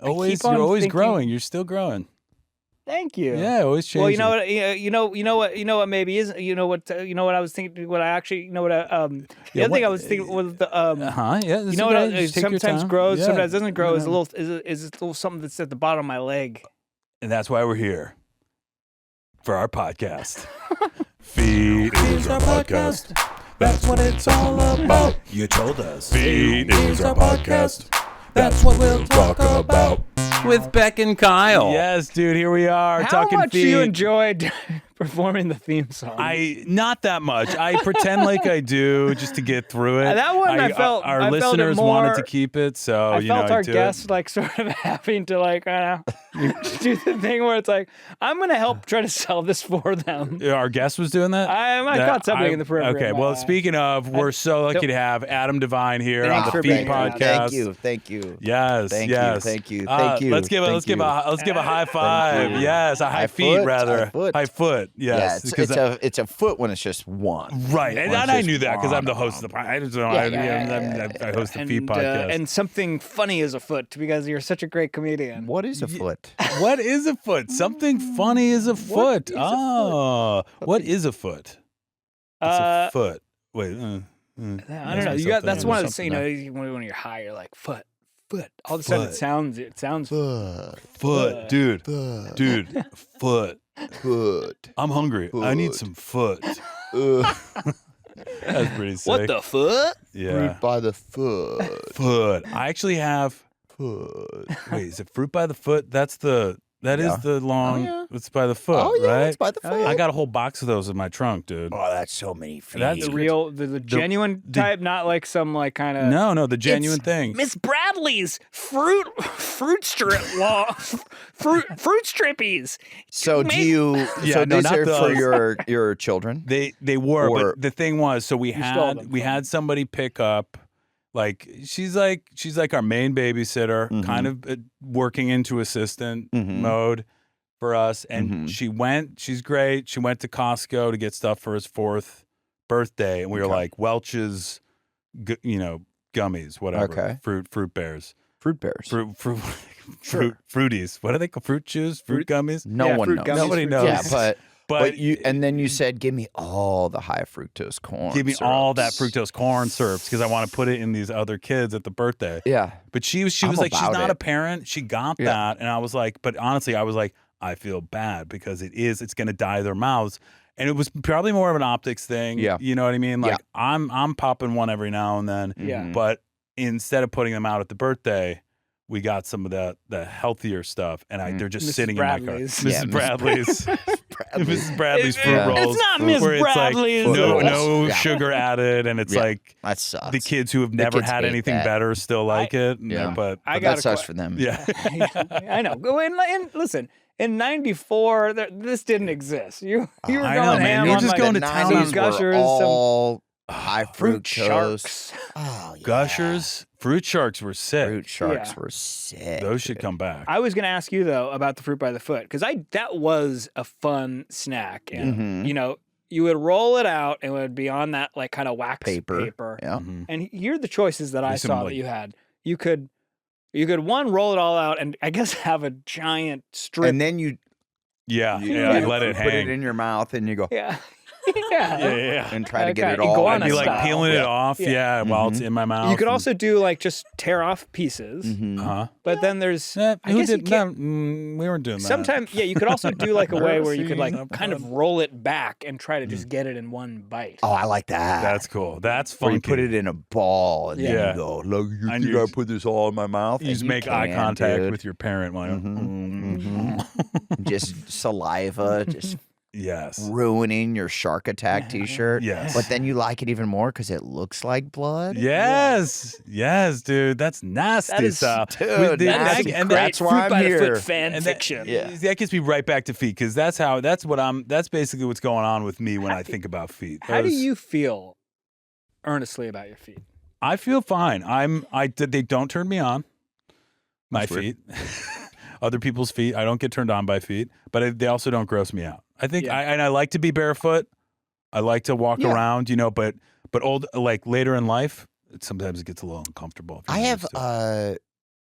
[SPEAKER 2] You're always growing. You're still growing.
[SPEAKER 3] Thank you.
[SPEAKER 2] Yeah, always changing.
[SPEAKER 3] Well, you know what maybe is what I was thinking. What I actually the other thing I was thinking was the
[SPEAKER 2] Yeah.
[SPEAKER 3] You know what? Sometimes grows, sometimes doesn't grow. Is a little something that's at the bottom of my leg.
[SPEAKER 2] And that's why we're here for our podcast.
[SPEAKER 5] Feed is our podcast. That's what it's all about.
[SPEAKER 2] You told us.
[SPEAKER 5] Feed is our podcast. That's what we'll talk about.
[SPEAKER 2] With Beck and Kyle. Yes, dude, here we are.
[SPEAKER 3] How
[SPEAKER 2] talking
[SPEAKER 3] much
[SPEAKER 2] feed.
[SPEAKER 3] you enjoyed performing the theme song?
[SPEAKER 2] Not that much. I pretend like I do just to get through it.
[SPEAKER 3] That one I felt
[SPEAKER 2] our
[SPEAKER 3] I
[SPEAKER 2] listeners
[SPEAKER 3] felt it more,
[SPEAKER 2] wanted to keep it, so
[SPEAKER 3] I felt our
[SPEAKER 2] do
[SPEAKER 3] guests
[SPEAKER 2] it.
[SPEAKER 3] like sort of having to like do the thing where it's like I'm gonna help try to sell this for them.
[SPEAKER 2] Our guest was doing that.
[SPEAKER 3] I caught something in the periphery.
[SPEAKER 2] Okay, well, speaking of, we're so lucky to have Adam Devine here on the Feed podcast.
[SPEAKER 8] Thank you.
[SPEAKER 2] Yes,
[SPEAKER 8] Thank you.
[SPEAKER 2] Let's give a high five. Yes, a high feet
[SPEAKER 8] foot,
[SPEAKER 2] rather.
[SPEAKER 8] High foot.
[SPEAKER 2] Yes,
[SPEAKER 8] Yeah, it's a foot when it's just one.
[SPEAKER 2] Right, and I knew that because I'm the host of the podcast. I host the Feed podcast.
[SPEAKER 3] And something funny is afoot because you're such a great comedian.
[SPEAKER 8] What is a foot?
[SPEAKER 2] What is a foot? Something funny is a foot. What is a foot? It's a foot. Wait.
[SPEAKER 3] I don't know. That's one of the when you're high, you're like foot. All of a sudden, it sounds
[SPEAKER 2] foot, dude, foot. I'm hungry. I need some foot. That's pretty sick.
[SPEAKER 3] What the foot?
[SPEAKER 2] Yeah.
[SPEAKER 8] Fruit by the foot.
[SPEAKER 2] Foot. I actually have
[SPEAKER 8] Foot.
[SPEAKER 2] Wait, is it fruit by the foot? That is the long.
[SPEAKER 8] Oh, yeah.
[SPEAKER 2] It's by the foot,
[SPEAKER 8] Oh, yeah,
[SPEAKER 2] right?
[SPEAKER 8] it's by the foot.
[SPEAKER 2] I got a whole box of those in my trunk, dude.
[SPEAKER 8] Oh, that's so many feet.
[SPEAKER 2] That's
[SPEAKER 3] The real, the genuine type, not like some like kind of.
[SPEAKER 2] No, the genuine thing.
[SPEAKER 3] Miss Bradley's fruit strippies.
[SPEAKER 8] So do you?
[SPEAKER 2] Yeah,
[SPEAKER 8] so
[SPEAKER 2] no,
[SPEAKER 8] these
[SPEAKER 2] not
[SPEAKER 8] are for
[SPEAKER 2] those.
[SPEAKER 8] your children.
[SPEAKER 2] They were,
[SPEAKER 8] Or-
[SPEAKER 2] but the thing was, so we
[SPEAKER 3] stole them
[SPEAKER 2] had somebody pick up. Like she's like our main babysitter,
[SPEAKER 8] Mhm.
[SPEAKER 2] kind of working into assistant
[SPEAKER 8] Mhm.
[SPEAKER 2] mode for us. And
[SPEAKER 8] Mhm.
[SPEAKER 2] she's great. She went to Costco to get stuff for his 4th birthday, and we were
[SPEAKER 8] Okay.
[SPEAKER 2] like Welch's, gummies, whatever.
[SPEAKER 8] Okay.
[SPEAKER 2] Fruit bears,
[SPEAKER 8] Fruit bears.
[SPEAKER 2] fruities. What are they called? Fruit chews, fruit gummies.
[SPEAKER 8] No
[SPEAKER 3] Yeah,
[SPEAKER 8] one
[SPEAKER 3] fruit
[SPEAKER 8] knows.
[SPEAKER 3] gummies,
[SPEAKER 2] Nobody
[SPEAKER 3] fruit
[SPEAKER 2] knows.
[SPEAKER 8] Yeah,
[SPEAKER 3] gummies.
[SPEAKER 8] but you and then you said, "Give me all the high fructose corn.
[SPEAKER 2] Give me all that
[SPEAKER 8] syrups."
[SPEAKER 2] fructose corn syrups because I want to put it in these other kids at the birthday.
[SPEAKER 8] Yeah,
[SPEAKER 2] But she was
[SPEAKER 8] I'm
[SPEAKER 2] like, she's
[SPEAKER 8] about
[SPEAKER 2] not
[SPEAKER 8] it.
[SPEAKER 2] a parent. She got
[SPEAKER 8] Yeah.
[SPEAKER 2] that. And I was like, but honestly, I was like, I feel bad because it's going to dye their mouths. And it was probably more of an optics thing.
[SPEAKER 8] Yeah.
[SPEAKER 2] You know what I mean? Like
[SPEAKER 8] Yeah.
[SPEAKER 2] I'm popping one every now and then.
[SPEAKER 3] Yeah.
[SPEAKER 8] Mhm.
[SPEAKER 2] But instead of putting them out at the birthday, we got some of the healthier stuff. And they're just
[SPEAKER 3] Mrs.
[SPEAKER 2] sitting
[SPEAKER 3] Bradley's.
[SPEAKER 2] in my car.
[SPEAKER 8] Yeah,
[SPEAKER 2] Mrs.
[SPEAKER 8] Miss
[SPEAKER 2] Bradley's. Mrs. Bradley's fruit
[SPEAKER 3] It's
[SPEAKER 2] rolls.
[SPEAKER 3] not Miss
[SPEAKER 2] where it's
[SPEAKER 3] Bradley's.
[SPEAKER 2] like no
[SPEAKER 8] Yeah.
[SPEAKER 2] sugar added. And it's
[SPEAKER 8] Yeah.
[SPEAKER 2] like
[SPEAKER 8] that sucks.
[SPEAKER 2] the kids who have never
[SPEAKER 8] kids
[SPEAKER 2] had
[SPEAKER 8] hate
[SPEAKER 2] anything
[SPEAKER 8] that.
[SPEAKER 2] better still like it.
[SPEAKER 8] Yeah.
[SPEAKER 2] But
[SPEAKER 3] I
[SPEAKER 8] But
[SPEAKER 3] got
[SPEAKER 8] that sucks for them.
[SPEAKER 2] yeah.
[SPEAKER 3] I know. Go in and listen. In '94, this didn't exist. You were
[SPEAKER 2] I
[SPEAKER 3] going
[SPEAKER 2] know, man.
[SPEAKER 3] ham
[SPEAKER 2] You're
[SPEAKER 3] on
[SPEAKER 2] just
[SPEAKER 3] like
[SPEAKER 2] going
[SPEAKER 8] the
[SPEAKER 2] to town
[SPEAKER 8] 90s
[SPEAKER 2] on
[SPEAKER 8] were
[SPEAKER 3] Gushers,
[SPEAKER 8] all high
[SPEAKER 3] fruit
[SPEAKER 8] fructose.
[SPEAKER 3] sharks.
[SPEAKER 8] Oh, yeah.
[SPEAKER 2] Gushers, fruit sharks were sick.
[SPEAKER 8] Fruit sharks
[SPEAKER 3] Yeah.
[SPEAKER 8] were sick.
[SPEAKER 2] Those should come back.
[SPEAKER 3] I was going to ask you though about the fruit by the foot because that was a fun snack, and
[SPEAKER 8] Mhm.
[SPEAKER 3] you would roll it out and it would be on that like kind of wax paper.
[SPEAKER 8] Yeah.
[SPEAKER 3] And here are the choices that I
[SPEAKER 2] There's some,
[SPEAKER 3] saw
[SPEAKER 2] like-
[SPEAKER 3] that you had. You could one, roll it all out and I guess have a giant strip.
[SPEAKER 8] And then you
[SPEAKER 2] let it
[SPEAKER 8] put
[SPEAKER 2] hang.
[SPEAKER 8] it in your mouth and you go
[SPEAKER 3] yeah. yeah.
[SPEAKER 8] and try to get
[SPEAKER 3] Okay,
[SPEAKER 8] it all.
[SPEAKER 3] iguana
[SPEAKER 2] I'd be like
[SPEAKER 3] style.
[SPEAKER 2] peeling it off,
[SPEAKER 3] Yeah.
[SPEAKER 2] while it's in my mouth.
[SPEAKER 3] You could also do like just tear off pieces. But then there's I guess you can't,
[SPEAKER 2] we weren't doing that.
[SPEAKER 3] sometimes you could also do like a way where you could like
[SPEAKER 2] Mercy.
[SPEAKER 3] kind of roll it back and try to just get it in one bite.
[SPEAKER 8] Oh, I like that.
[SPEAKER 2] That's cool. That's
[SPEAKER 8] Where
[SPEAKER 2] funky.
[SPEAKER 8] you put it in a ball and
[SPEAKER 2] Yeah.
[SPEAKER 8] then you go, look, you
[SPEAKER 2] And
[SPEAKER 8] think
[SPEAKER 2] you
[SPEAKER 8] I put this all in my mouth?
[SPEAKER 2] You
[SPEAKER 8] And
[SPEAKER 2] just make eye
[SPEAKER 8] can,
[SPEAKER 2] contact
[SPEAKER 8] dude.
[SPEAKER 2] with your parent. While
[SPEAKER 8] Just saliva, just
[SPEAKER 2] yes.
[SPEAKER 8] ruining your shark attack t-shirt.
[SPEAKER 2] Yes.
[SPEAKER 8] But then you like it even more because it looks like blood.
[SPEAKER 2] Yes. Yes, dude. That's nasty
[SPEAKER 3] That is-
[SPEAKER 2] stuff.
[SPEAKER 8] dude,
[SPEAKER 3] That's
[SPEAKER 8] and
[SPEAKER 3] great
[SPEAKER 8] that's why
[SPEAKER 3] fruit
[SPEAKER 8] I'm
[SPEAKER 3] by the
[SPEAKER 8] here.
[SPEAKER 3] foot fan
[SPEAKER 2] And
[SPEAKER 3] fiction.
[SPEAKER 2] that gets me right back to feet because that's basically what's going on with me when I think about feet.
[SPEAKER 3] How do
[SPEAKER 2] Those-
[SPEAKER 3] you feel earnestly about your feet?
[SPEAKER 2] I feel fine. They don't turn me on. My feet. Other people's feet. I don't get turned on by feet, but they also don't gross me out. I think I like to be barefoot. I like to walk around, but like later in life, sometimes it gets a little uncomfortable.
[SPEAKER 8] I have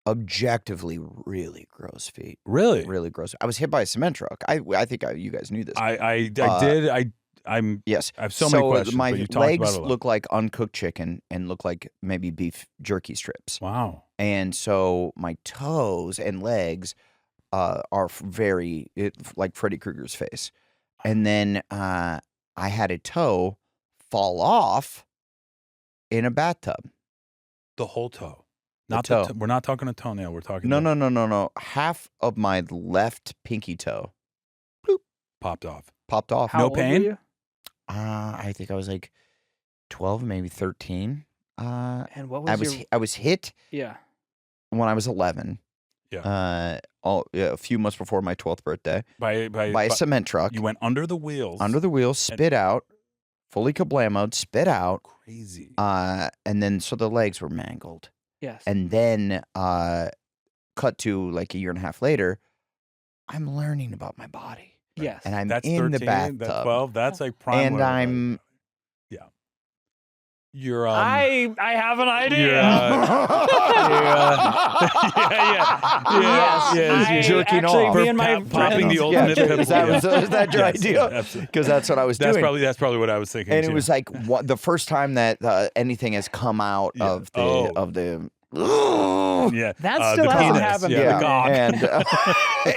[SPEAKER 8] objectively really gross feet.
[SPEAKER 2] Really?
[SPEAKER 8] Really gross. I was hit by a cement truck. I think you guys knew this.
[SPEAKER 2] I did. I'm
[SPEAKER 8] Yes.
[SPEAKER 2] I have so many questions.
[SPEAKER 8] My
[SPEAKER 2] but you talked about
[SPEAKER 8] legs
[SPEAKER 2] it a lot.
[SPEAKER 8] look like uncooked chicken and look like maybe beef jerky strips.
[SPEAKER 2] Wow.
[SPEAKER 8] And so my toes and legs are like Freddy Krueger's face. And then I had a toe fall off in a bathtub.
[SPEAKER 2] The whole toe.
[SPEAKER 8] The
[SPEAKER 2] Not
[SPEAKER 8] toe.
[SPEAKER 2] we're not talking a toenail. We're talking
[SPEAKER 8] No. Half of my left pinky toe
[SPEAKER 2] popped off.
[SPEAKER 8] popped off.
[SPEAKER 3] How
[SPEAKER 2] No
[SPEAKER 3] old were
[SPEAKER 2] pain?
[SPEAKER 3] you?
[SPEAKER 8] I think I was like 12, maybe 13.
[SPEAKER 3] And what was
[SPEAKER 8] I was hit
[SPEAKER 3] yeah.
[SPEAKER 8] when I was 11.
[SPEAKER 2] Yeah.
[SPEAKER 8] A few months before my 12th birthday
[SPEAKER 2] By
[SPEAKER 8] by a cement truck.
[SPEAKER 2] you went under the wheels.
[SPEAKER 8] Under the wheel, spit out, fully kablamoed, spit out.
[SPEAKER 2] Crazy.
[SPEAKER 8] And then so the legs were mangled.
[SPEAKER 3] Yes.
[SPEAKER 8] And then cut to like a year and a half later, I'm learning about my body.
[SPEAKER 3] yes.
[SPEAKER 8] And I'm
[SPEAKER 2] That's
[SPEAKER 8] in
[SPEAKER 2] 13,
[SPEAKER 8] the bathtub.
[SPEAKER 2] That's 12. That's like prime.
[SPEAKER 8] And
[SPEAKER 2] level.
[SPEAKER 8] I'm
[SPEAKER 2] You're
[SPEAKER 3] I have an idea.
[SPEAKER 2] You're,
[SPEAKER 3] Yes.
[SPEAKER 8] jerking
[SPEAKER 3] actually,
[SPEAKER 8] off.
[SPEAKER 3] Me and my
[SPEAKER 2] Popping
[SPEAKER 3] friends-
[SPEAKER 2] the ultimate pimple.
[SPEAKER 8] Is that your
[SPEAKER 2] Yes,
[SPEAKER 8] idea?
[SPEAKER 2] absolutely.
[SPEAKER 8] Because that's what I was doing.
[SPEAKER 2] That's probably what I was thinking.
[SPEAKER 8] And
[SPEAKER 2] too.
[SPEAKER 8] it was like the first time that anything has come out
[SPEAKER 2] Yeah.
[SPEAKER 8] of the
[SPEAKER 2] Oh.
[SPEAKER 8] of the.
[SPEAKER 2] yeah.
[SPEAKER 3] That still
[SPEAKER 2] the
[SPEAKER 3] hasn't
[SPEAKER 2] penis.
[SPEAKER 3] happened
[SPEAKER 2] Yeah,
[SPEAKER 3] yet.
[SPEAKER 2] the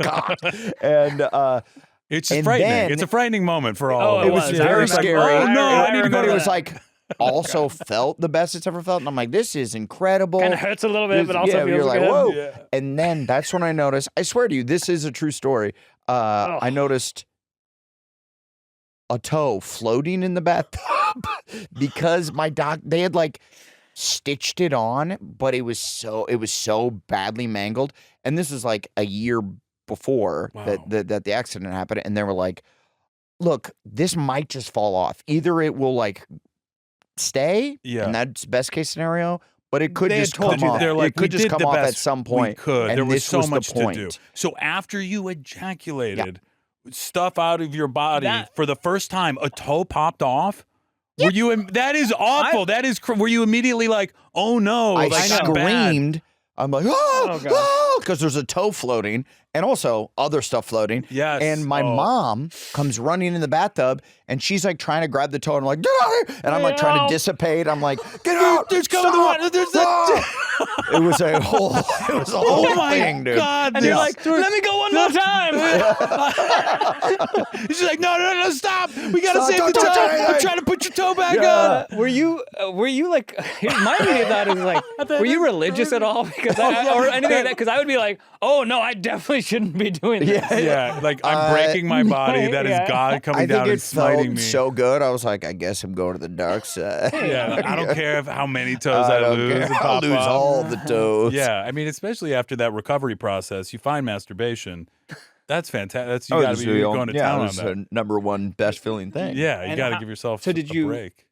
[SPEAKER 2] cock.
[SPEAKER 8] And
[SPEAKER 2] It's
[SPEAKER 8] and
[SPEAKER 2] frightening.
[SPEAKER 8] then-
[SPEAKER 2] It's a frightening moment for all
[SPEAKER 3] Oh,
[SPEAKER 2] of
[SPEAKER 8] it
[SPEAKER 2] us.
[SPEAKER 8] was
[SPEAKER 3] was. I
[SPEAKER 8] very
[SPEAKER 3] remember.
[SPEAKER 8] scary.
[SPEAKER 2] Oh no!
[SPEAKER 3] I
[SPEAKER 2] I need to go
[SPEAKER 8] everybody
[SPEAKER 2] to
[SPEAKER 8] was
[SPEAKER 2] that.
[SPEAKER 8] like, also felt the best it's ever felt, and I'm like, this is incredible.
[SPEAKER 3] Kind of hurts a little bit, but also
[SPEAKER 8] yeah,
[SPEAKER 3] feels
[SPEAKER 8] you're like,
[SPEAKER 3] good.
[SPEAKER 8] whoa.
[SPEAKER 2] Yeah.
[SPEAKER 8] And then that's when I noticed. I swear to you, this is a true story. I noticed a toe floating in the bathtub because they had like stitched it on, but it was so badly mangled. And this is like a year before that the accident happened, and they were like, look, this might just fall off. Either it will like stay, and that's best case scenario, but it could
[SPEAKER 3] They had
[SPEAKER 8] just
[SPEAKER 3] told
[SPEAKER 8] come
[SPEAKER 3] you
[SPEAKER 8] off.
[SPEAKER 3] that.
[SPEAKER 2] They're like,
[SPEAKER 8] it could
[SPEAKER 2] we
[SPEAKER 8] just
[SPEAKER 2] did
[SPEAKER 8] come
[SPEAKER 2] the
[SPEAKER 8] off
[SPEAKER 2] best
[SPEAKER 8] at some point.
[SPEAKER 2] We could.
[SPEAKER 8] And
[SPEAKER 2] There was
[SPEAKER 8] this
[SPEAKER 2] so
[SPEAKER 8] was the
[SPEAKER 2] much to
[SPEAKER 8] point.
[SPEAKER 2] do. So after you ejaculated, stuff out of your body for the first time, a toe popped off. Were you? That is awful. That is. Were you immediately like, oh no?
[SPEAKER 8] I
[SPEAKER 2] like, I'm bad.
[SPEAKER 8] screamed. I'm like, because there's a toe floating and also other stuff floating.
[SPEAKER 2] Yes.
[SPEAKER 8] And my mom comes running in the bathtub and she's like trying to grab the toe and I'm like, get out of here. And I'm like trying to dissipate. I'm like, get out.
[SPEAKER 2] There's coming the water. There's
[SPEAKER 8] It was a whole
[SPEAKER 2] Oh my
[SPEAKER 8] thing, dude.
[SPEAKER 2] God!
[SPEAKER 3] And you're like, let me go one more time.
[SPEAKER 2] She's like, no, stop! We gotta
[SPEAKER 8] Stop,
[SPEAKER 2] save the
[SPEAKER 8] don't touch
[SPEAKER 2] toe.
[SPEAKER 8] anything.
[SPEAKER 2] I'm trying to put your toe back on.
[SPEAKER 3] Were you like? My immediate thought is like, were you religious at all? Because or anything like that? Because I would be like, oh no, I definitely shouldn't be doing this.
[SPEAKER 2] Yeah, like I'm breaking my body. That is God coming
[SPEAKER 8] I
[SPEAKER 2] down
[SPEAKER 8] think
[SPEAKER 2] and
[SPEAKER 8] it felt
[SPEAKER 2] smiting me.
[SPEAKER 8] so good. I was like, I guess I'm going to the dark side.
[SPEAKER 2] Yeah, I don't care how many toes I
[SPEAKER 8] don't
[SPEAKER 2] lose.
[SPEAKER 8] care.
[SPEAKER 2] and
[SPEAKER 8] I'll
[SPEAKER 2] pop
[SPEAKER 8] lose
[SPEAKER 2] off.
[SPEAKER 8] all the toes.
[SPEAKER 2] Yeah, I mean, especially after that recovery process, you find masturbation. That's fantastic. That's you
[SPEAKER 8] Oh,
[SPEAKER 2] got
[SPEAKER 8] this
[SPEAKER 2] to be
[SPEAKER 8] is
[SPEAKER 2] going to
[SPEAKER 8] yeah,
[SPEAKER 2] town
[SPEAKER 8] it
[SPEAKER 2] on
[SPEAKER 8] was
[SPEAKER 2] that.
[SPEAKER 8] the number one best feeling thing.
[SPEAKER 2] Yeah, you
[SPEAKER 3] And
[SPEAKER 2] got to
[SPEAKER 3] how-
[SPEAKER 2] give yourself
[SPEAKER 3] so did
[SPEAKER 2] a
[SPEAKER 3] you-
[SPEAKER 2] break.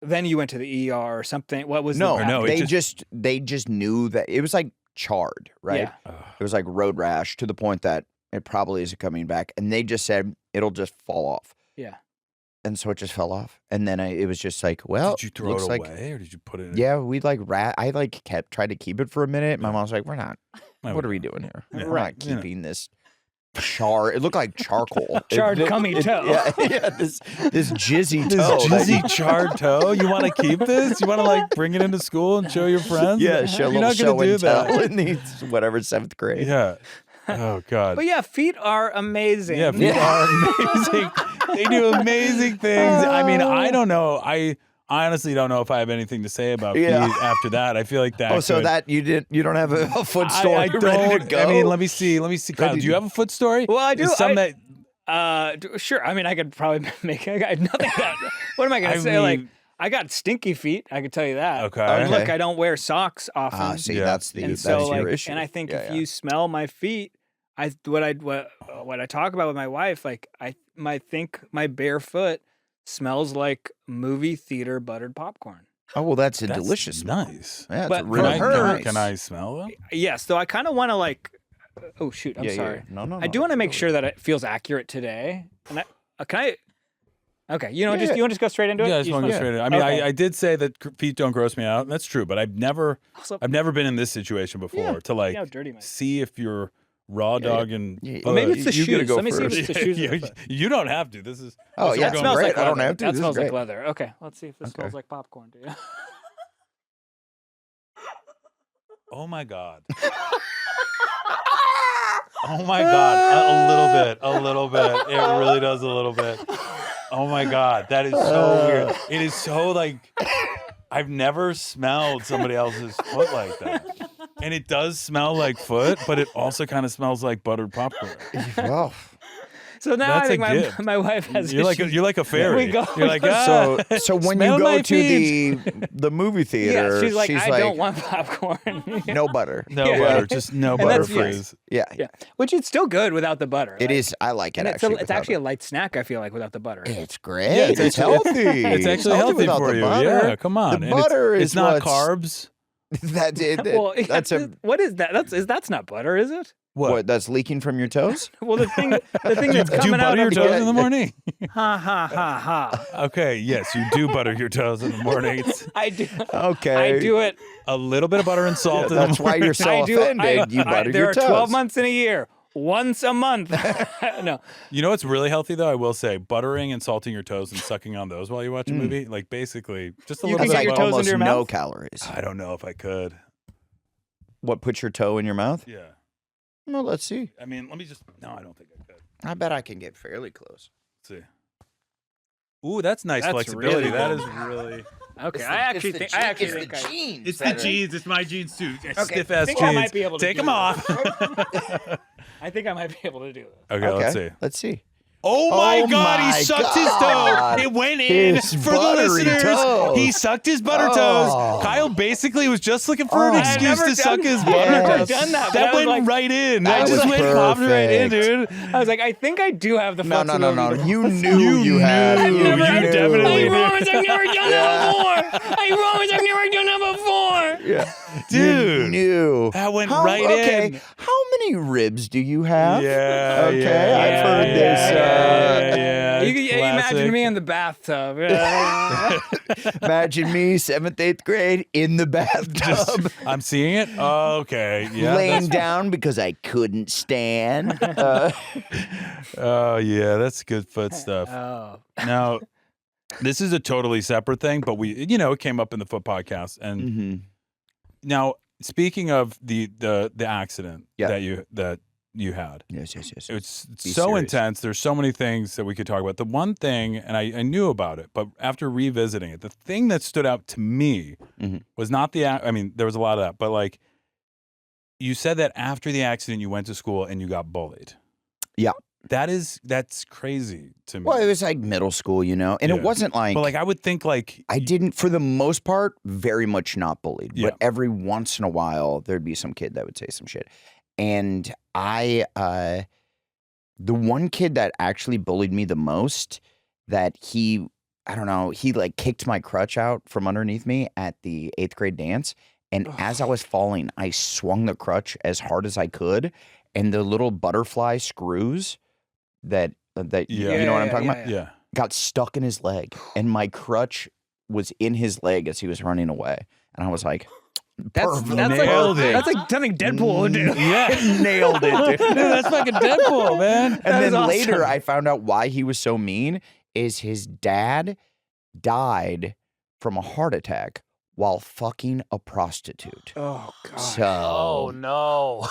[SPEAKER 3] Then you went to the ER or something. What was
[SPEAKER 8] No,
[SPEAKER 3] the
[SPEAKER 2] no, it
[SPEAKER 8] they just knew that it was like charred, right?
[SPEAKER 3] Yeah.
[SPEAKER 8] It was like road rash to the point that it probably isn't coming back. And they just said it'll just fall off.
[SPEAKER 3] Yeah.
[SPEAKER 8] and so it just fell off. And then it was just like, well,
[SPEAKER 2] did you throw it away or did you put it in?
[SPEAKER 8] Yeah, we I tried to keep it for a minute. My mom's like, we're not. What are we doing here?
[SPEAKER 2] Yeah.
[SPEAKER 8] We're not keeping this char. It looked like charcoal.
[SPEAKER 3] Charred cummy toe.
[SPEAKER 8] Yeah, this jizzy
[SPEAKER 2] This
[SPEAKER 8] toe.
[SPEAKER 2] jizzy charred toe. You want to keep this? You want to like bring it into school and show your friends?
[SPEAKER 8] Yeah, show a
[SPEAKER 2] You're
[SPEAKER 8] little
[SPEAKER 2] not
[SPEAKER 8] show
[SPEAKER 2] gonna do
[SPEAKER 8] and tell
[SPEAKER 2] that.
[SPEAKER 8] in the whatever 7th grade.
[SPEAKER 2] Yeah. Oh God.
[SPEAKER 3] But yeah, feet are amazing.
[SPEAKER 2] Yeah, feet are amazing. They do amazing things. I mean, I don't know. I honestly don't know if I have anything to say about feet after that. I feel like that.
[SPEAKER 8] Oh, so that you don't have a foot story
[SPEAKER 2] I
[SPEAKER 8] ready to go?
[SPEAKER 2] I mean, let me see. Kyle, do you have a foot story?
[SPEAKER 3] Well, I do.
[SPEAKER 2] That
[SPEAKER 3] Sure. I mean, I could probably make. I got nothing. What am I gonna say? Like, I got stinky feet. I could tell you that.
[SPEAKER 2] Okay.
[SPEAKER 3] Look, I don't wear socks often.
[SPEAKER 8] See,
[SPEAKER 2] Yeah.
[SPEAKER 8] that's your issue.
[SPEAKER 3] And I think if you smell my feet, what I talk about with my wife, like I think my bare foot smells like movie theater buttered popcorn.
[SPEAKER 8] Oh well, that's delicious.
[SPEAKER 2] Nice.
[SPEAKER 8] Yeah,
[SPEAKER 3] But
[SPEAKER 8] really nice.
[SPEAKER 2] Can I smell them?
[SPEAKER 3] Yes, though I kind of want to like. Oh shoot! I'm sorry.
[SPEAKER 8] No.
[SPEAKER 3] I do want to make sure that it feels accurate today. And can I? Okay, you want to just go straight into it?
[SPEAKER 2] Yeah, I just want to go straight in. I mean,
[SPEAKER 3] Okay.
[SPEAKER 2] I did say that feet don't gross me out. That's true, but I've never been in this situation before to like
[SPEAKER 3] dirty my
[SPEAKER 2] see if you're raw dog and
[SPEAKER 3] Well, maybe it's the
[SPEAKER 8] you gotta
[SPEAKER 3] shoes.
[SPEAKER 8] go
[SPEAKER 3] Let me see if
[SPEAKER 8] first.
[SPEAKER 3] it's the shoes. or the foot.
[SPEAKER 2] You don't have to. This is
[SPEAKER 8] Oh yeah,
[SPEAKER 3] That
[SPEAKER 8] it's
[SPEAKER 3] smells
[SPEAKER 8] great.
[SPEAKER 3] like
[SPEAKER 8] I don't
[SPEAKER 3] leather.
[SPEAKER 8] have to.
[SPEAKER 3] That
[SPEAKER 8] This
[SPEAKER 3] smells
[SPEAKER 8] is
[SPEAKER 3] like
[SPEAKER 8] great.
[SPEAKER 3] leather. Okay, let's see if this smells like popcorn to you.
[SPEAKER 2] Oh my God. Oh my God. A little bit. It really does a little bit. Oh my God. That is so weird. It is so like, I've never smelled somebody else's foot like that. And it does smell like foot, but it also kind of smells like buttered popcorn.
[SPEAKER 8] Well,
[SPEAKER 3] So now
[SPEAKER 2] That's
[SPEAKER 3] I think
[SPEAKER 2] a gift.
[SPEAKER 3] my wife has.
[SPEAKER 2] You're like a fairy.
[SPEAKER 3] We go-
[SPEAKER 2] You're like,
[SPEAKER 8] so when
[SPEAKER 2] smell
[SPEAKER 8] you
[SPEAKER 2] my
[SPEAKER 8] go to the movie theater,
[SPEAKER 3] Yeah, she's like, I don't want popcorn.
[SPEAKER 8] no butter.
[SPEAKER 2] no
[SPEAKER 3] Yeah.
[SPEAKER 2] butter, just no butter,
[SPEAKER 3] that's- yes.
[SPEAKER 2] please.
[SPEAKER 8] Yeah,
[SPEAKER 3] Yeah, which it's still good without the butter.
[SPEAKER 8] it is. I like it
[SPEAKER 3] And
[SPEAKER 8] actually.
[SPEAKER 3] it's actually a light snack. I feel like without the butter.
[SPEAKER 8] It's great.
[SPEAKER 2] Yeah,
[SPEAKER 8] it's healthy.
[SPEAKER 2] It's actually healthy
[SPEAKER 8] without
[SPEAKER 2] for
[SPEAKER 8] the
[SPEAKER 2] you.
[SPEAKER 8] butter.
[SPEAKER 2] Yeah, come on.
[SPEAKER 8] The
[SPEAKER 2] And
[SPEAKER 8] butter
[SPEAKER 2] it's
[SPEAKER 8] is
[SPEAKER 2] not
[SPEAKER 8] what's-
[SPEAKER 2] carbs.
[SPEAKER 8] That's it.
[SPEAKER 3] Well,
[SPEAKER 8] That's
[SPEAKER 3] what is that? That's not butter, is it?
[SPEAKER 8] what? That's leaking from your toes.
[SPEAKER 3] Well, the thing that's
[SPEAKER 2] Do you
[SPEAKER 3] coming out
[SPEAKER 2] butter your
[SPEAKER 3] of
[SPEAKER 2] toes in the morning?
[SPEAKER 3] Ha ha ha ha.
[SPEAKER 2] Okay, yes, you do butter your toes in the morning. It's
[SPEAKER 3] I do.
[SPEAKER 8] Okay.
[SPEAKER 3] I do it.
[SPEAKER 2] a little bit of butter and salt in the
[SPEAKER 8] That's why
[SPEAKER 2] morning.
[SPEAKER 8] you're so
[SPEAKER 3] I do.
[SPEAKER 8] offended. You butter
[SPEAKER 3] there
[SPEAKER 8] your
[SPEAKER 3] are
[SPEAKER 8] toes.
[SPEAKER 3] 12 months in a year. Once a month. No.
[SPEAKER 2] You know what's really healthy though? I will say, buttering and salting your toes and sucking on those while you watch a movie, like basically just a
[SPEAKER 3] You
[SPEAKER 2] little
[SPEAKER 3] can
[SPEAKER 2] bit.
[SPEAKER 3] get your
[SPEAKER 2] of
[SPEAKER 3] toes
[SPEAKER 2] both.
[SPEAKER 8] almost
[SPEAKER 3] into your
[SPEAKER 8] no
[SPEAKER 3] mouth?
[SPEAKER 8] calories.
[SPEAKER 2] I don't know if I could.
[SPEAKER 8] What? Put your toe in your mouth?
[SPEAKER 2] Yeah.
[SPEAKER 8] Well, let's see.
[SPEAKER 2] I mean, let me just. No, I don't think I could.
[SPEAKER 8] I bet I can get fairly close.
[SPEAKER 2] Let's see. Ooh, that's nice
[SPEAKER 3] That's
[SPEAKER 2] flexibility.
[SPEAKER 3] really
[SPEAKER 2] that
[SPEAKER 3] good.
[SPEAKER 2] is really.
[SPEAKER 3] Okay. I actually think I.
[SPEAKER 8] jeans.
[SPEAKER 2] It's the jeans. It's my jeans too. Stiff
[SPEAKER 3] I
[SPEAKER 2] ass
[SPEAKER 3] think I might
[SPEAKER 2] jeans.
[SPEAKER 3] be able to
[SPEAKER 2] Take
[SPEAKER 3] do
[SPEAKER 2] them off.
[SPEAKER 3] I think I might be able to do it.
[SPEAKER 2] Okay, let's see.
[SPEAKER 8] Let's see.
[SPEAKER 2] Oh my
[SPEAKER 8] Oh
[SPEAKER 2] God,
[SPEAKER 8] my
[SPEAKER 2] he sucked
[SPEAKER 8] God.
[SPEAKER 2] his toe. It went in
[SPEAKER 8] His
[SPEAKER 2] for the
[SPEAKER 8] buttery
[SPEAKER 2] listeners.
[SPEAKER 8] toes.
[SPEAKER 2] He sucked his butter
[SPEAKER 8] Oh.
[SPEAKER 2] toes. Kyle basically was just looking for an
[SPEAKER 8] Oh.
[SPEAKER 2] excuse
[SPEAKER 3] I've never
[SPEAKER 2] to suck
[SPEAKER 3] done-
[SPEAKER 2] his
[SPEAKER 3] I've
[SPEAKER 2] butter
[SPEAKER 8] never
[SPEAKER 2] toes.
[SPEAKER 3] done that, but
[SPEAKER 2] That
[SPEAKER 3] I was
[SPEAKER 2] went
[SPEAKER 3] like-
[SPEAKER 2] right in.
[SPEAKER 8] That
[SPEAKER 2] That just
[SPEAKER 8] was
[SPEAKER 2] went popped right in,
[SPEAKER 8] perfect.
[SPEAKER 2] dude.
[SPEAKER 3] I was like, I think I do have the
[SPEAKER 8] No.
[SPEAKER 3] flexibility.
[SPEAKER 8] You knew you had.
[SPEAKER 2] knew.
[SPEAKER 8] You
[SPEAKER 2] You
[SPEAKER 8] knew.
[SPEAKER 2] definitely
[SPEAKER 3] I promise I've never done that before. I promise I've never done that before.
[SPEAKER 8] Yeah.
[SPEAKER 2] Dude.
[SPEAKER 8] You knew.
[SPEAKER 2] That went
[SPEAKER 8] How-
[SPEAKER 2] right
[SPEAKER 8] okay.
[SPEAKER 2] in.
[SPEAKER 8] How many ribs do you have?
[SPEAKER 2] Yeah.
[SPEAKER 8] Okay,
[SPEAKER 2] yeah,
[SPEAKER 8] I've heard
[SPEAKER 2] yeah,
[SPEAKER 8] this,
[SPEAKER 2] Yeah.
[SPEAKER 3] You imagine me in the bathtub.
[SPEAKER 8] Imagine me, 7th, 8th grade, in the bathtub,
[SPEAKER 2] I'm seeing it. Oh, okay. Yeah.
[SPEAKER 8] laying down because I couldn't stand.
[SPEAKER 2] Oh, yeah. That's good foot stuff.
[SPEAKER 3] Oh.
[SPEAKER 2] Now, this is a totally separate thing, but it came up in the foot podcast. And
[SPEAKER 8] Mhm.
[SPEAKER 2] now, speaking of the accident
[SPEAKER 8] Yeah.
[SPEAKER 2] that you had,
[SPEAKER 8] Yes.
[SPEAKER 2] it's
[SPEAKER 8] Be
[SPEAKER 2] so
[SPEAKER 8] serious.
[SPEAKER 2] intense. There's so many things that we could talk about. The one thing, and I knew about it, but after revisiting it, the thing that stood out to me
[SPEAKER 8] Mhm.
[SPEAKER 2] was not I mean, there was a lot of that, but like, you said that after the accident, you went to school and you got bullied.
[SPEAKER 8] Yeah.
[SPEAKER 2] That's crazy to me.
[SPEAKER 8] Well, it was like middle school, and
[SPEAKER 2] Yeah.
[SPEAKER 8] it wasn't like.
[SPEAKER 2] But like, I would think like
[SPEAKER 8] I didn't, for the most part, very much not bullied.
[SPEAKER 2] Yeah.
[SPEAKER 8] But every once in a while, there'd be some kid that would say some shit. And the one kid that actually bullied me the most, that he like kicked my crutch out from underneath me at the 8th grade dance. And as I was falling, I swung the crutch as hard as I could. And the little butterfly screws that you know what I'm talking about?
[SPEAKER 2] yeah.
[SPEAKER 8] got stuck in his leg, and my crutch was in his leg as he was running away. And I was like,
[SPEAKER 3] That's
[SPEAKER 2] Nailed it.
[SPEAKER 3] That's like something Deadpool would do.
[SPEAKER 2] Yeah.
[SPEAKER 8] nailed it, dude.
[SPEAKER 3] Dude, that's fucking Deadpool, man.
[SPEAKER 8] And then
[SPEAKER 3] awesome.
[SPEAKER 8] later I found out why he was so mean is his dad died from a heart attack while fucking a prostitute.
[SPEAKER 3] Oh god.
[SPEAKER 8] So,
[SPEAKER 2] no.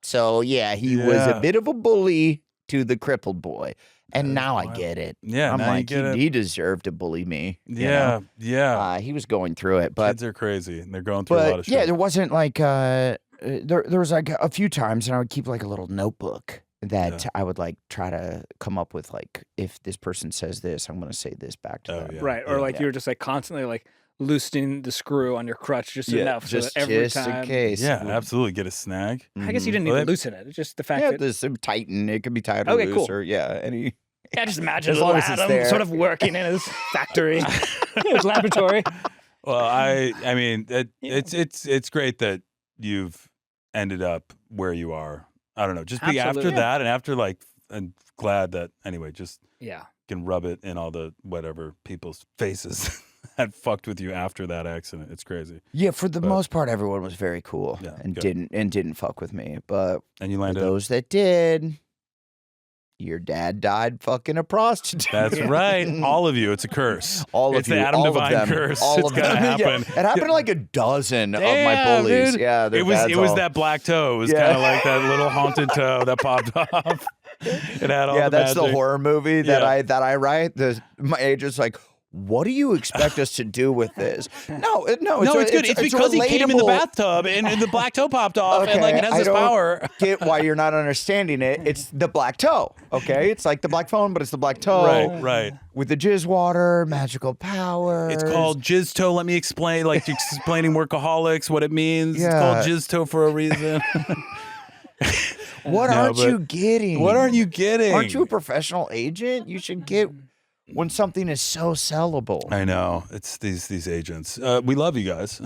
[SPEAKER 8] so yeah, he was a bit of a bully to the crippled boy. And now I get it.
[SPEAKER 2] Yeah,
[SPEAKER 8] I'm
[SPEAKER 2] now you
[SPEAKER 8] like,
[SPEAKER 2] get it.
[SPEAKER 8] he deserved to bully me. you
[SPEAKER 2] Yeah,
[SPEAKER 8] know?
[SPEAKER 2] yeah.
[SPEAKER 8] He was going through it, but
[SPEAKER 2] Kids are crazy, and they're going through a lot of shit.
[SPEAKER 8] yeah, there wasn't like there was like a few times, and I would keep like a little notebook that I would like try to come up with, like, if this person says this, I'm going to say this back to them.
[SPEAKER 2] Yeah.
[SPEAKER 3] Right. Or like you were just like constantly like loosening the screw on your crutch just enough so that every time.
[SPEAKER 8] in case.
[SPEAKER 2] Yeah, absolutely. Get a snag.
[SPEAKER 3] I guess you didn't even loosen it. It's just the fact
[SPEAKER 8] Yeah,
[SPEAKER 3] that
[SPEAKER 8] there's some tighten. It could be tighter,
[SPEAKER 3] Okay,
[SPEAKER 8] loose,
[SPEAKER 3] cool.
[SPEAKER 8] or any.
[SPEAKER 3] I just imagine
[SPEAKER 8] As
[SPEAKER 3] little
[SPEAKER 8] long as it's
[SPEAKER 3] Adam
[SPEAKER 8] there.
[SPEAKER 3] sort of working in his factory, his laboratory.
[SPEAKER 2] Well, I mean, it's great that you've ended up where you are. I don't know, just be after
[SPEAKER 3] Absolutely.
[SPEAKER 2] that, and after like, I'm glad that anyway, just
[SPEAKER 3] Yeah.
[SPEAKER 2] can rub it in all the whatever people's faces that fucked with you after that accident. It's crazy.
[SPEAKER 8] Yeah, for the most part, everyone was very cool and
[SPEAKER 2] good.
[SPEAKER 8] didn't fuck with me. But
[SPEAKER 2] And you
[SPEAKER 8] for
[SPEAKER 2] landed.
[SPEAKER 8] those that did, your dad died fucking a prostitute.
[SPEAKER 2] That's right. All of you. It's a curse.
[SPEAKER 8] All of
[SPEAKER 2] it's
[SPEAKER 8] you.
[SPEAKER 2] the Adam
[SPEAKER 8] all
[SPEAKER 2] Devine
[SPEAKER 8] of them.
[SPEAKER 2] curse.
[SPEAKER 8] All
[SPEAKER 2] It's
[SPEAKER 8] of
[SPEAKER 2] gonna
[SPEAKER 8] them. Yeah.
[SPEAKER 2] happen.
[SPEAKER 8] It happened to like a dozen of my
[SPEAKER 2] Damn,
[SPEAKER 8] bullies.
[SPEAKER 2] dude.
[SPEAKER 8] Yeah, their
[SPEAKER 2] It was
[SPEAKER 8] dads all-
[SPEAKER 2] that black toe. It was kind of like that little haunted toe that popped off. It had all
[SPEAKER 8] Yeah,
[SPEAKER 2] the
[SPEAKER 8] that's the
[SPEAKER 2] magic.
[SPEAKER 8] horror movie that I write. My agent's like, what do you expect us to do with this? No, it's
[SPEAKER 2] good. It's because he came in the
[SPEAKER 8] relatable.
[SPEAKER 2] bathtub and the black toe popped off, and
[SPEAKER 8] Okay,
[SPEAKER 2] like it has
[SPEAKER 8] I
[SPEAKER 2] this
[SPEAKER 8] don't
[SPEAKER 2] power.
[SPEAKER 8] Get why you're not understanding it. It's the black toe. Okay, it's like the black phone, but it's the black toe.
[SPEAKER 2] Right.
[SPEAKER 8] With the jizz water, magical power.
[SPEAKER 2] It's called jizz toe. Let me explain. Like explaining Workaholics, what it means.
[SPEAKER 8] Yeah.
[SPEAKER 2] It's called jizz toe for a reason.
[SPEAKER 8] What
[SPEAKER 2] No,
[SPEAKER 8] aren't
[SPEAKER 2] but-
[SPEAKER 8] you getting?
[SPEAKER 2] What aren't you getting?
[SPEAKER 8] Aren't you a professional agent? You should get when something is so sellable.
[SPEAKER 2] I know it's these agents. We love you guys,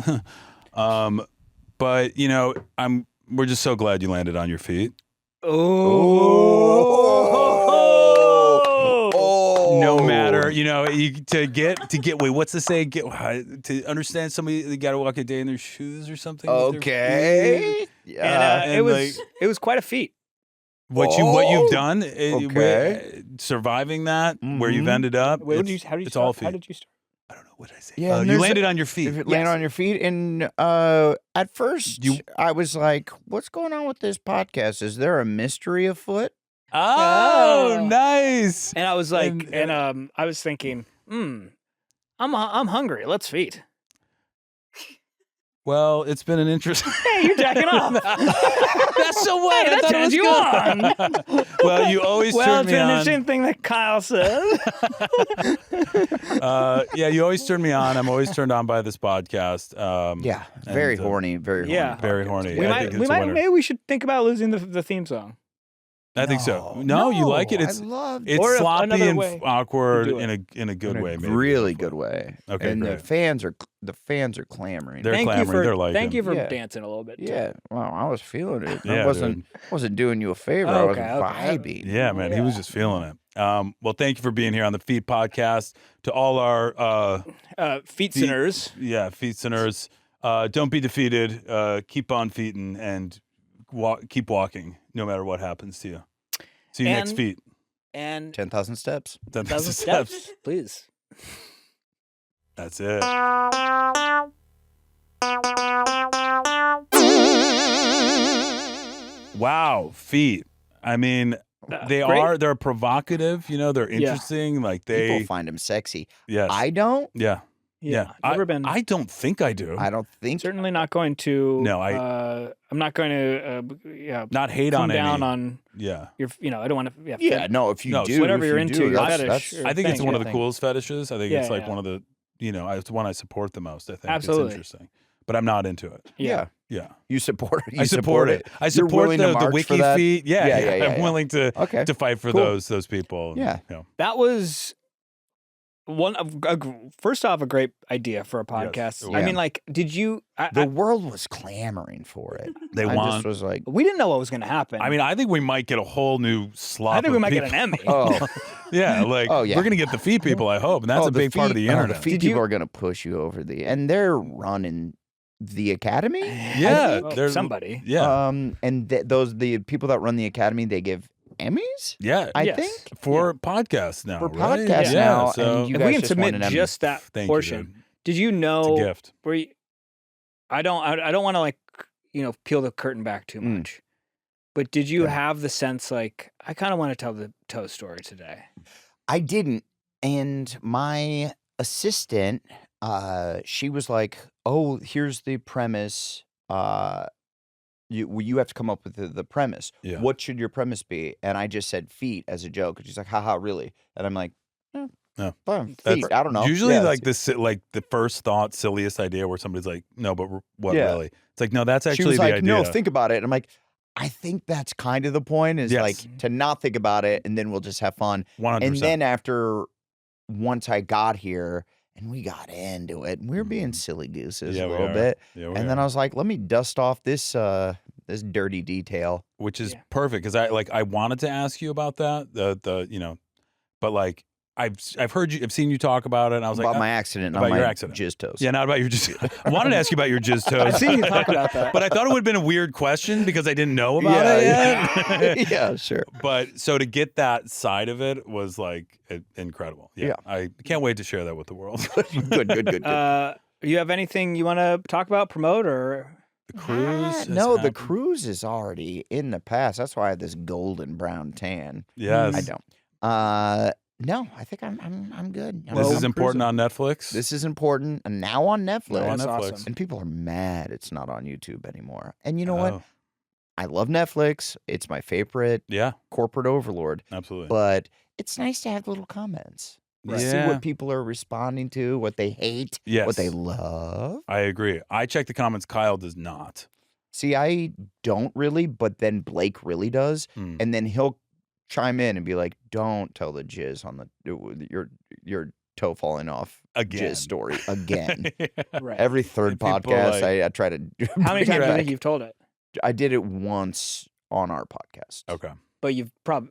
[SPEAKER 2] but you know we're just so glad you landed on your feet. No matter to get wait, what's the saying? To understand somebody, you got to walk a day in their shoes or something.
[SPEAKER 8] Okay. Yeah.
[SPEAKER 3] And,
[SPEAKER 2] and
[SPEAKER 3] it was quite a feat.
[SPEAKER 2] What you've done,
[SPEAKER 8] Okay.
[SPEAKER 2] surviving that, where you've ended up.
[SPEAKER 3] How did you
[SPEAKER 2] it's
[SPEAKER 3] start?
[SPEAKER 2] all
[SPEAKER 3] How
[SPEAKER 2] feet.
[SPEAKER 3] did you start?
[SPEAKER 2] I don't know what did I say.
[SPEAKER 8] Yeah, and
[SPEAKER 2] you
[SPEAKER 8] there's
[SPEAKER 2] landed on your feet.
[SPEAKER 8] If you land on your feet, and at first I was like, "What's going on with this podcast? Is there a mystery afoot?"
[SPEAKER 2] Oh, nice.
[SPEAKER 3] And I was like, I was thinking, I'm hungry. Let's feed.
[SPEAKER 2] Well, it's been an interesting.
[SPEAKER 3] Hey, you're jacking off.
[SPEAKER 2] That's so what
[SPEAKER 3] Hey,
[SPEAKER 2] I
[SPEAKER 3] that
[SPEAKER 2] thought
[SPEAKER 3] turns
[SPEAKER 2] it
[SPEAKER 3] you
[SPEAKER 2] was good. Well, you always
[SPEAKER 3] Well,
[SPEAKER 2] turn
[SPEAKER 3] it's
[SPEAKER 2] me
[SPEAKER 3] an
[SPEAKER 2] on.
[SPEAKER 3] interesting thing that Kyle says.
[SPEAKER 2] Yeah, you always turn me on. I'm always turned on by this podcast.
[SPEAKER 8] Yeah, very
[SPEAKER 2] and,
[SPEAKER 8] horny, very horny.
[SPEAKER 3] Yeah.
[SPEAKER 2] very horny.
[SPEAKER 3] we
[SPEAKER 2] I think
[SPEAKER 3] might,
[SPEAKER 2] it's a winner.
[SPEAKER 3] maybe we should think about losing the theme song.
[SPEAKER 2] I think so. No, you like it.
[SPEAKER 8] I
[SPEAKER 2] It's
[SPEAKER 8] love
[SPEAKER 2] it's
[SPEAKER 3] Or
[SPEAKER 2] sloppy
[SPEAKER 3] another
[SPEAKER 2] and
[SPEAKER 3] way
[SPEAKER 2] awkward
[SPEAKER 3] to do
[SPEAKER 2] in a good way.
[SPEAKER 8] a
[SPEAKER 2] Maybe.
[SPEAKER 8] really good way.
[SPEAKER 2] Okay,
[SPEAKER 8] and
[SPEAKER 2] great.
[SPEAKER 8] the fans are clamoring.
[SPEAKER 2] They're clamoring. They're like,
[SPEAKER 3] thank you for
[SPEAKER 8] Yeah.
[SPEAKER 3] dancing a little bit. too.
[SPEAKER 8] Yeah, well, I was feeling it.
[SPEAKER 2] Yeah,
[SPEAKER 8] I wasn't doing you a favor.
[SPEAKER 3] Okay,
[SPEAKER 8] I was
[SPEAKER 3] okay.
[SPEAKER 8] vibing.
[SPEAKER 2] Yeah, man, he was just feeling it. Well, thank you for being here on the Feet Podcast. To all our
[SPEAKER 3] Feet sinners.
[SPEAKER 2] feet sinners, don't be defeated. Keep on feeting and keep walking, no matter what happens to you. See you next
[SPEAKER 3] And-
[SPEAKER 2] feet.
[SPEAKER 3] And
[SPEAKER 8] 10,000 steps.
[SPEAKER 3] 1,000 steps, please.
[SPEAKER 2] That's it. Wow, feet. I mean, they're provocative, they're interesting. Like
[SPEAKER 8] People find him sexy.
[SPEAKER 2] yes.
[SPEAKER 8] I don't.
[SPEAKER 2] Yeah.
[SPEAKER 3] Never been.
[SPEAKER 2] I don't think I do.
[SPEAKER 8] I don't think.
[SPEAKER 3] Certainly not going to.
[SPEAKER 2] No,
[SPEAKER 3] I'm not going to.
[SPEAKER 2] Not hate
[SPEAKER 3] come
[SPEAKER 2] on
[SPEAKER 3] down
[SPEAKER 2] any.
[SPEAKER 3] on
[SPEAKER 2] Yeah.
[SPEAKER 3] your. I don't want to.
[SPEAKER 8] Yeah, no. If you
[SPEAKER 2] No,
[SPEAKER 8] do,
[SPEAKER 3] whatever
[SPEAKER 8] if
[SPEAKER 3] you're
[SPEAKER 8] you
[SPEAKER 3] into,
[SPEAKER 8] do,
[SPEAKER 3] your
[SPEAKER 8] that's-
[SPEAKER 3] fetish.
[SPEAKER 8] that's-
[SPEAKER 3] or
[SPEAKER 2] I think it's
[SPEAKER 3] thing,
[SPEAKER 2] one of
[SPEAKER 3] yeah,
[SPEAKER 2] the
[SPEAKER 3] thing.
[SPEAKER 2] coolest fetishes. I think it's
[SPEAKER 3] Yeah,
[SPEAKER 2] like
[SPEAKER 3] yeah.
[SPEAKER 2] one of the, it's one I support the most. I think
[SPEAKER 3] Absolutely.
[SPEAKER 2] it's interesting, but I'm not into it.
[SPEAKER 8] Yeah.
[SPEAKER 2] Yeah.
[SPEAKER 8] You support it.
[SPEAKER 2] I support it. I
[SPEAKER 8] You're
[SPEAKER 2] support
[SPEAKER 8] willing to
[SPEAKER 2] the
[SPEAKER 8] march for
[SPEAKER 2] wiki
[SPEAKER 8] that?
[SPEAKER 2] feet. Yeah,
[SPEAKER 8] Yeah.
[SPEAKER 2] I'm willing to
[SPEAKER 8] Okay.
[SPEAKER 2] to fight for
[SPEAKER 8] Cool.
[SPEAKER 2] those people.
[SPEAKER 8] Yeah.
[SPEAKER 3] That was first off, a great idea for a podcast.
[SPEAKER 2] Yes.
[SPEAKER 3] I mean, like, did you?
[SPEAKER 8] The world was clamoring for it.
[SPEAKER 2] They
[SPEAKER 8] I
[SPEAKER 2] want.
[SPEAKER 8] just was like,
[SPEAKER 3] We didn't know what was going to happen.
[SPEAKER 2] I mean, I think we might get a whole new slot.
[SPEAKER 3] I think we might get an Emmy.
[SPEAKER 8] oh,
[SPEAKER 2] Yeah, like
[SPEAKER 8] Oh, yeah.
[SPEAKER 2] we're gonna get the feet people. I hope, and that's a big part of the
[SPEAKER 8] The
[SPEAKER 2] internet.
[SPEAKER 8] feet
[SPEAKER 3] Did
[SPEAKER 8] people
[SPEAKER 3] you-
[SPEAKER 8] are going to push you over and they're running the academy.
[SPEAKER 2] Yeah,
[SPEAKER 3] Well,
[SPEAKER 2] there's
[SPEAKER 3] somebody.
[SPEAKER 2] Yeah,
[SPEAKER 8] And the people that run the academy, they give Emmys.
[SPEAKER 2] yeah,
[SPEAKER 8] I
[SPEAKER 3] Yes.
[SPEAKER 8] think
[SPEAKER 2] for podcasts now.
[SPEAKER 8] for
[SPEAKER 2] right?
[SPEAKER 8] podcasts
[SPEAKER 2] yeah,
[SPEAKER 8] now.
[SPEAKER 2] So
[SPEAKER 8] and you
[SPEAKER 3] If
[SPEAKER 8] guys
[SPEAKER 3] we can
[SPEAKER 8] just won
[SPEAKER 3] submit
[SPEAKER 8] an Emmy.
[SPEAKER 3] just that
[SPEAKER 2] thank
[SPEAKER 3] portion,
[SPEAKER 2] you, dude.
[SPEAKER 3] did you
[SPEAKER 2] It's a
[SPEAKER 3] know?
[SPEAKER 2] gift.
[SPEAKER 3] Where you, I don't want to like peel the curtain back too much, but did you have the sense like I kind of want to tell the toe story today?
[SPEAKER 8] I didn't. And my assistant, she was like, "Oh, here's the premise. You have to come up with the premise.
[SPEAKER 2] Yeah.
[SPEAKER 8] What should your premise be?" And I just said feet as a joke. And she's like, "Haha, really?" And I'm like,
[SPEAKER 2] No.
[SPEAKER 8] fine,
[SPEAKER 2] That's
[SPEAKER 8] feet. I don't know.
[SPEAKER 2] Usually,
[SPEAKER 8] Yeah,
[SPEAKER 2] like the first thought, silliest idea, where somebody's like, "No, but what
[SPEAKER 8] Yeah.
[SPEAKER 2] really?" It's like, no, that's
[SPEAKER 8] she
[SPEAKER 2] actually
[SPEAKER 8] was
[SPEAKER 2] the
[SPEAKER 8] like,
[SPEAKER 2] idea.
[SPEAKER 8] "No, think about it." And I'm like, I think that's kind of the point. Is
[SPEAKER 2] Yes.
[SPEAKER 8] like to not think about it, and then we'll just have fun.
[SPEAKER 2] 100%.
[SPEAKER 8] And then once I got here and we got into it, and we were being silly gooses
[SPEAKER 2] Yeah,
[SPEAKER 8] a
[SPEAKER 2] we
[SPEAKER 8] little
[SPEAKER 2] are.
[SPEAKER 8] bit.
[SPEAKER 2] Yeah, we
[SPEAKER 8] And then
[SPEAKER 2] are.
[SPEAKER 8] I was like, let me dust off this dirty detail.
[SPEAKER 2] Which is
[SPEAKER 3] Yeah.
[SPEAKER 2] perfect because I wanted to ask you about that but like I've heard you, I've seen you talk about it, and I was
[SPEAKER 8] About
[SPEAKER 2] like,
[SPEAKER 8] my accident,
[SPEAKER 2] about
[SPEAKER 8] not
[SPEAKER 2] your
[SPEAKER 8] my
[SPEAKER 2] accident.
[SPEAKER 8] jizz toes.
[SPEAKER 2] Yeah, not about your jizz. I wanted to ask you about your jizz toes.
[SPEAKER 3] I've seen you talk about that.
[SPEAKER 2] But I thought it would have been a weird question because I didn't know about it yet.
[SPEAKER 8] Yeah, sure.
[SPEAKER 2] But so to get that side of it was like incredible. Yeah. I can't wait to share that with the world.
[SPEAKER 8] Good.
[SPEAKER 3] You have anything you want to talk about, promote, or
[SPEAKER 2] The cruise. has
[SPEAKER 8] No, the
[SPEAKER 2] happened.
[SPEAKER 8] cruise is already in the past. That's why I have this golden brown tan.
[SPEAKER 2] Yes.
[SPEAKER 8] I don't. No, I think I'm good. I'm
[SPEAKER 2] This
[SPEAKER 8] good
[SPEAKER 2] is important on Netflix.
[SPEAKER 8] This is important, and now on Netflix.
[SPEAKER 2] Now on
[SPEAKER 3] That's
[SPEAKER 2] Netflix.
[SPEAKER 3] awesome.
[SPEAKER 8] And people are mad it's not on YouTube anymore. And you know what?
[SPEAKER 2] Oh,
[SPEAKER 8] I love Netflix. It's my favorite
[SPEAKER 2] yeah,
[SPEAKER 8] corporate overlord.
[SPEAKER 2] absolutely.
[SPEAKER 8] But it's nice to have little comments. To see
[SPEAKER 2] Yeah.
[SPEAKER 8] what people are responding to, what they hate,
[SPEAKER 2] Yes.
[SPEAKER 8] what they love.
[SPEAKER 2] I agree. I check the comments. Kyle does not.
[SPEAKER 8] See, I don't really, but then Blake really does.
[SPEAKER 2] Hmm.
[SPEAKER 8] And then he'll chime in and be like, "Don't tell the jizz on your toe falling off
[SPEAKER 2] Again.
[SPEAKER 8] jizz story again."
[SPEAKER 3] right?
[SPEAKER 8] Every third
[SPEAKER 2] And people,
[SPEAKER 8] podcast,
[SPEAKER 2] like-
[SPEAKER 8] I try to.
[SPEAKER 3] How many
[SPEAKER 8] bring it
[SPEAKER 3] times do you
[SPEAKER 8] back.
[SPEAKER 3] think you've told it?
[SPEAKER 8] I did it once on our podcast.
[SPEAKER 2] Okay.
[SPEAKER 3] But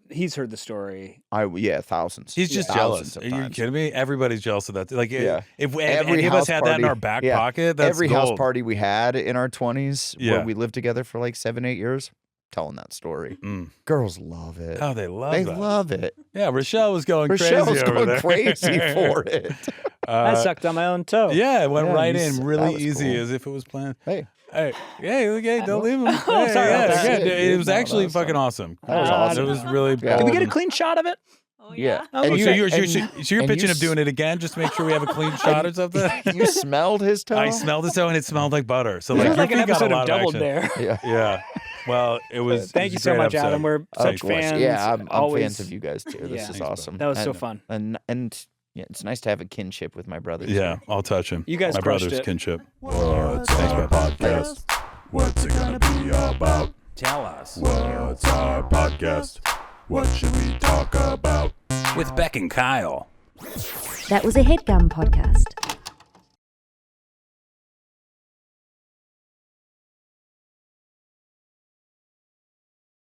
[SPEAKER 3] he's heard the story.
[SPEAKER 8] Thousands.
[SPEAKER 2] He's just
[SPEAKER 8] Thousands
[SPEAKER 2] jealous.
[SPEAKER 8] of
[SPEAKER 2] Are you
[SPEAKER 8] times.
[SPEAKER 2] kidding me? Everybody's jealous of that. Like,
[SPEAKER 8] Yeah.
[SPEAKER 2] if
[SPEAKER 8] Every
[SPEAKER 2] any of us
[SPEAKER 8] house
[SPEAKER 2] had that in
[SPEAKER 8] party-
[SPEAKER 2] our back
[SPEAKER 8] yeah.
[SPEAKER 2] pocket, that's
[SPEAKER 8] Every house
[SPEAKER 2] gold.
[SPEAKER 8] party we had in our 20s,
[SPEAKER 2] Yeah.
[SPEAKER 8] where we lived together for like 7-8 years, telling that story.
[SPEAKER 2] Mm.
[SPEAKER 8] Girls love it.
[SPEAKER 2] Oh, they love
[SPEAKER 8] they
[SPEAKER 2] that.
[SPEAKER 8] love it.
[SPEAKER 2] Yeah, Rochelle was going
[SPEAKER 8] Richelle
[SPEAKER 2] crazy
[SPEAKER 8] was
[SPEAKER 2] over
[SPEAKER 8] going
[SPEAKER 2] there.
[SPEAKER 8] crazy for it.
[SPEAKER 3] I sucked on my own toe.
[SPEAKER 2] Yeah, it went
[SPEAKER 8] Yeah,
[SPEAKER 2] right
[SPEAKER 8] you
[SPEAKER 2] in
[SPEAKER 8] that
[SPEAKER 2] really
[SPEAKER 8] was
[SPEAKER 2] easy
[SPEAKER 8] cool.
[SPEAKER 2] as if it was planned.
[SPEAKER 8] Hey,
[SPEAKER 2] Hey, don't leave him. Hey,
[SPEAKER 3] sorry about
[SPEAKER 2] yeah,
[SPEAKER 3] that.
[SPEAKER 2] yeah,
[SPEAKER 8] Shit,
[SPEAKER 2] it
[SPEAKER 8] dude.
[SPEAKER 2] was
[SPEAKER 8] No,
[SPEAKER 2] actually
[SPEAKER 8] that was
[SPEAKER 2] fucking
[SPEAKER 8] fun.
[SPEAKER 2] awesome.
[SPEAKER 8] That was
[SPEAKER 3] Ah,
[SPEAKER 8] awesome.
[SPEAKER 2] It was really
[SPEAKER 8] Yeah.
[SPEAKER 3] Did we get a
[SPEAKER 2] bold.
[SPEAKER 3] clean shot of it?
[SPEAKER 6] Oh,
[SPEAKER 8] Yeah.
[SPEAKER 6] yeah.
[SPEAKER 8] And
[SPEAKER 2] Oh,
[SPEAKER 8] you-
[SPEAKER 2] so you're
[SPEAKER 8] and
[SPEAKER 2] pitching
[SPEAKER 8] you
[SPEAKER 2] of doing it again just to make sure we have a clean shot or something?
[SPEAKER 8] You smelled his toe?
[SPEAKER 2] I smelled it so, and it smelled like butter. So
[SPEAKER 3] It
[SPEAKER 2] like,
[SPEAKER 3] was
[SPEAKER 2] your
[SPEAKER 3] like an
[SPEAKER 2] feet got a
[SPEAKER 3] episode of
[SPEAKER 2] lot
[SPEAKER 3] Double
[SPEAKER 2] action.
[SPEAKER 3] Dare.
[SPEAKER 8] Yeah.
[SPEAKER 2] Yeah. Well, it was.
[SPEAKER 3] Thank
[SPEAKER 2] it
[SPEAKER 3] you
[SPEAKER 2] was a
[SPEAKER 3] so
[SPEAKER 2] great
[SPEAKER 3] much,
[SPEAKER 2] episode.
[SPEAKER 3] Adam. We're
[SPEAKER 8] Of
[SPEAKER 3] such
[SPEAKER 8] course.
[SPEAKER 3] fans.
[SPEAKER 8] Yeah, I'm
[SPEAKER 3] always
[SPEAKER 8] fans of you guys too. This
[SPEAKER 3] Yeah.
[SPEAKER 8] is awesome.
[SPEAKER 3] That was so
[SPEAKER 8] And-
[SPEAKER 3] fun.
[SPEAKER 8] And yeah, it's nice to have a kinship with my brothers.
[SPEAKER 2] Yeah, I'll touch him.
[SPEAKER 3] You guys
[SPEAKER 2] my
[SPEAKER 3] crushed
[SPEAKER 2] brother's
[SPEAKER 3] it.
[SPEAKER 2] kinship.
[SPEAKER 5] What's our podcast? What's it gonna be about?
[SPEAKER 2] Tell us.
[SPEAKER 5] What's our podcast? What should we talk about?
[SPEAKER 2] With Beck and Kyle.
[SPEAKER 1] That was a Headgum podcast.